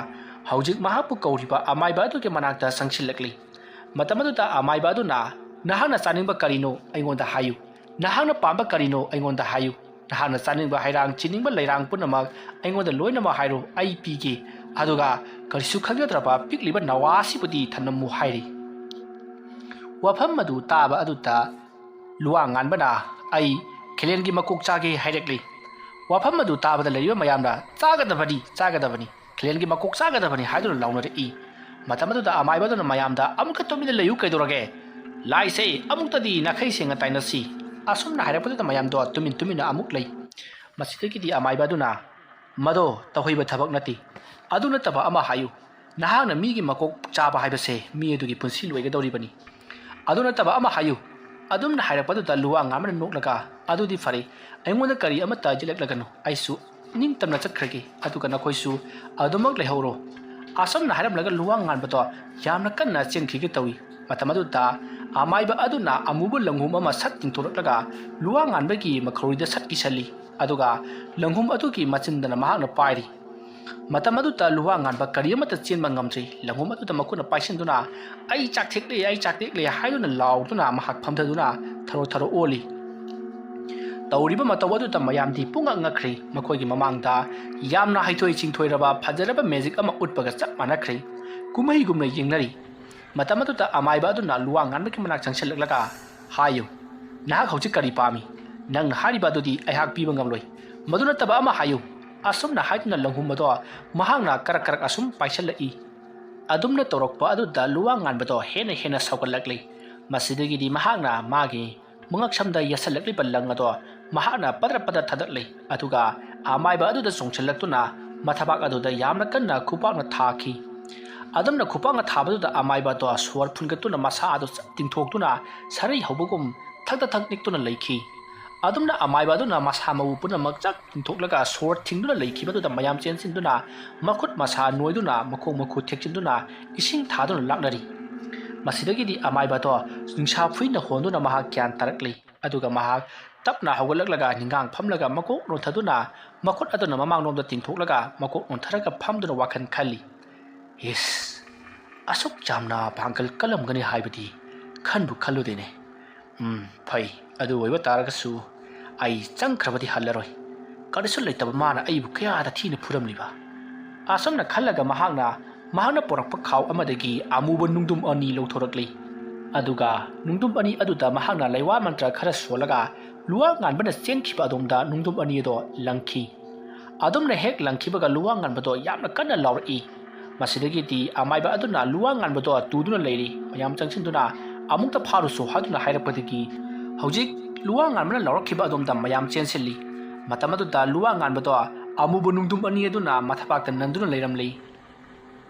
हौजिक महापु कौरिबा अमाइबा अदुगे मनाक्ता संगसिलकली मतमदुदा अमाइबा अदुना नहाना चानिंगबा करिनो अइंगोंदा हायु नहाना पांबा करिनो अइंगोंदा हायु नहाना चानिंगबा हाइरांग चिनिंगबा लैरांग पुनमक अइंगोंदा लोइनमा हाइरो आई पीगे अदुगा करिसु खंगद्रबा पिकलिबा नवासिबुदी थनमु हाइरि वफम मदु ताबा अदुता लुवांग गानबना आई खिलेनगी मकोक चागे हाइरकली वफम मदु ताबदा लैरिबा मयामना चागदबनी खिलेनगी मकोक चागदबनी हाइदुना लाउनरई मतमदुदा अमाइबदुना मयामदा अमुक तुमिना लैयु कैदोरगे लाइसे अमुक्तदी नखै सेंगा ताइनसी असुमना हाइरकपदुदा मयामदो तुमिना अमुक लै मसिदगी अमाइबदुना मदो तहोइबा थबक नति अदु नतबा अमा हायु नहांना मीगी मकोक चाबा हाइबसे मी अदुगी पुंसी लोइगदौरिबनी अदु नतबा अमा हायु अदुमना हाइरकपदुदा लुवांग गानबना नोक्लगा अदुदी फरे अइंगोंदा करि अमता जिलकलगनु आइसु निंगतमना चटखरगे अदुगा नखोइसु अदुमक लेहौरो आसमना हाइरमलगा लुवांग गानबदो यामना कन्ना चेनखिगे तौई मतमदुदा अमाइबा अदुना अमुबु लंगुम अमा सट तिंथोरकलगा लुवांग गानबगी मखौरिदा सट किसली अदुगा लंगुम अदुगी मचिंदना महांना पाइरि मतमदुदा लुवांग गानबा करियमता चेनबा ngamjri लंगुम अदुदा मखुना पाइसिनदुना आई चाकथेकले हाइदुना लाउदुना महाक फमथदुना थरो ओली तौरिबा मतवदुदा मयामदी पुंगा ngakri मखोइगी ममांगदा यामना हाइथोइ चिंथोइरबा फजरबा मैजिक अमा उटपगा चप मानखरि कुमहिगुमना येंगनरि मतमदुदा अमाइबा अदुना लुवांग गानबगी मनाक चंगसलकलगा हायु नाहक हौजि करि पामी ꯅꯪ ꯍꯥꯏꯔꯤꯕ ꯑꯗꯨꯗꯤ ꯑꯩꯍꯥꯛ ꯄꯤꯕ ꯉꯝꯂꯣꯏ ꯃꯗꯨ ꯅꯠꯇꯕ ꯑꯃ ꯍꯥꯏꯌꯨ ꯑꯁꯨꯝꯅ ꯍꯥꯏꯗꯨꯅ ꯂꯪꯍꯨꯝ ꯑꯗꯣ ꯃꯍꯥꯛꯅ ꯀꯔꯛ ꯀꯔꯛ ꯑꯁꯨꯝ ꯄꯥꯏꯁꯤꯜꯂꯛꯏ ꯑꯗꯨꯝꯅ ꯇꯧꯔꯛꯄ ꯑꯗꯨꯗ ꯂꯨꯋꯥꯡ ꯉꯥꯟꯕꯗꯣ ꯍꯦꯟꯅ ꯍꯦꯟꯅ ꯁꯧꯒꯠꯂꯛꯂꯤ ꯃꯁꯤꯗꯒꯤꯗꯤ ꯃꯍꯥꯛꯅ ꯃꯥꯒꯤ ꯃꯉꯛꯁꯝꯗ ꯌꯦꯁꯜꯂꯛꯂꯤꯕ ꯂꯪ ꯑꯗꯣ ꯃꯍꯥꯛꯅ ꯄꯗ꯭ꯔ ꯄꯗ꯭ꯔ ꯊꯥꯗꯠꯂꯤ ꯑꯗꯨꯒ ꯑꯃꯥꯏꯕ ꯑꯗꯨꯗ ꯆꯣꯡꯁꯤꯜꯂꯛꯇꯨꯅ ꯃꯊꯕꯥꯛ ꯑꯗꯨꯗ ꯌꯥꯝꯅ ꯀꯟꯅ ꯈꯨꯄꯥꯛꯅ ꯊꯥꯈꯤ ꯑꯗꯨꯝꯅ ꯈꯨꯄꯥꯛꯅ ꯊꯥꯕꯗꯨꯗ ꯑꯃꯥꯏꯕ ꯑꯗꯣ ꯁꯣꯔ ꯐꯨꯟꯒꯠꯇꯨꯅ ꯃꯁꯥ ꯑꯗꯨ ꯇꯤꯡꯊꯣꯛꯇꯨꯅ ꯁꯔꯩ ꯍꯧꯕꯒꯨꯝ ꯊꯛꯇ ꯊꯛ ꯅꯤꯛꯇꯨꯅ ꯂꯩꯈꯤ ꯑꯗꯨꯝꯅ ꯑꯃꯥꯏꯕ ꯑꯗꯨꯅ ꯃꯁꯥ ꯃꯎ ꯄꯨꯝꯅꯃꯛ ꯆꯥꯛ ꯇꯤꯡꯊꯣꯛꯂꯒ ꯁꯣꯔ ꯊꯤꯡꯗꯨꯅ ꯂꯩꯈꯤꯕꯗꯨꯗ ꯃꯌꯥꯝ ꯆꯦꯟꯁꯤꯟꯗꯨꯅ ꯃꯈꯨꯠ ꯃꯁꯥ ꯅꯣꯏꯗꯨꯅ ꯃꯈꯣꯡ ꯃꯈꯨ ꯊꯦꯛꯆꯤꯟꯗꯨꯅ ꯏꯁꯤꯡ ꯊꯥꯗꯨꯅ ꯂꯥꯛꯅꯔꯤ ꯃꯁꯤꯗꯒꯤꯗꯤ ꯑꯃꯥꯏꯕ ꯑꯗꯣ ꯅꯤꯡꯁꯥ ꯐꯨꯏꯅ ꯍꯣꯟꯗꯨꯅ ꯃꯍꯥꯛ ꯒ꯭ꯌꯥꯟ ꯇꯥꯔꯛꯂꯤ ꯑꯗꯨꯒ ꯃꯍꯥꯛ ꯇꯞꯅ ꯍꯧꯒꯠꯂꯛꯂꯒ ꯅꯤꯡꯒꯥꯡ ꯐꯝꯂꯒ ꯃꯀꯣꯛ ꯅꯣꯟꯊꯗꯨꯅ ꯃꯈꯨꯠ ꯑꯗꯨꯅ ꯃꯃꯥꯡꯂꯣꯝꯗ ꯇꯤꯡꯊꯣꯛꯂꯒ ꯃꯀꯣꯛ ꯅꯣꯟꯊꯔꯒ ꯐꯝꯗꯨꯅ ꯋꯥꯈꯜ ꯈꯜꯂꯤ ꯏꯁ ꯑꯁꯨꯛ ꯌꯥꯝꯅ ꯄꯥꯡꯒꯜ ꯀꯜꯂꯝꯒꯅꯤ ꯍꯥꯏꯕꯗꯤ ꯈꯟꯕꯨ ꯈꯜꯂꯨꯗꯦꯅꯦ ꯐꯩ ꯑꯗꯨ ꯑꯣꯏꯕ ꯇꯥꯔꯒꯁꯨ ꯑꯩ ꯆꯪꯈ꯭ꯔꯕꯗꯤ ꯍꯜꯂꯔꯣꯏ ꯀꯔꯤꯁꯨ ꯂꯩꯇꯕ ꯃꯥꯅ ꯑꯩꯕꯨ ꯀꯌꯥꯗ ꯊꯤꯅ ꯐꯨꯔꯝꯂꯤꯕ ꯑꯁꯨꯝꯅ ꯈꯜꯂꯒ ꯃꯍꯥꯛꯅ ꯄꯣꯔꯛꯄ ꯈꯥꯎ ꯑꯃꯗꯒꯤ ꯑꯃꯨꯕ ꯅꯨꯡꯗꯨꯝ ꯑꯅꯤ ꯂꯧꯊꯣꯔꯛꯂꯤ ꯑꯗꯨꯒ ꯅꯨꯡꯗꯨꯝ ꯑꯅꯤ ꯑꯗꯨꯗ ꯃꯍꯥꯛꯅ ꯂꯩꯋꯥ ꯃꯟꯇ꯭ꯔ ꯈꯔ ꯁꯣꯜꯂꯒ ꯂꯨꯋꯥꯡ ꯉꯥꯟꯕꯅ ꯆꯦꯟꯈꯤꯕ ꯑꯗꯣꯝꯗ ꯅꯨꯡꯗꯨꯝ ꯑꯅꯤ ꯑꯗꯣ ꯂꯪꯈꯤ ꯑꯗꯨꯝꯅ ꯍꯦꯛ ꯂꯪꯈꯤꯕꯒ ꯂꯨꯋꯥꯡ ꯉꯥꯟꯕꯗꯣ ꯌꯥꯝꯅ ꯀꯟꯅ ꯂꯥꯎꯔꯛꯏ ꯃꯁꯤꯗꯒꯤꯗꯤ ꯑꯃꯥꯏꯕ ꯑꯗꯨꯅ ꯂꯨꯋꯥꯡ ꯉꯥꯟꯕꯗꯣ ꯇꯨꯗꯨꯅ ꯂꯩꯔꯤ ꯃꯌꯥꯝ ꯆꯪꯁꯤꯟꯗꯨꯅ ꯑꯃꯨꯛꯇ ꯐꯥꯔꯨꯁꯨ ꯍꯥꯏꯗꯨꯅ ꯍꯥꯏꯔꯛꯄꯗꯒꯤ ꯍꯧꯖꯤꯛ ꯂꯨꯋꯥꯡ ꯉꯥꯟꯕꯅ ꯂꯥꯎꯔꯛꯈꯤꯕ ꯑꯗꯣꯝꯗ ꯃꯌꯥꯝ ꯆꯦꯟꯁꯤꯜꯂꯤ ꯃꯇꯝ ꯑꯗꯨꯗ ꯂꯨꯋꯥꯡ ꯉꯥꯟꯕꯗꯣ ꯑꯃꯨꯕ ꯅꯨꯡꯗꯨꯝ ꯑꯅꯤ ꯑꯗꯨꯅ ꯃꯊꯕꯥꯛꯇ ꯅꯟꯗꯨꯅ ꯂꯩꯔꯝꯂꯤ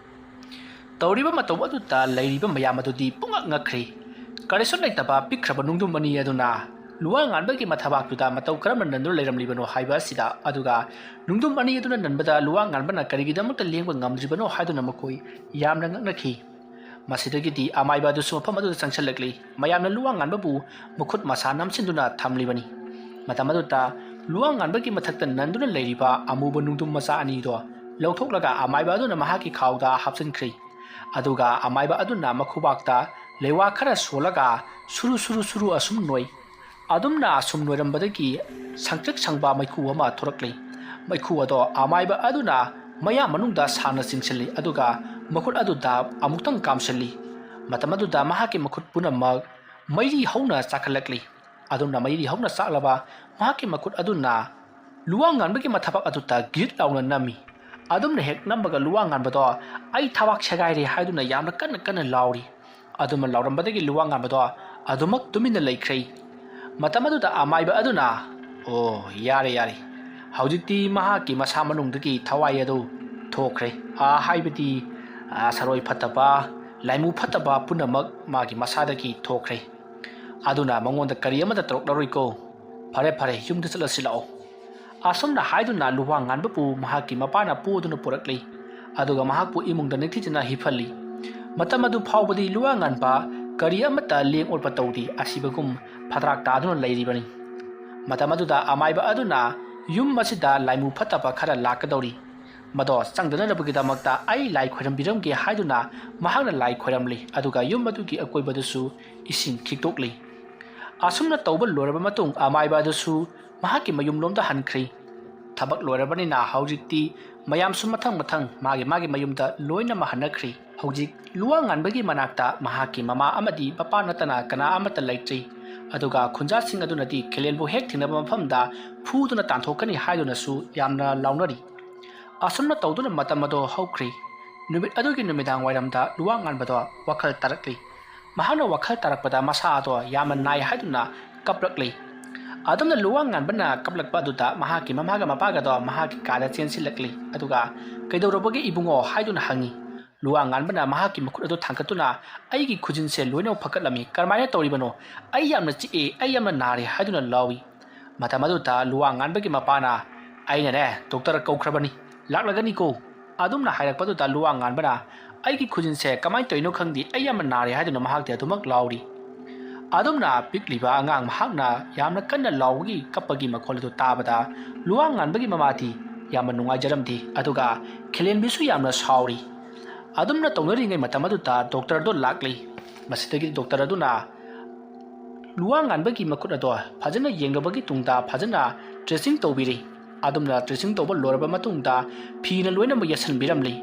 ꯇꯧꯔꯤꯕ ꯃꯇꯧ ꯑꯗꯨꯗ ꯂꯩꯔꯤꯕ ꯃꯌꯥꯝ ꯑꯗꯨꯗꯤ ꯄꯨꯡꯉꯛ ꯉꯛꯈ꯭ꯔꯤ ꯀꯔꯤꯁꯨ ꯂꯩꯇꯕ ꯄꯤꯛꯈ꯭ꯔꯕ ꯅꯨꯡꯗꯨꯝ ꯑꯅꯤ ꯑꯗꯨꯅ ꯂꯨꯋꯥꯡ ꯉꯥꯟꯕꯒꯤ ꯃꯊꯕꯥꯛꯇꯨꯗ ꯃꯇꯧ ꯀꯔꯝꯅ ꯅꯟꯗꯨꯅ ꯂꯩꯔꯝꯂꯤꯕꯅꯣ ꯍꯥꯏꯕ ꯑꯁꯤꯗ ꯑꯗꯨꯒ ꯅꯨꯡꯗꯨꯝ ꯑꯅꯤ ꯑꯗꯨꯅ ꯅꯟꯕꯗ ꯂꯨꯋꯥꯡ ꯉꯥꯟꯕꯅ ꯀꯔꯤꯒꯤꯗꯃꯛꯇ ꯂꯦꯡꯕ ꯉꯝꯗ꯭ꯔꯤꯕꯅꯣ ꯍꯥꯏꯗꯨꯅ ꯃꯈꯣꯏ ꯌꯥꯝꯅ ꯉꯛꯅꯈꯤ ꯃꯁꯤꯗꯒꯤꯗꯤ ꯑꯃꯥꯏꯕ ꯑꯗꯨꯁꯨ ꯃꯐꯝ ꯑꯗꯨꯗ ꯆꯪꯁꯤꯜꯂꯛꯂꯤ ꯃꯌꯥꯝꯅ ꯂꯨꯋꯥꯡ ꯉꯥꯟꯕꯕꯨ ꯃꯈꯨꯠ ꯃꯁꯥ ꯅꯝꯁꯤꯟꯗꯨꯅ ꯊꯝꯂꯤꯕꯅꯤ ꯃꯇꯝ ꯑꯗꯨꯗ ꯂꯨꯋꯥꯡ ꯉꯥꯟꯕꯒꯤ ꯃꯊꯛꯇ ꯅꯟꯗꯨꯅ ꯂꯩꯔꯤꯕ ꯑꯃꯨꯕ ꯅꯨꯡꯗꯨꯝ ꯃꯆꯥ ꯑꯅꯤꯗꯣ ꯂꯧꯊꯣꯛꯂꯒ ꯑꯃꯥꯏꯕ ꯑꯗꯨꯅ ꯃꯍꯥꯛꯀꯤ ꯈꯥꯎꯗ ꯍꯥꯞꯆꯤꯟꯈ꯭ꯔꯤ ꯑꯗꯨꯒ ꯑꯃꯥꯏꯕ ꯑꯗꯨꯅ ꯃꯈꯨꯕꯥꯛꯇ ꯂꯩꯋꯥ ꯈꯔ ꯁꯣꯜꯂꯒ ꯁꯨꯔꯨ ꯁꯨꯔꯨ ꯁꯨꯔꯨ ꯑꯁꯨꯝ ꯅꯣꯏ ꯑꯗꯨꯝꯅ ꯑꯁꯨꯝ ꯅꯣꯏꯔꯝꯕꯗꯒꯤ ꯁꯪꯇ꯭ꯔꯤꯛ ꯁꯪꯕ ꯃꯩꯈꯨ ꯑꯃ ꯊꯣꯔꯛꯂꯤ ꯃꯩꯈꯨ ꯑꯗꯣ ꯑꯃꯥꯏꯕ ꯑꯗꯨꯅ ꯃꯌꯥ ꯃꯅꯨꯡꯗ ꯁꯥꯡꯅ ꯆꯤꯡꯁꯤꯜꯂꯤ ꯑꯗꯨꯒ ꯃꯈꯨꯠ ꯑꯗꯨꯗ ꯑꯃꯨꯛꯇꯪ ꯀꯥꯝꯁꯤꯜꯂꯤ ꯃꯇꯝ ꯑꯗꯨꯗ ꯃꯍꯥꯛꯀꯤ ꯃꯈꯨꯠ ꯄꯨꯝꯅꯃꯛ ꯃꯩꯔꯤ ꯍꯧꯅ ꯆꯥꯛꯈꯠꯂꯛꯂꯤ ꯑꯗꯨꯝꯅ ꯃꯩꯔꯤ ꯍꯧꯅ ꯆꯥꯛꯂꯕ ꯃꯍꯥꯛꯀꯤ ꯃꯈꯨꯠ ꯑꯗꯨꯅ ꯂꯨꯋꯥꯡ ꯉꯥꯟꯕꯒꯤ ꯃꯊꯕꯥꯛ ꯑꯗꯨꯗ ꯒꯤꯔꯤꯠ ꯂꯥꯎꯅ ꯅꯝꯃꯤ ꯑꯗꯨꯝꯅ ꯍꯦꯛ ꯅꯝꯕꯒ ꯂꯨꯋꯥꯡ ꯉꯥꯟꯕꯗꯣ ꯑꯩ ꯊꯕꯥꯛ ꯁꯦꯒꯥꯏꯔꯦ ꯍꯥꯏꯗꯨꯅ ꯌꯥꯝꯅ ꯀꯟꯅ ꯀꯟꯅ ꯂꯥꯎꯔꯤ ꯑꯗꯨꯃ ꯂꯥꯎꯔꯝꯕꯗꯒꯤ ꯂꯨꯋꯥꯡ ꯉꯥꯟꯕꯗꯣ ꯑꯗꯨꯃꯛ ꯇꯨꯃꯤꯟꯅ ꯂꯩꯈ꯭ꯔꯦ ꯃꯇꯝ ꯑꯗꯨꯗ ꯑꯃꯥꯏꯕ ꯑꯗꯨꯅ ꯑꯣ ꯌꯥꯔꯦ ꯍꯧꯖꯤꯛꯇꯤ ꯃꯍꯥꯛꯀꯤ ꯃꯁꯥ ꯃꯅꯨꯡꯗꯒꯤ ꯊꯋꯥꯏ ꯑꯗꯨ ꯊꯣꯛꯈ꯭ꯔꯦ ꯍꯥꯏꯕꯗꯤ ꯁꯔꯣꯏ ꯐꯠꯇꯕ ꯂꯥꯏꯃꯨ ꯐꯠꯇꯕ ꯄꯨꯝꯅꯃꯛ ꯃꯥꯒꯤ ꯃꯁꯥꯗꯒꯤ ꯊꯣꯛꯈ꯭ꯔꯦ ꯑꯗꯨꯅ ꯃꯉꯣꯟꯗ ꯀꯔꯤ ꯑꯃꯠꯇ ꯇꯧꯔꯛꯂꯔꯣꯏꯀꯣ ꯐꯔꯦ ꯌꯨꯝꯗ ꯆꯠꯂꯁꯤ ꯂꯥꯛꯑꯣ ꯑꯁꯨꯝꯅ ꯍꯥꯏꯗꯨꯅ ꯂꯨꯋꯥꯡ ꯉꯥꯟꯕꯕꯨ ꯃꯍꯥꯛꯀꯤ ꯃꯄꯥꯅ ꯄꯨꯗꯨꯅ ꯄꯨꯔꯛꯂꯤ ꯑꯗꯨꯒ ꯃꯍꯥꯛꯄꯨ ꯏꯃꯨꯡꯗ ꯅꯤꯡꯊꯤꯖꯅ ꯍꯤꯞꯍꯜꯂꯤ ꯃꯇꯝ ꯑꯗꯨ ꯐꯥꯎꯕꯗꯤ ꯂꯨꯋꯥꯡ ꯉꯥꯟꯕ ꯀꯔꯤ ꯑꯃꯠꯇ ꯂꯦꯡ ꯑꯣꯠꯄ ꯇꯧꯗꯦ ꯑꯁꯤꯕꯒꯨꯝ ꯐꯗ꯭ꯔꯥꯛ ꯇꯥꯗꯨꯅ ꯂꯩꯔꯤꯕꯅꯤ ꯃꯇꯝ ꯑꯗꯨꯗ ꯑꯃꯥꯏꯕ ꯑꯗꯨꯅ ꯌꯨꯝ ꯑꯁꯤꯗ ꯂꯥꯏꯃꯨ ꯐꯠꯇꯕ ꯈꯔ ꯂꯥꯛꯀꯗꯧꯔꯤ ꯃꯗꯣ ꯆꯪꯗꯅꯕꯒꯤꯗꯃꯛꯇ ꯑꯩ ꯂꯥꯏ ꯈꯣꯏꯔꯝꯕꯤꯔꯝꯒꯦ ꯍꯥꯏꯗꯨꯅ ꯃꯍꯥꯛꯅ ꯂꯥꯏ ꯈꯣꯏꯔꯝꯂꯤ ꯑꯗꯨꯒ ꯌꯨꯝ ꯑꯗꯨꯒꯤ ꯑꯀꯣꯏꯕꯗꯁꯨ ꯏꯁꯤꯡ ꯈꯤꯛꯇꯣꯛꯂꯤ ꯑꯁꯨꯝꯅ ꯇꯧꯕ ꯂꯣꯏꯔꯕ ꯃꯇꯨꯡ ꯑꯃꯥꯏꯕ ꯑꯗꯨꯁꯨ ꯃꯍꯥꯛꯀꯤ ꯃꯌꯨꯝꯂꯣꯝꯗ ꯍꯟꯈ꯭ꯔꯤ ꯊꯕꯛ ꯂꯣꯏꯔꯕꯅꯤꯅ ꯍꯧꯖꯤꯛꯇꯤ ꯃꯌꯥꯝꯁꯨ ꯃꯊꯪ ꯃꯥꯒꯤ ꯃꯌꯨꯝꯗ ꯂꯣꯏꯅꯃꯛ ꯍꯟꯅꯈ꯭ꯔꯤ ꯍꯧꯖꯤꯛ ꯂꯨꯋꯥꯡ ꯉꯥꯟꯕꯒꯤ ꯃꯅꯥꯛꯇ ꯃꯍꯥꯛꯀꯤ ꯃꯃꯥ ꯑꯃꯗꯤ ꯃꯄꯥ ꯅꯠꯇꯅ ꯀꯅꯥ ꯑꯃꯠꯇ ꯂꯩꯇ꯭ꯔꯤ ꯑꯗꯨꯒ ꯈꯨꯟꯖꯥꯁꯤꯡ ꯑꯗꯨꯅꯗꯤ ꯈꯦꯂꯦꯟꯕꯨ ꯍꯦꯛ ꯊꯦꯡꯅꯕ ꯃꯐꯝꯗ ꯐꯨꯗꯨꯅ ꯇꯥꯟꯊꯣꯛꯀꯅꯤ ꯍꯥꯏꯗꯨꯅꯁꯨ ꯌꯥꯝꯅ ꯂꯥꯎꯅꯔꯤ ꯑꯁꯨꯝꯅ ꯇꯧꯗꯨꯅ ꯃꯇꯝ ꯑꯗꯣ ꯍꯧꯈ꯭ꯔꯤ ꯅꯨꯃꯤꯠ ꯑꯗꯨꯒꯤ ꯅꯨꯃꯤꯗꯥꯡ ꯋꯥꯏꯔꯝꯗ ꯂꯨꯋꯥꯡ ꯉꯥꯟꯕꯗꯣ ꯋꯥꯈꯜ ꯇꯥꯔꯛꯂꯤ ꯃꯍꯥꯛꯅ ꯋꯥꯈꯜ ꯇꯥꯔꯛꯄꯗ ꯃꯁꯥ ꯑꯗꯣ ꯌꯥꯝꯅ ꯅꯥꯏ ꯍꯥꯏꯗꯨꯅ ꯀꯞꯂꯛꯂꯤ ꯑꯗꯨꯝꯅ ꯂꯨꯋꯥꯡ ꯉꯥꯟꯕꯅ ꯀꯞꯂꯛꯄ ꯑꯗꯨꯗ ꯃꯍꯥꯛꯀꯤ ꯃꯃꯥꯒ ꯃꯄꯥꯒꯗꯣ ꯃꯍꯥꯛꯀꯤ ꯀꯥꯗ ꯆꯦꯟꯁꯤꯜꯂꯛꯂꯤ ꯑꯗꯨꯒ ꯀꯩꯗꯧꯔꯕꯒꯦ ꯏꯕꯨꯡꯉꯣ ꯍꯥꯏꯗꯨꯅ ꯍꯪꯉꯤ ꯂꯨꯋꯥꯡ ꯉꯥꯟꯕꯅ ꯃꯍꯥꯛꯀꯤ ꯃꯈꯨꯠ ꯑꯗꯨ ꯊꯥꯡꯒꯠꯇꯨꯅ ꯑꯩꯒꯤ ꯈꯨꯖꯤꯟꯁꯦ ꯂꯣꯏꯅꯃꯛ ꯐꯛꯀꯠꯂꯝꯃꯤ ꯀꯔꯝꯃꯥꯏꯅ ꯇꯧꯔꯤꯕꯅꯣ ꯑꯩ ꯌꯥꯝꯅ ꯆꯤꯛꯑꯦ ꯑꯩ ꯌꯥꯝꯅ ꯅꯥꯔꯦ ꯍꯥꯏꯗꯨꯅ ꯂꯥꯎꯏ ꯃꯇꯝ ꯑꯗꯨꯗ ꯂꯨꯋꯥꯡ ꯉꯥꯟꯕꯒꯤ ꯃꯄꯥꯅ ꯑꯩꯅꯅꯦ ꯗꯣꯛꯇꯔ ꯀꯧꯈ꯭ꯔꯕꯅꯤ ꯂꯥꯛꯂꯒꯅꯤꯀꯣ ꯑꯗꯨꯝꯅ ꯍꯥꯏꯔꯛꯄꯗꯨꯗ ꯂꯨꯋꯥꯡ ꯉꯥꯟꯕꯅ ꯑꯩꯒꯤ ꯈꯨꯖꯤꯟꯁꯦ ꯀꯃꯥꯏꯅ ꯇꯧꯔꯤꯅꯣ ꯈꯪꯗꯦ ꯑꯩ ꯌꯥꯝꯅ ꯅꯥꯔꯦ ꯍꯥꯏꯗꯨꯅ ꯃꯍꯥꯛꯇꯤ ꯑꯗꯨꯃꯛ ꯂꯥꯎꯔꯤ ꯑꯗꯨꯝꯅ ꯄꯤꯛꯂꯤꯕ ꯑꯉꯥꯡ ꯃꯍꯥꯛꯅ ꯌꯥꯝꯅ ꯀꯟꯅ ꯂꯥꯎꯕꯒꯤ ꯀꯞꯄꯒꯤ ꯃꯈꯣꯜ ꯑꯗꯨ ꯇꯥꯕꯗ ꯂꯨꯋꯥꯡ ꯉꯥꯟꯕꯒꯤ ꯃꯃꯥꯗꯤ ꯌꯥꯝꯅ ꯅꯨꯡꯉꯥꯏꯖꯔꯝꯗꯦ ꯑꯗꯨꯒ ꯈꯦꯂꯦꯟꯕꯤꯁꯨ ꯌꯥꯝꯅ ꯁꯥꯎꯔꯤ ꯑꯗꯨꯝꯅ ꯇꯧꯅꯔꯤꯉꯩ ꯃꯇꯝ ꯑꯗꯨꯗ ꯗꯣꯛꯇꯔꯗꯣ ꯂꯥꯛꯂꯤ ꯃꯁꯤꯗꯒꯤ ꯗꯣꯛꯇꯔ ꯑꯗꯨꯅ ꯂꯨꯋꯥꯡ ꯉꯥꯟꯕꯒꯤ ꯃꯈꯨꯠ ꯑꯗꯣ ꯐꯖꯅ ꯌꯦꯡꯂꯕꯒꯤ ꯇꯨꯡꯗ ꯐꯖꯅ ꯗ꯭ꯔꯦꯁꯤꯡ ꯇꯧꯕꯤꯔꯤ ꯑꯗꯨꯝꯅ ꯗ꯭ꯔꯦꯁꯤꯡ ꯇꯧꯕ ꯂꯣꯏꯔꯕ matungda ꯐꯤꯅ ꯂꯣꯏꯅꯃꯛ ꯌꯦꯠꯁꯤꯟꯕꯤꯔꯝꯂꯤ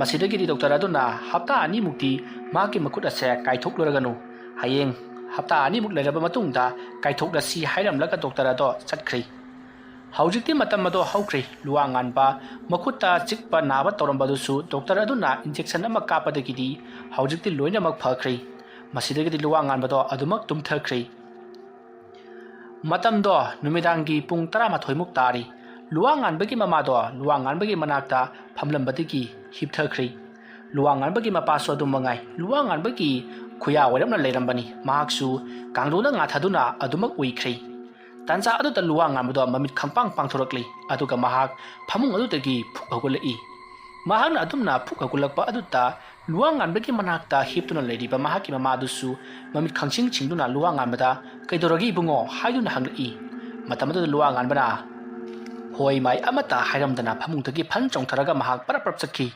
ꯃꯁꯤꯗꯒꯤꯗꯤ ꯗꯣꯛꯇꯔ ꯑꯗꯨꯅ ꯍꯞꯇꯥ ꯑꯅꯤꯃꯨꯛꯇꯤ ꯃꯍꯥꯛꯀꯤ ꯃꯈꯨꯠ ꯑꯁꯦ ꯀꯥꯏꯊꯣꯛꯂꯨꯔꯒꯅꯨ ꯍꯌꯦꯡ hapta animuk leraba matungda kaithokda si hairamlaga doctor ado chatkri haujikti matam ado haukri luangan ba makutta chikpa naba torambadusu doctor aduna injection ama kapadagidi haujikti loina mak phakri masidagidi luangan bado adumak tumthakri matam do numidangi pung 13 muk tari luangan bagi mama do luangan bagi manakta phamlambadigi hipthakri luangan bagi mapaso dum mangai luangan bagi khuya waramna leirambani mahaksu kangduna nga thaduna adumak uikri tansa adu ta luangan bado mamit khangpang pangthorakli aduga mahak phamung adu tagi phukagulai mahakna adumna phukagulakpa adu ta luangan bagi manakta hiptuna leiriba mahaki mama dusu mamit khangching chingduna luangan bada kaidoragi bungo haiduna hanglai matamadu luangan bana hoi mai amata hairamdana phamung tagi phan chongtharaga mahak paraprak chakhi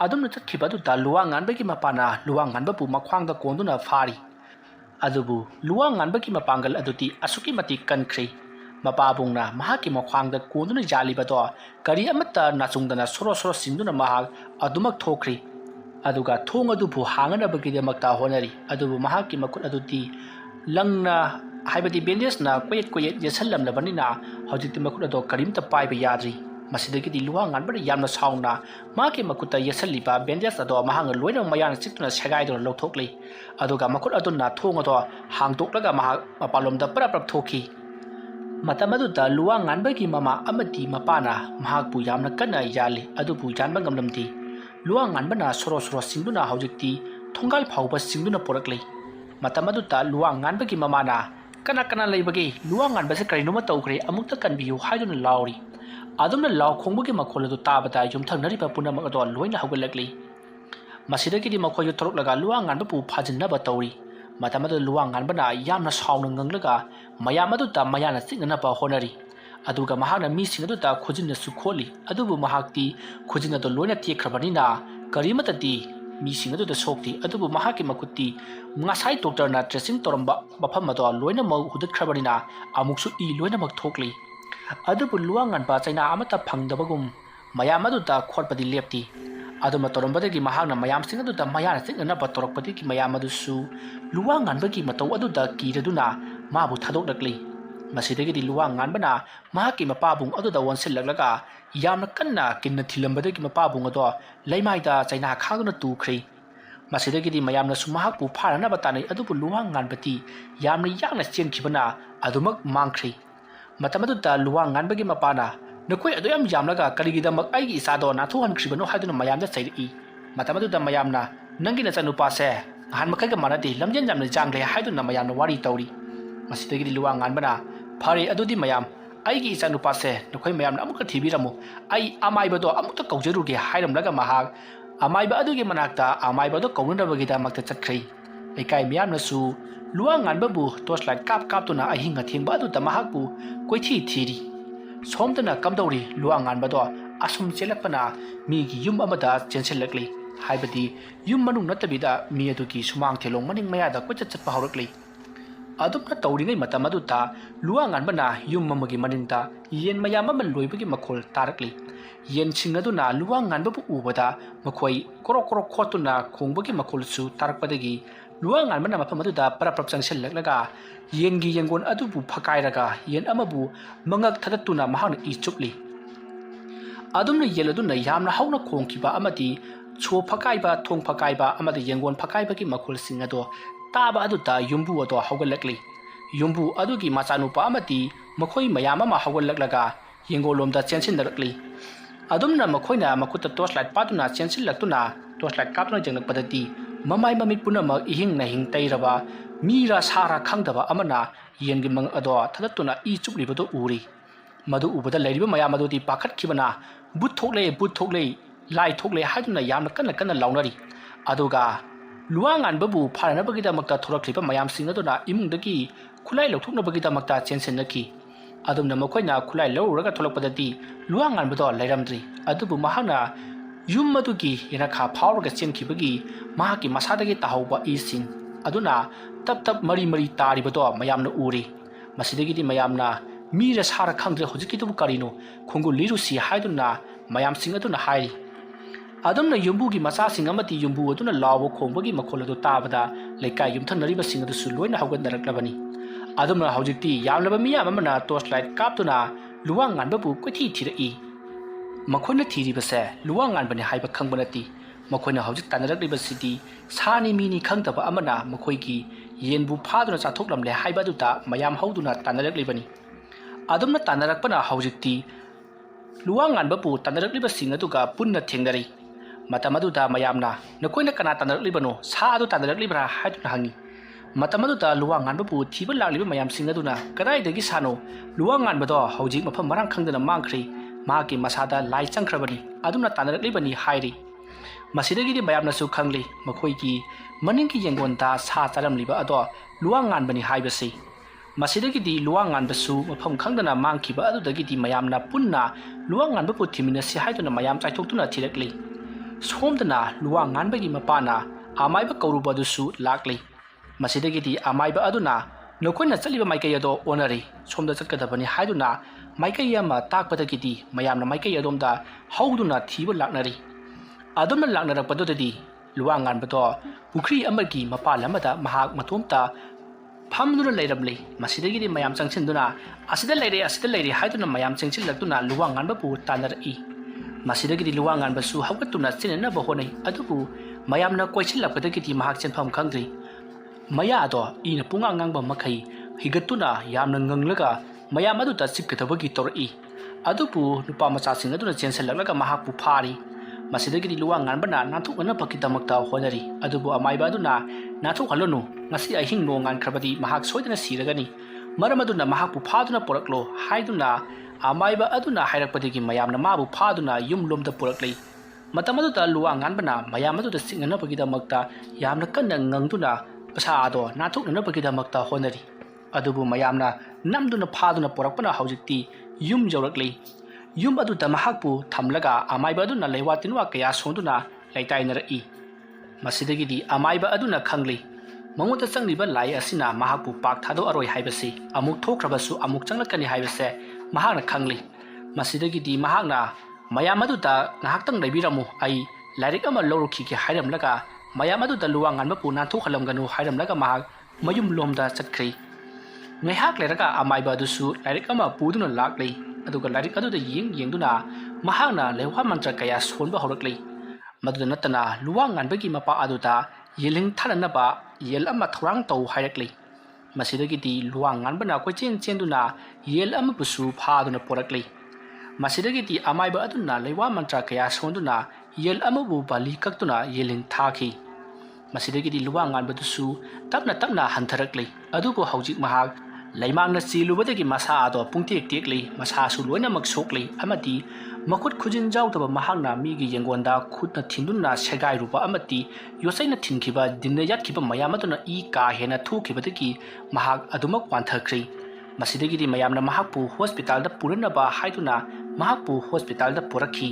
adumna chakhiba adu ta luangan bagi mapana luangan babu makhwangda konduna fari adubu luangan bagi mapangal aduti asuki mati kankhri mapabungna mahaki makhwangda konduna jaliba do kari amata nachungdana soro soro sinduna mahak adumak thokri aduga thong adubu hangana bagi demakta honari adubu mahaki makut aduti langna haibadi bandage na koyet yesallam labanina hojikti makut ado karimta paiba yadri masidagidi luangan bada yamna sauna maki makuta yesalliba bandage ado mahang loina mayana chiktuna segaidona lawthokli aduga makut aduna thong ado hangtoklaga mahak mapalomda paraprak thoki matamaduda luangan bagi mama amati mapana mahakpu yamna kana yali adubu janba ngamlamti luangan bana soro soro singduna hojikti thongal phauba singduna porakli matamaduda luangan bagi mamana kana leibagi luangan base karinoma tawkre amukta kanbiyu haiduna lauri adumna law khongbagi makhol adu tabata yumthangnariba punamak ado loina haugalakli masidagidi makhoyu thoroklaga luangan bapu phajinna tauri matamadu luangan bana yamna sauna nganglaga mayamadu ta mayana singnana ba honari aduga mahana mi sing adu ta khojinna su kholi adubu mahakti khojinna do loina tekhrabani na karimatati mi sing adu da sokti adubu mahaki makutti ngasai doctor na dressing toramba bafam ado loina mau hudat khrabani na amuksu i loina mak thokli adubu luangan ba chaina amata phangdabagum mayam adu ta khotpadi lepti aduma torambadagi mahakna mayam sing adu ta mayana singnana ba torakpadi ki mayam adu su luangan bagi matau adu da kiraduna mabu thadoknakli masidagidi luangan bana mahaki mapabung adu da wonsillaklaga yamna kanna kinna thilambadagi mapabung ado leimaida chaina khaguna tukhri masidagidi mayamna sumahakpu pharana batanai adubu luangan bati yamna yakna chenkhibana adumak mangkhri matamadu da luangan bagi mapana nakoi adu yamlaga kaligidamak aigi isado na thuhan khribano haiduna mayamda chairi matamadu da mayamna nangina chanupa se han makai ga manati lamjen jamna jangle haiduna mayamna wari tauri masidagidi luangan bana phare adudi mayam aigi chanupa se nakoi mayamna amukka thibiramu ai amaibado amukta kaujeruge hairamlaga mahak amaiba adugi manakta amaibado kaunadabagida makta chakhrei lekai miyamna su luangan babu torchlight kap tuna ahinga thengba adu ta mahakpu koithi thiri somtana kamdauri luangan bado asum chelakpana migi yum amada chenselakli haibadi yum manung natabida mi adugi sumang thelong maning mayada koichat chatpa haurakli adumna tauringai matam adu ta luangan bana yum mamagi maningta yen mayam ama loibagi makhol tarakli yen singaduna luangan babu ubada makhoi korok khotuna khongbagi makhol su tarakpadagi luangan bana mapam adu da paraprak changsellaklaga yengi yengon adubu phakairaga yen amabu mangak thatatuna mahang I chupli adumna yeladuna yamna hauna khongkiba amati cho phakaiba thong phakaiba amadi yengon phakaiba ki makhol singado taba adu ta yumbu ado haugalakli yumbu adugi machanupa amati makhoi mayama ma haugallaklaga yengolomda chensindarakli adumna makhoina makuta torchlight patuna chensillaktuna torchlight kapna jenglakpadati mamai mamit punamak ihing na hing tairaba mira sara khangdaba amana yengi mang ado thatatuna I chuplibado uri madu ubada leiriba mayam adudi pakhat khibana but thokle lai thokle haiduna yamna kana launari aduga luangan babu pharana bagida makta thorakliba mayam singaduna imungdagi khulai lokthokna bagida makta chensenaki adumna makhoina khulai lawraga tholakpadati luangan bado lairamdri adubu mahana yum madugi yenakha phawraga chenkhibagi mahaki masadagi tahauba isin aduna tap mari taribado mayamna uri masidagidi mayamna mira sara khangdre hojiki tu karino khongu lirusi haiduna mayam singaduna hairi ꯑꯗꯨꯝꯅ ꯌꯨꯝꯕꯨꯒꯤ ꯃꯆꯥꯁꯤꯡ ꯑꯃꯗꯤ ꯌꯨꯝꯕꯨ ꯑꯗꯨꯅ ꯂꯥꯎꯕ ꯈꯣꯡꯕꯒꯤ ꯃꯈꯣꯜ ꯑꯗꯨ ꯇꯥꯕꯗ ꯂꯩꯀꯥꯏ ꯌꯨꯝꯊꯪꯅꯔꯤꯕꯁꯤꯡ ꯑꯗꯨꯁꯨ ꯂꯣꯏꯅ ꯍꯧꯒꯠꯅꯔꯛꯂꯕꯅꯤ꯫ ꯑꯗꯨꯝꯅ ꯍꯧꯖꯤꯛꯇꯤ ꯌꯥꯝꯂꯕ ꯃꯤꯌꯥꯝ ꯑꯃꯅ ꯇꯣꯔꯆ ꯂꯥꯏꯠ ꯀꯥꯞꯇꯨꯅ ꯂꯨꯋꯥꯡ ꯉꯥꯟꯕꯕꯨ ꯀꯣꯏꯊꯤ ꯊꯤꯔꯛꯏ꯫ ꯃꯈꯣꯏꯅ ꯊꯤꯔꯤꯕꯁꯦ ꯂꯨꯋꯥꯡ ꯉꯥꯟꯕꯅꯤ ꯍꯥꯏꯕ ꯈꯪꯕ ꯅꯠꯇꯦ꯫ ꯃꯈꯣꯏꯅ ꯍꯧꯖꯤꯛ ꯇꯥꯟꯅꯔꯛꯂꯤꯕꯁꯤꯗꯤ ꯁꯥꯅꯤ ꯃꯤꯅꯤ ꯈꯪꯗꯕ ꯑꯃꯅ ꯃꯈꯣꯏꯒꯤ ꯌꯦꯟꯕꯨ ꯐꯥꯗꯨꯅ ꯆꯥꯊꯣꯛꯂꯝꯂꯦ ꯍꯥꯏꯕ ꯑꯗꯨꯗ ꯃꯌꯥꯝ ꯍꯧꯗꯨꯅ ꯇꯥꯟꯅꯔꯛꯂꯤꯕꯅꯤ꯫ ꯑꯗꯨꯝꯅ ꯇꯥꯟꯅꯔꯛꯄꯅ ꯍꯧꯖꯤꯛꯇꯤ ꯂꯨꯋꯥꯡ ꯉꯥꯟꯕꯕꯨ ꯇꯥꯟꯅꯔꯛꯂꯤꯕꯁꯤꯡ ꯑꯗꯨꯒ ꯄꯨꯟꯅ ꯊꯦꯡꯅꯔꯤ꯫ ꯃꯇꯝ ꯑꯗꯨꯗ ꯃꯌꯥꯝꯅ "ꯅꯈꯣꯏꯅ ꯀꯅꯥ ꯇꯥꯟꯅꯔꯛꯂꯤꯕꯅꯣ? ꯁꯥ ꯑꯗꯨ ꯇꯥꯟꯅꯔꯛꯂꯤꯕ꯭ꯔꯥ?" ꯍꯥꯏꯗꯨꯅ ꯍꯪꯉꯤ꯫ ꯃꯇꯝ ꯑꯗꯨꯗ ꯂꯨꯋꯥꯡ ꯉꯥꯟꯕꯕꯨ ꯊꯤꯕ ꯂꯥꯛꯂꯤꯕ ꯃꯌꯥꯝꯁꯤꯡ ꯑꯗꯨꯅ "ꯀꯗꯥꯏꯗꯒꯤ ꯁꯥꯅꯣ? ꯂꯨꯋꯥꯡ ꯉꯥꯟꯕꯗꯣ ꯍꯧꯖꯤꯛ ꯃꯐꯝ ꯃꯔꯥꯡ ꯈꯪꯗꯅ ꯃꯥꯡꯈ꯭ꯔꯦ꯫ ꯃꯍꯥꯛꯀꯤ ꯃꯁꯥꯗ ꯂꯥꯏ ꯆꯪꯈ꯭ꯔꯕꯅꯤ꯫ ꯑꯗꯨꯝꯅ ꯇꯥꯟꯅꯔꯛꯂꯤꯕꯅꯤ" ꯍꯥꯏꯔꯤ꯫ ꯃꯁꯤꯗꯒꯤꯗꯤ ꯃꯌꯥꯝꯅꯁꯨ ꯈꯪꯂꯤ ꯃꯈꯣꯏꯒꯤ ꯃꯅꯤꯡꯒꯤ ꯌꯦꯡꯒꯣꯟꯗ ꯁꯥ ꯆꯥꯔꯝꯂꯤꯕ ꯑꯗꯣ ꯂꯨꯋꯥꯡ ꯉꯥꯟꯕꯅꯤ ꯍꯥꯏꯕꯁꯤ꯫ ꯃꯁꯤꯗꯒꯤꯗꯤ ꯂꯨꯋꯥꯡ ꯉꯥꯟꯕꯁꯨ ꯃꯐꯝ ꯈꯪꯗꯅ ꯃꯥꯡꯈꯤꯕ ꯑꯗꯨꯗꯒꯤꯗꯤ ꯃꯌꯥꯝꯅ ꯄꯨꯟꯅ ꯂꯨꯋꯥꯡ ꯉꯥꯟꯕꯕꯨ ꯊꯤꯃꯤꯟꯅꯁꯤ ꯍꯥꯏꯗꯨꯅ ꯃꯌꯥꯝ ꯆꯥꯏꯊꯣꯛꯇꯨꯅ ꯊꯤꯔꯛꯂꯤ꯫ ꯁꯣꯝꯗꯅ ꯂꯨꯋꯥꯡ ꯉꯥꯟꯕꯒꯤ ꯃꯄꯥꯅ ꯑꯃꯥꯏꯕ ꯀꯧꯔꯨꯕ ꯑꯗꯨꯁꯨ ꯂꯥꯛꯂꯤ꯫ ꯃꯁꯤꯗꯒꯤꯗꯤ ꯑꯃꯥꯏꯕ ꯑꯗꯨꯅ "ꯅꯈꯣꯏꯅ ꯆꯠꯂꯤꯕ ꯃꯥꯏꯀꯩ ꯑꯗꯣ ꯑꯣꯟꯅꯔꯤ꯫ ꯁꯣꯝꯗ ꯆꯠꯀꯗꯕꯅꯤ" ꯍꯥꯏꯗꯨꯅ ꯃꯥꯏꯀꯩ ꯑꯃ ꯇꯥꯛꯄꯗꯒꯤꯗꯤ ꯃꯌꯥꯝꯅ ꯃꯥꯏꯀꯩ ꯑꯗꯣꯝꯗ ꯍꯧꯗꯨꯅ ꯊꯤꯕ ꯂꯥꯛꯅꯔꯤ꯫ ꯑꯗꯨꯝꯅ ꯂꯥꯛꯅꯔꯛꯄꯗꯨꯗꯗꯤ ꯂꯨꯋꯥꯡ ꯉꯥꯟꯕꯗꯣ ꯄꯨꯈ꯭ꯔꯤ ꯑꯃꯒꯤ ꯃꯄꯥꯟ ꯑꯃꯗ ꯃꯍꯥꯛ ꯃꯇꯣꯝꯇ ꯐꯝꯗꯨꯅ ꯂꯩꯔꯝꯂꯤ꯫ ꯃꯁꯤꯗꯒꯤꯗꯤ ꯃꯌꯥꯝ ꯆꯪꯁꯤꯟꯗꯨꯅ "ꯑꯁꯤꯗ ꯂꯩꯔꯦ, ꯑꯁꯤꯗ ꯂꯩꯔꯦ" ꯍꯥꯏꯗꯨꯅ ꯃꯌꯥꯝ ꯆꯪꯁꯤꯜꯂꯛꯇꯨꯅ ꯂꯨꯋꯥꯡ ꯉꯥꯟꯕꯕꯨ ꯇꯥꯟꯅꯔꯛꯏ꯫ ꯃꯁꯤꯗꯒꯤꯗꯤ ꯂꯨꯋꯥꯡ ꯉꯥꯟꯕꯁꯨ ꯍꯧꯒꯠꯇꯨꯅ ꯆꯦꯟꯅꯅꯕ ꯍꯣꯠꯅꯩ꯫ ꯑꯗꯨꯕꯨ ꯃꯌꯥꯝꯅ ꯀꯣꯏꯁꯤꯜꯂꯛꯄꯗꯒꯤꯗꯤ ꯃꯍꯥꯛ ꯆꯦꯟꯐꯝ ꯈꯪꯗ꯭ꯔꯤ꯫ ꯃꯌꯥ ꯑꯗꯣ ꯏꯅ ꯄꯨꯡꯉꯥꯡ ꯉꯥꯡꯕ ꯃꯈꯩ ꯍꯤꯒꯠꯇꯨꯅ ꯌꯥꯝꯅ ꯉꯪꯂꯒ ꯃꯌꯥꯝ ꯑꯗꯨꯗ ꯆꯤꯛꯀꯗꯕꯒꯤ ꯇꯧꯔꯛꯏ꯫ ꯑꯗꯨꯕꯨ ꯅꯨꯄꯥ ꯃꯆꯥꯁꯤꯡ ꯑꯗꯨꯅ ꯆꯦꯟꯁꯤꯜꯂꯛꯂꯒ ꯃꯍꯥꯛꯄꯨ ꯐꯥꯔꯤ꯫ ꯃꯁꯤꯗꯒꯤꯗꯤ ꯂꯨꯋꯥꯡ ꯉꯥꯟꯕꯅ ꯅꯥꯟꯊꯣꯛꯅꯅꯕꯒꯤꯗꯃꯛꯇ ꯍꯣꯠꯅꯔꯤ꯫ ꯑꯗꯨꯕꯨ ꯑꯃꯥꯏꯕ ꯑꯗꯨꯅ "ꯅꯥꯟꯊꯣꯛꯍꯜꯂꯨꯅꯨ, ꯉꯁꯤ ꯑꯍꯤꯡ ꯅꯣꯡ ꯉꯥꯟꯈ꯭ꯔꯕꯗꯤ ꯃꯍꯥꯛ ꯁꯣꯏꯗꯅ ꯁꯤꯔꯒꯅꯤ꯫ ꯃꯔꯝ ꯑꯗꯨꯅ ꯃꯍꯥꯛꯄꯨ ꯐꯥꯗꯨꯅ ꯄꯨꯔꯛꯂꯣ" ꯍꯥꯏꯗꯨꯅ ꯑꯃꯥꯏꯕ ꯑꯗꯨꯅ ꯍꯥꯏꯔꯛꯄꯗꯒꯤ ꯃꯌꯥꯝꯅ ꯃꯥꯕꯨ ꯐꯥꯗꯨꯅ ꯌꯨꯝꯂꯣꯝꯗ ꯄꯨꯔꯛꯂꯤ꯫ ꯃꯇꯝ ꯑꯗꯨꯗ ꯂꯨꯋꯥꯡ ꯉꯥꯟꯕꯅ ꯃꯌꯥꯝ ꯑꯗꯨꯗ ꯆꯤꯛꯅꯅꯕꯒꯤꯗꯃꯛꯇ ꯌꯥꯝꯅ ꯀꯟꯅ ꯉꯪꯗꯨꯅ ꯃꯁꯥ ꯑꯗꯣ ꯅꯥꯟꯊꯣꯛꯅꯅꯕꯒꯤꯗꯃꯛꯇ ꯍꯣꯠꯅꯔꯤ꯫ ꯑꯗꯨꯕꯨ ꯃꯌꯥꯝꯅ ꯅꯝꯗꯨꯅ ꯐꯥꯗꯨꯅ ꯄꯨꯔꯛꯄꯅ ꯍꯧꯖꯤꯛꯇꯤ ꯌꯨꯝ ꯌꯧꯔꯛꯂꯤ꯫ ꯌꯨꯝ ꯑꯗꯨꯗ ꯃꯍꯥꯛꯄꯨ ꯊꯝꯂꯒ ꯑꯃꯥꯏꯕ ꯑꯗꯨꯅ ꯂꯩꯋꯥ ꯇꯤꯟꯋꯥ ꯀꯌꯥ ꯁꯣꯟꯗꯨꯅ ꯂꯩꯇꯥꯏꯅꯔꯛꯏ꯫ ꯃꯁꯤꯗꯒꯤꯗꯤ ꯑꯃꯥꯏꯕ ꯑꯗꯨꯅ ꯈꯪꯂꯤ ꯃꯉꯣꯟꯗ ꯆꯪꯂꯤꯕ ꯂꯥꯏ ꯑꯁꯤꯅ ꯃꯍꯥꯛꯄꯨ ꯄꯥꯛ ꯊꯥꯗꯣꯛꯑꯔꯣꯏ ꯍꯥꯏꯕꯁꯤ꯫ ꯑꯃꯨꯛ ꯊꯣꯛꯈ꯭ꯔꯕꯁꯨ ꯑꯃꯨꯛ ꯆꯪꯂꯛꯀꯅꯤ ꯍꯥꯏꯕꯁꯦ ꯃꯍꯥꯛꯅ ꯈꯪꯂꯤ꯫ ꯃꯁꯤꯗꯒꯤꯗꯤ ꯃꯍꯥꯛꯅ "ꯃꯌꯥꯝ ꯑꯗꯨꯗ ꯉꯥꯏꯍꯥꯛꯇꯪ ꯂꯩꯕꯤꯔꯝꯃꯨ, ꯑꯩ ꯂꯥꯏꯔꯤꯛ ꯑꯃ ꯂꯧꯔꯨꯈꯤꯒꯦ" ꯍꯥꯏꯔꯝꯂꯒ ꯃꯌꯥꯝ ꯑꯗꯨꯗ ꯂꯨꯋꯥꯡ ꯉꯥꯟꯕꯕꯨ ꯅꯥꯟꯊꯣꯛꯍꯜꯂꯝꯒꯅꯨ ꯍꯥꯏꯔꯝꯂꯒ ꯃꯍꯥꯛ ꯃꯌꯨꯝꯂꯣꯝꯗ ꯆꯠꯈ꯭ꯔꯤ꯫ ꯉꯥꯏꯍꯥꯛ ꯂꯩꯔꯒ ꯑꯃꯥꯏꯕ ꯑꯗꯨꯁꯨ ꯂꯥꯏꯔꯤꯛ ꯑꯃ ꯄꯨꯗꯨꯅ ꯂꯥꯛꯂꯤ꯫ ꯑꯗꯨꯒ ꯂꯥꯏꯔꯤꯛ ꯑꯗꯨꯗ ꯌꯦꯡꯗꯨꯅ ꯃꯍꯥꯛꯅ ꯂꯩꯋꯥ ꯃꯟꯇ꯭ꯔ ꯀꯌꯥ ꯁꯣꯟꯕ ꯍꯧꯔꯛꯂꯤ꯫ ꯃꯗꯨꯗ ꯅꯠꯇꯅ ꯂꯨꯋꯥꯡ ꯉꯥꯟꯕꯒꯤ ꯃꯄꯥ ꯑꯗꯨꯗ ꯌꯦꯜꯍꯤꯡ ꯊꯥꯅꯅꯕ ꯌꯦꯜ ꯑꯃ ꯊꯧꯔꯥꯡ ꯇꯧ ꯍꯥꯏꯔꯛꯂꯤ꯫ ꯃꯁꯤꯗꯒꯤꯗꯤ ꯂꯨꯋꯥꯡ ꯉꯥꯟꯕꯅ ꯀꯣꯏꯆꯦꯟ ꯆꯦꯟꯗꯨꯅ ꯌꯦꯜ ꯑꯃꯕꯨꯁꯨ ꯐꯥꯗꯨꯅ ꯄꯨꯔꯛꯂꯤ꯫ ꯃꯁꯤꯗꯒꯤꯗꯤ ꯑꯃꯥꯏꯕ ꯑꯗꯨꯅ ꯂꯩꯋꯥ ꯃꯟꯇ꯭ꯔ ꯀꯌꯥ ꯁꯣꯟꯗꯨꯅ ꯌꯦꯜ ꯑꯃꯕꯨ ꯕꯥꯂꯤ ꯀꯛꯇꯨꯅ ꯌꯦꯜꯍꯤꯡ ꯊꯥꯈꯤ꯫ ꯃꯁꯤꯗꯒꯤꯗꯤ ꯂꯨꯋꯥꯡ ꯉꯥꯟꯕꯗꯨꯁꯨ ꯇꯞꯅ ꯇꯞꯅ ꯍꯟꯊꯔꯛꯂꯤ꯫ ꯑꯗꯨꯕꯨ ꯍꯧꯖꯤꯛ ꯃꯍꯥꯛ ꯂꯩꯃꯥꯡꯅ ꯆꯦꯜꯂꯨꯕꯗꯒꯤ ꯃꯁꯥ ꯑꯗꯣ ꯄꯨꯡꯇꯦꯛ ꯇꯦꯛꯂꯤ꯫ ꯃꯁꯥꯁꯨ ꯂꯣꯏꯅꯃꯛ ꯁꯣꯛꯂꯤ ꯑꯃꯗꯤ ꯃꯈꯨꯠ ꯈꯨꯖꯤꯟ ꯌꯥꯎꯗꯕ ꯃꯍꯥꯛꯅ ꯃꯤꯒꯤ ꯌꯦꯡꯒꯣꯟꯗ ꯈꯨꯠꯅ ꯊꯤꯟꯗꯨꯅ ꯁꯦꯒꯥꯏꯔꯨꯕ ꯑꯃꯗꯤ ꯌꯣꯠꯆꯩꯅ ꯊꯤꯟꯈꯤꯕ ꯗꯤꯟꯅ ꯌꯥꯠꯈꯤꯕ ꯃꯌꯥꯝ ꯑꯗꯨꯅ ꯏ ꯀꯥ ꯍꯦꯟꯅ ꯊꯣꯛꯈꯤꯕꯗꯒꯤ ꯃꯍꯥꯛ ꯑꯗꯨꯃꯛ ꯋꯥꯟꯊꯈ꯭ꯔꯤ꯫ ꯃꯁꯤꯗꯒꯤꯗꯤ ꯃꯌꯥꯝꯅ ꯃꯍꯥꯛꯄꯨ ꯍꯣꯁꯄꯤꯇꯥꯜꯗ ꯄꯨꯅꯅꯕ ꯍꯥꯏꯗꯨꯅ ꯃꯍꯥꯛꯄꯨ ꯍꯣꯁꯄꯤꯇꯥꯜꯗ ꯄꯨꯔꯛꯈꯤ꯫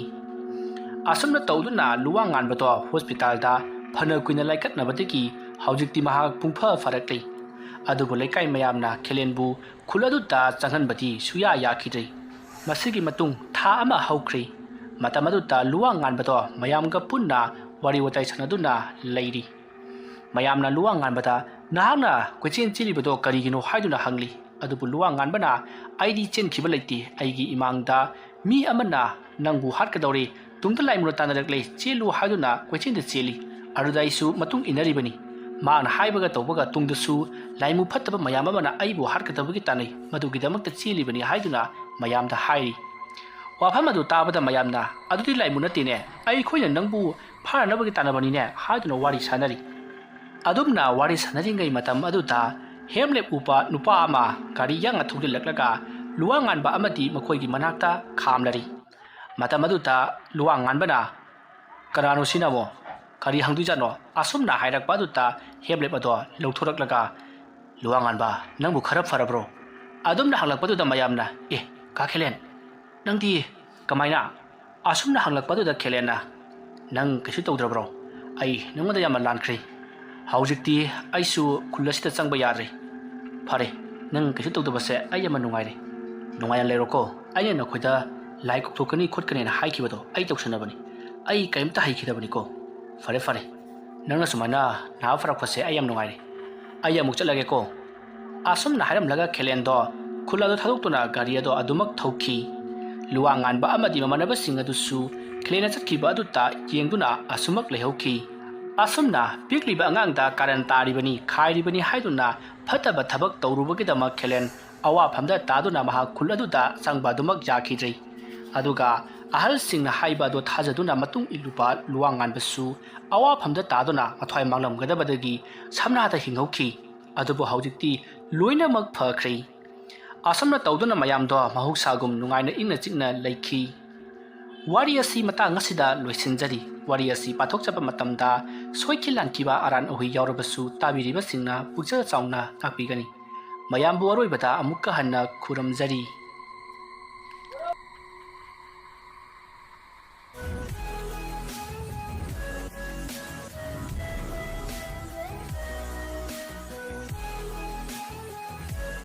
ꯑꯁꯨꯝꯅ ꯇꯧꯗꯨꯅ ꯂꯨꯋꯥꯡ ꯉꯥꯟꯕꯗꯣ ꯍꯣꯁꯄꯤꯇꯥꯜꯗ ꯐꯅ ꯀꯨꯏꯅ ꯂꯩꯈꯠꯅꯕꯗꯒꯤ ꯍꯧꯖꯤꯛꯇꯤ ꯃꯍꯥꯛ ꯄꯨꯡꯐ ꯐꯔꯛꯂꯤ꯫ ꯑꯗꯨꯕꯨ ꯂꯩꯀꯥꯏ ꯃꯌꯥꯝꯅ ꯈꯦꯂꯦꯟꯕꯨ ꯈꯨꯜ ꯑꯗꯨꯗ ꯆꯪꯍꯟꯕꯗꯤ ꯁꯨꯌꯥ ꯌꯥꯈꯤꯗ꯭ꯔꯤ꯫ ꯃꯁꯤꯒꯤ ꯃꯇꯨꯡ ꯊꯥ ꯑꯃ ꯍꯧꯈ꯭ꯔꯤ꯫ ꯃꯇꯝ ꯑꯗꯨꯗ ꯂꯨꯋꯥꯡ ꯉꯥꯟꯕꯗꯣ ꯃꯌꯥꯝꯒ ꯄꯨꯟꯅ ꯋꯥꯔꯤ ꯋꯥꯇꯥꯏ ꯁꯥꯟꯅꯗꯨꯅ ꯂꯩꯔꯤ꯫ ꯃꯌꯥꯝꯅ ꯂꯨꯋꯥꯡ ꯉꯥꯟꯕꯗ "ꯅꯍꯥꯛꯅ ꯀꯣꯏꯆꯦꯟ ꯆꯦꯜꯂꯤꯕꯗꯣ ꯀꯔꯤꯒꯤꯅꯣ?" ꯍꯥꯏꯗꯨꯅ ꯍꯪꯂꯤ꯫ ꯑꯗꯨꯕꯨ ꯂꯨꯋꯥꯡ ꯉꯥꯟꯕꯅ "ꯑꯩꯗꯤ ꯆꯦꯟꯈꯤꯕ ꯂꯩꯇꯦ. ꯑꯩꯒꯤ ꯏꯃꯥꯡꯗ ꯃꯤ ꯑꯃꯅ ꯅꯪꯕꯨ ꯍꯥꯠꯀꯗꯧꯔꯦ, ꯇꯨꯡꯗ ꯂꯥꯏꯃꯨꯅ ꯇꯥꯟꯅꯔꯛꯂꯦ, ꯆꯦꯜꯂꯨ ꯍꯥꯏꯗꯨꯅ ꯀꯣꯏꯆꯦꯟꯗ ꯆꯦꯜꯂꯤ꯫ ꯑꯗꯨꯗ ꯑꯩꯁꯨ ꯃꯇꯨꯡ ꯏꯟꯅꯔꯤꯕꯅꯤ. ꯃꯍꯥꯛꯅ ꯍꯥꯏꯕꯒ ꯇꯧꯕꯒ ꯇꯨꯡꯗꯁꯨ ꯂꯥꯏꯃꯨ ꯐꯠꯇꯕ ꯃꯌꯥꯝ ꯑꯃꯅ ꯑꯩꯕꯨ ꯍꯥꯠꯀꯗꯕꯒꯤ ꯇꯥꯟꯅꯩ, ꯃꯗꯨꯒꯤꯗꯃꯛꯇ ꯆꯦꯜꯂꯤꯕꯅꯤ" ꯍꯥꯏꯗꯨꯅ ꯃꯌꯥꯝꯗ ꯍꯥꯏꯔꯤ꯫ ꯋꯥꯐꯝ ꯑꯗꯨ ꯇꯥꯕꯗ ꯃꯌꯥꯝꯅ "ꯑꯗꯨꯗꯤ ꯂꯥꯏꯃꯨ ꯅꯠꯇꯦꯅꯦ, ꯑꯩꯈꯣꯏꯅ ꯅꯪꯕꯨ ꯐꯥꯅꯅꯕꯒꯤ ꯇꯥꯟꯅꯕꯅꯤꯅꯦ" ꯍꯥꯏꯗꯨꯅ ꯋꯥꯔꯤ ꯁꯥꯟꯅꯔꯤ꯫ ꯑꯗꯨꯝꯅ ꯋꯥꯔꯤ ꯁꯥꯟꯅꯔꯤꯉꯩ ꯃꯇꯝ ꯑꯗꯨꯗ ꯍꯦꯝꯂꯦꯞ ꯎꯞꯄ ꯅꯨꯄꯥ ꯑꯃ ꯒꯥꯔꯤ ꯌꯥꯡꯅ ꯊꯧꯖꯤꯜꯂꯛꯂꯒ ꯂꯨꯋꯥꯡ ꯉꯥꯟꯕ ꯑꯃꯗꯤ ꯃꯈꯣꯏꯒꯤ ꯃꯅꯥꯛꯇ ꯈꯥꯝꯂꯔꯤ꯫ ꯃꯇꯝ ꯑꯗꯨꯗ ꯂꯨꯋꯥꯡ ꯉꯥꯟꯕꯅ "ꯀꯅꯥꯅꯣ ꯁꯤꯅꯃꯣ? ꯀꯔꯤ ꯍꯪꯗꯣꯏꯖꯥꯠꯅꯣ?" ꯑꯁꯨꯝꯅ ꯍꯥꯏꯔꯛꯄ ꯑꯗꯨꯗ ꯍꯦꯝꯂꯦꯞ ꯑꯗꯣ ꯂꯧꯊꯣꯔꯛꯂꯒ "ꯂꯨꯋꯥꯡ ꯉꯥꯟꯕ, ꯅꯪꯕꯨ ꯈꯔ ꯐꯔꯕ꯭ꯔꯣ?" ꯑꯗꯨꯝꯅ ꯍꯪꯂꯛꯄꯗꯨꯗ ꯃꯌꯥꯝꯅ "ꯑꯦ ꯀꯥ ꯈꯦꯂꯦꯟ, ꯅꯪꯗꯤ ꯀꯃꯥꯏꯅ?" ꯑꯁꯨꯝꯅ ꯍꯪꯂꯛꯄꯗꯨꯗ ꯈꯦꯂꯦꯟꯅ "ꯅꯪ ꯀꯩꯁꯨ ꯇꯧꯗ꯭ꯔꯕ꯭ꯔꯣ? ꯑꯩ ꯅꯪꯉꯣꯟꯗ ꯌꯥꯝꯅ ꯂꯥꯟꯈ꯭ꯔꯦ. ꯍꯧꯖꯤꯛꯇꯤ ꯑꯩꯁꯨ ꯈꯨꯜ ꯑꯁꯤꯗ ꯆꯪꯕ ꯌꯥꯗ꯭ꯔꯦ. ꯐꯔꯦ, ꯅꯪ ꯀꯩꯁꯨ ꯇꯧꯗꯕꯁꯦ ꯑꯩ ꯌꯥꯝꯅ ꯅꯨꯡꯉꯥꯏꯔꯦ. ꯅꯨꯡꯉꯥꯏꯅ ꯂꯩꯔꯣꯀꯣ. ꯑꯩꯅ ꯅꯈꯣꯏꯗ ꯂꯥꯏ ꯀꯧꯊꯣꯛꯀꯅꯤ ꯈꯣꯠꯀꯅꯤꯅ ꯍꯥꯏꯈꯤꯕꯗꯣ ꯑꯩ ꯇꯧꯁꯟꯅꯕꯅꯤ. ꯑꯩ ꯀꯔꯤꯝꯇ ꯍꯩꯈꯤꯗꯕꯅꯤꯀꯣ ꯐꯔꯦ ꯐꯔꯦ ꯅꯪꯅ ꯁꯨꯃꯥꯏꯅ ꯅꯍꯥ ꯐꯔꯛꯄꯁꯦ ꯑꯩ ꯌꯥꯝ ꯅꯨꯡꯉꯥꯏꯔꯦ ꯑꯩ ꯑꯃꯨꯛ ꯆꯠꯂꯒꯦꯀꯣ ꯑꯁꯨꯝꯅ ꯍꯥꯏꯔꯝꯂꯒ ꯈꯦꯂꯦꯟꯗꯣ ꯈꯨꯜ ꯑꯗꯨ ꯊꯥꯗꯣꯛꯇꯨꯅ ꯒꯥꯔꯤ ꯑꯗꯣ ꯑꯗꯨꯃꯛ ꯊꯧꯈꯤ ꯂꯨꯋꯥꯡ ꯉꯥꯟꯕ ꯑꯃꯗꯤ ꯃꯃꯥꯟꯅꯕꯁꯤꯡ ꯑꯗꯨꯁꯨ ꯈꯦꯂꯦꯟꯅ ꯆꯠꯈꯤꯕ ꯑꯗꯨꯇ ꯌꯦꯡꯗꯨꯅ ꯑꯁꯨꯃꯛ ꯂꯩꯍꯧꯈꯤ ꯑꯁꯨꯝꯅ ꯄꯤꯛꯂꯤꯕ ꯑꯉꯥꯡꯗ ꯀꯥꯔꯟ ꯇꯥꯔꯤꯕꯅꯤ ꯈꯥꯏꯔꯤꯕꯅꯤ ꯍꯥꯏꯗꯨꯅ ꯐꯠꯇꯕ ꯊꯕꯛ ꯇꯧꯔꯨꯕꯒꯤꯗꯃꯛ ꯈꯦꯂꯦꯟ ꯑꯋꯥꯐꯝꯗ ꯇꯥꯗꯨꯅ ꯃꯍꯥꯛ ꯈꯨꯜ ꯑꯗꯨꯗ ꯆꯪꯕ ꯑꯗꯨꯃꯛ ꯌꯥꯈꯤꯗ꯭ꯔꯦ ꯑꯗꯨꯒ ꯑꯍꯜꯁꯤꯡꯅ ꯍꯥꯏꯕ ꯑꯗꯨ ꯊꯥꯖꯗꯨꯅ ꯃꯇꯨꯡ ꯏꯜꯂꯨꯕ ꯂꯨꯋꯥꯡ ꯉꯥꯟꯕꯁꯨ ꯑꯋꯥꯐꯝꯗ ꯇꯥꯗꯨꯅ ꯃꯊ꯭ꯋꯥꯏ ꯃꯥꯡꯂꯝꯒꯗꯕꯗꯒꯤ ꯁꯝꯅꯥꯗ ꯍꯤꯡꯍꯧꯈꯤ ꯑꯗꯨꯕꯨ ꯍꯧꯖꯤꯛꯇꯤ ꯂꯣꯏꯅꯃꯛ ꯐꯈ꯭ꯔꯦ ꯑꯁꯨꯝꯅ ꯇꯧꯗꯨꯅ ꯃꯌꯥꯝꯗꯣ ꯃꯍꯧꯁꯥꯒꯨꯝ ꯅꯨꯡꯉꯥꯏꯅ ꯏꯪꯅ ꯆꯤꯛꯅ ꯂꯩꯈꯤ ꯋꯥꯔꯤ ꯑꯁꯤ ꯃꯇꯥꯡ ꯑꯁꯤꯗ ꯂꯣꯏꯁꯤꯟꯖꯔꯤ ꯋꯥꯔꯤ ꯑꯁꯤ ꯄꯥꯊꯣꯛꯆꯕ ꯃꯇꯝꯗ ꯁꯣꯏꯈꯤ ꯂꯥꯟꯈꯤꯕ ꯑꯔꯥꯟ ꯑꯍꯣꯏ ꯌꯥꯎꯔꯕꯁꯨ ꯇꯥꯕꯤꯔꯤꯕꯁꯤꯡꯅ ꯄꯨꯛꯆꯦꯜ ꯆꯥꯎꯅ ꯉꯥꯛꯄꯤꯒꯅꯤ ꯃꯌꯥꯝꯕꯨ ꯑꯔꯣꯏꯕꯗ ꯑꯃꯨꯛꯀ ꯍꯟꯅ ꯈꯨꯔꯨꯝꯖꯔꯤ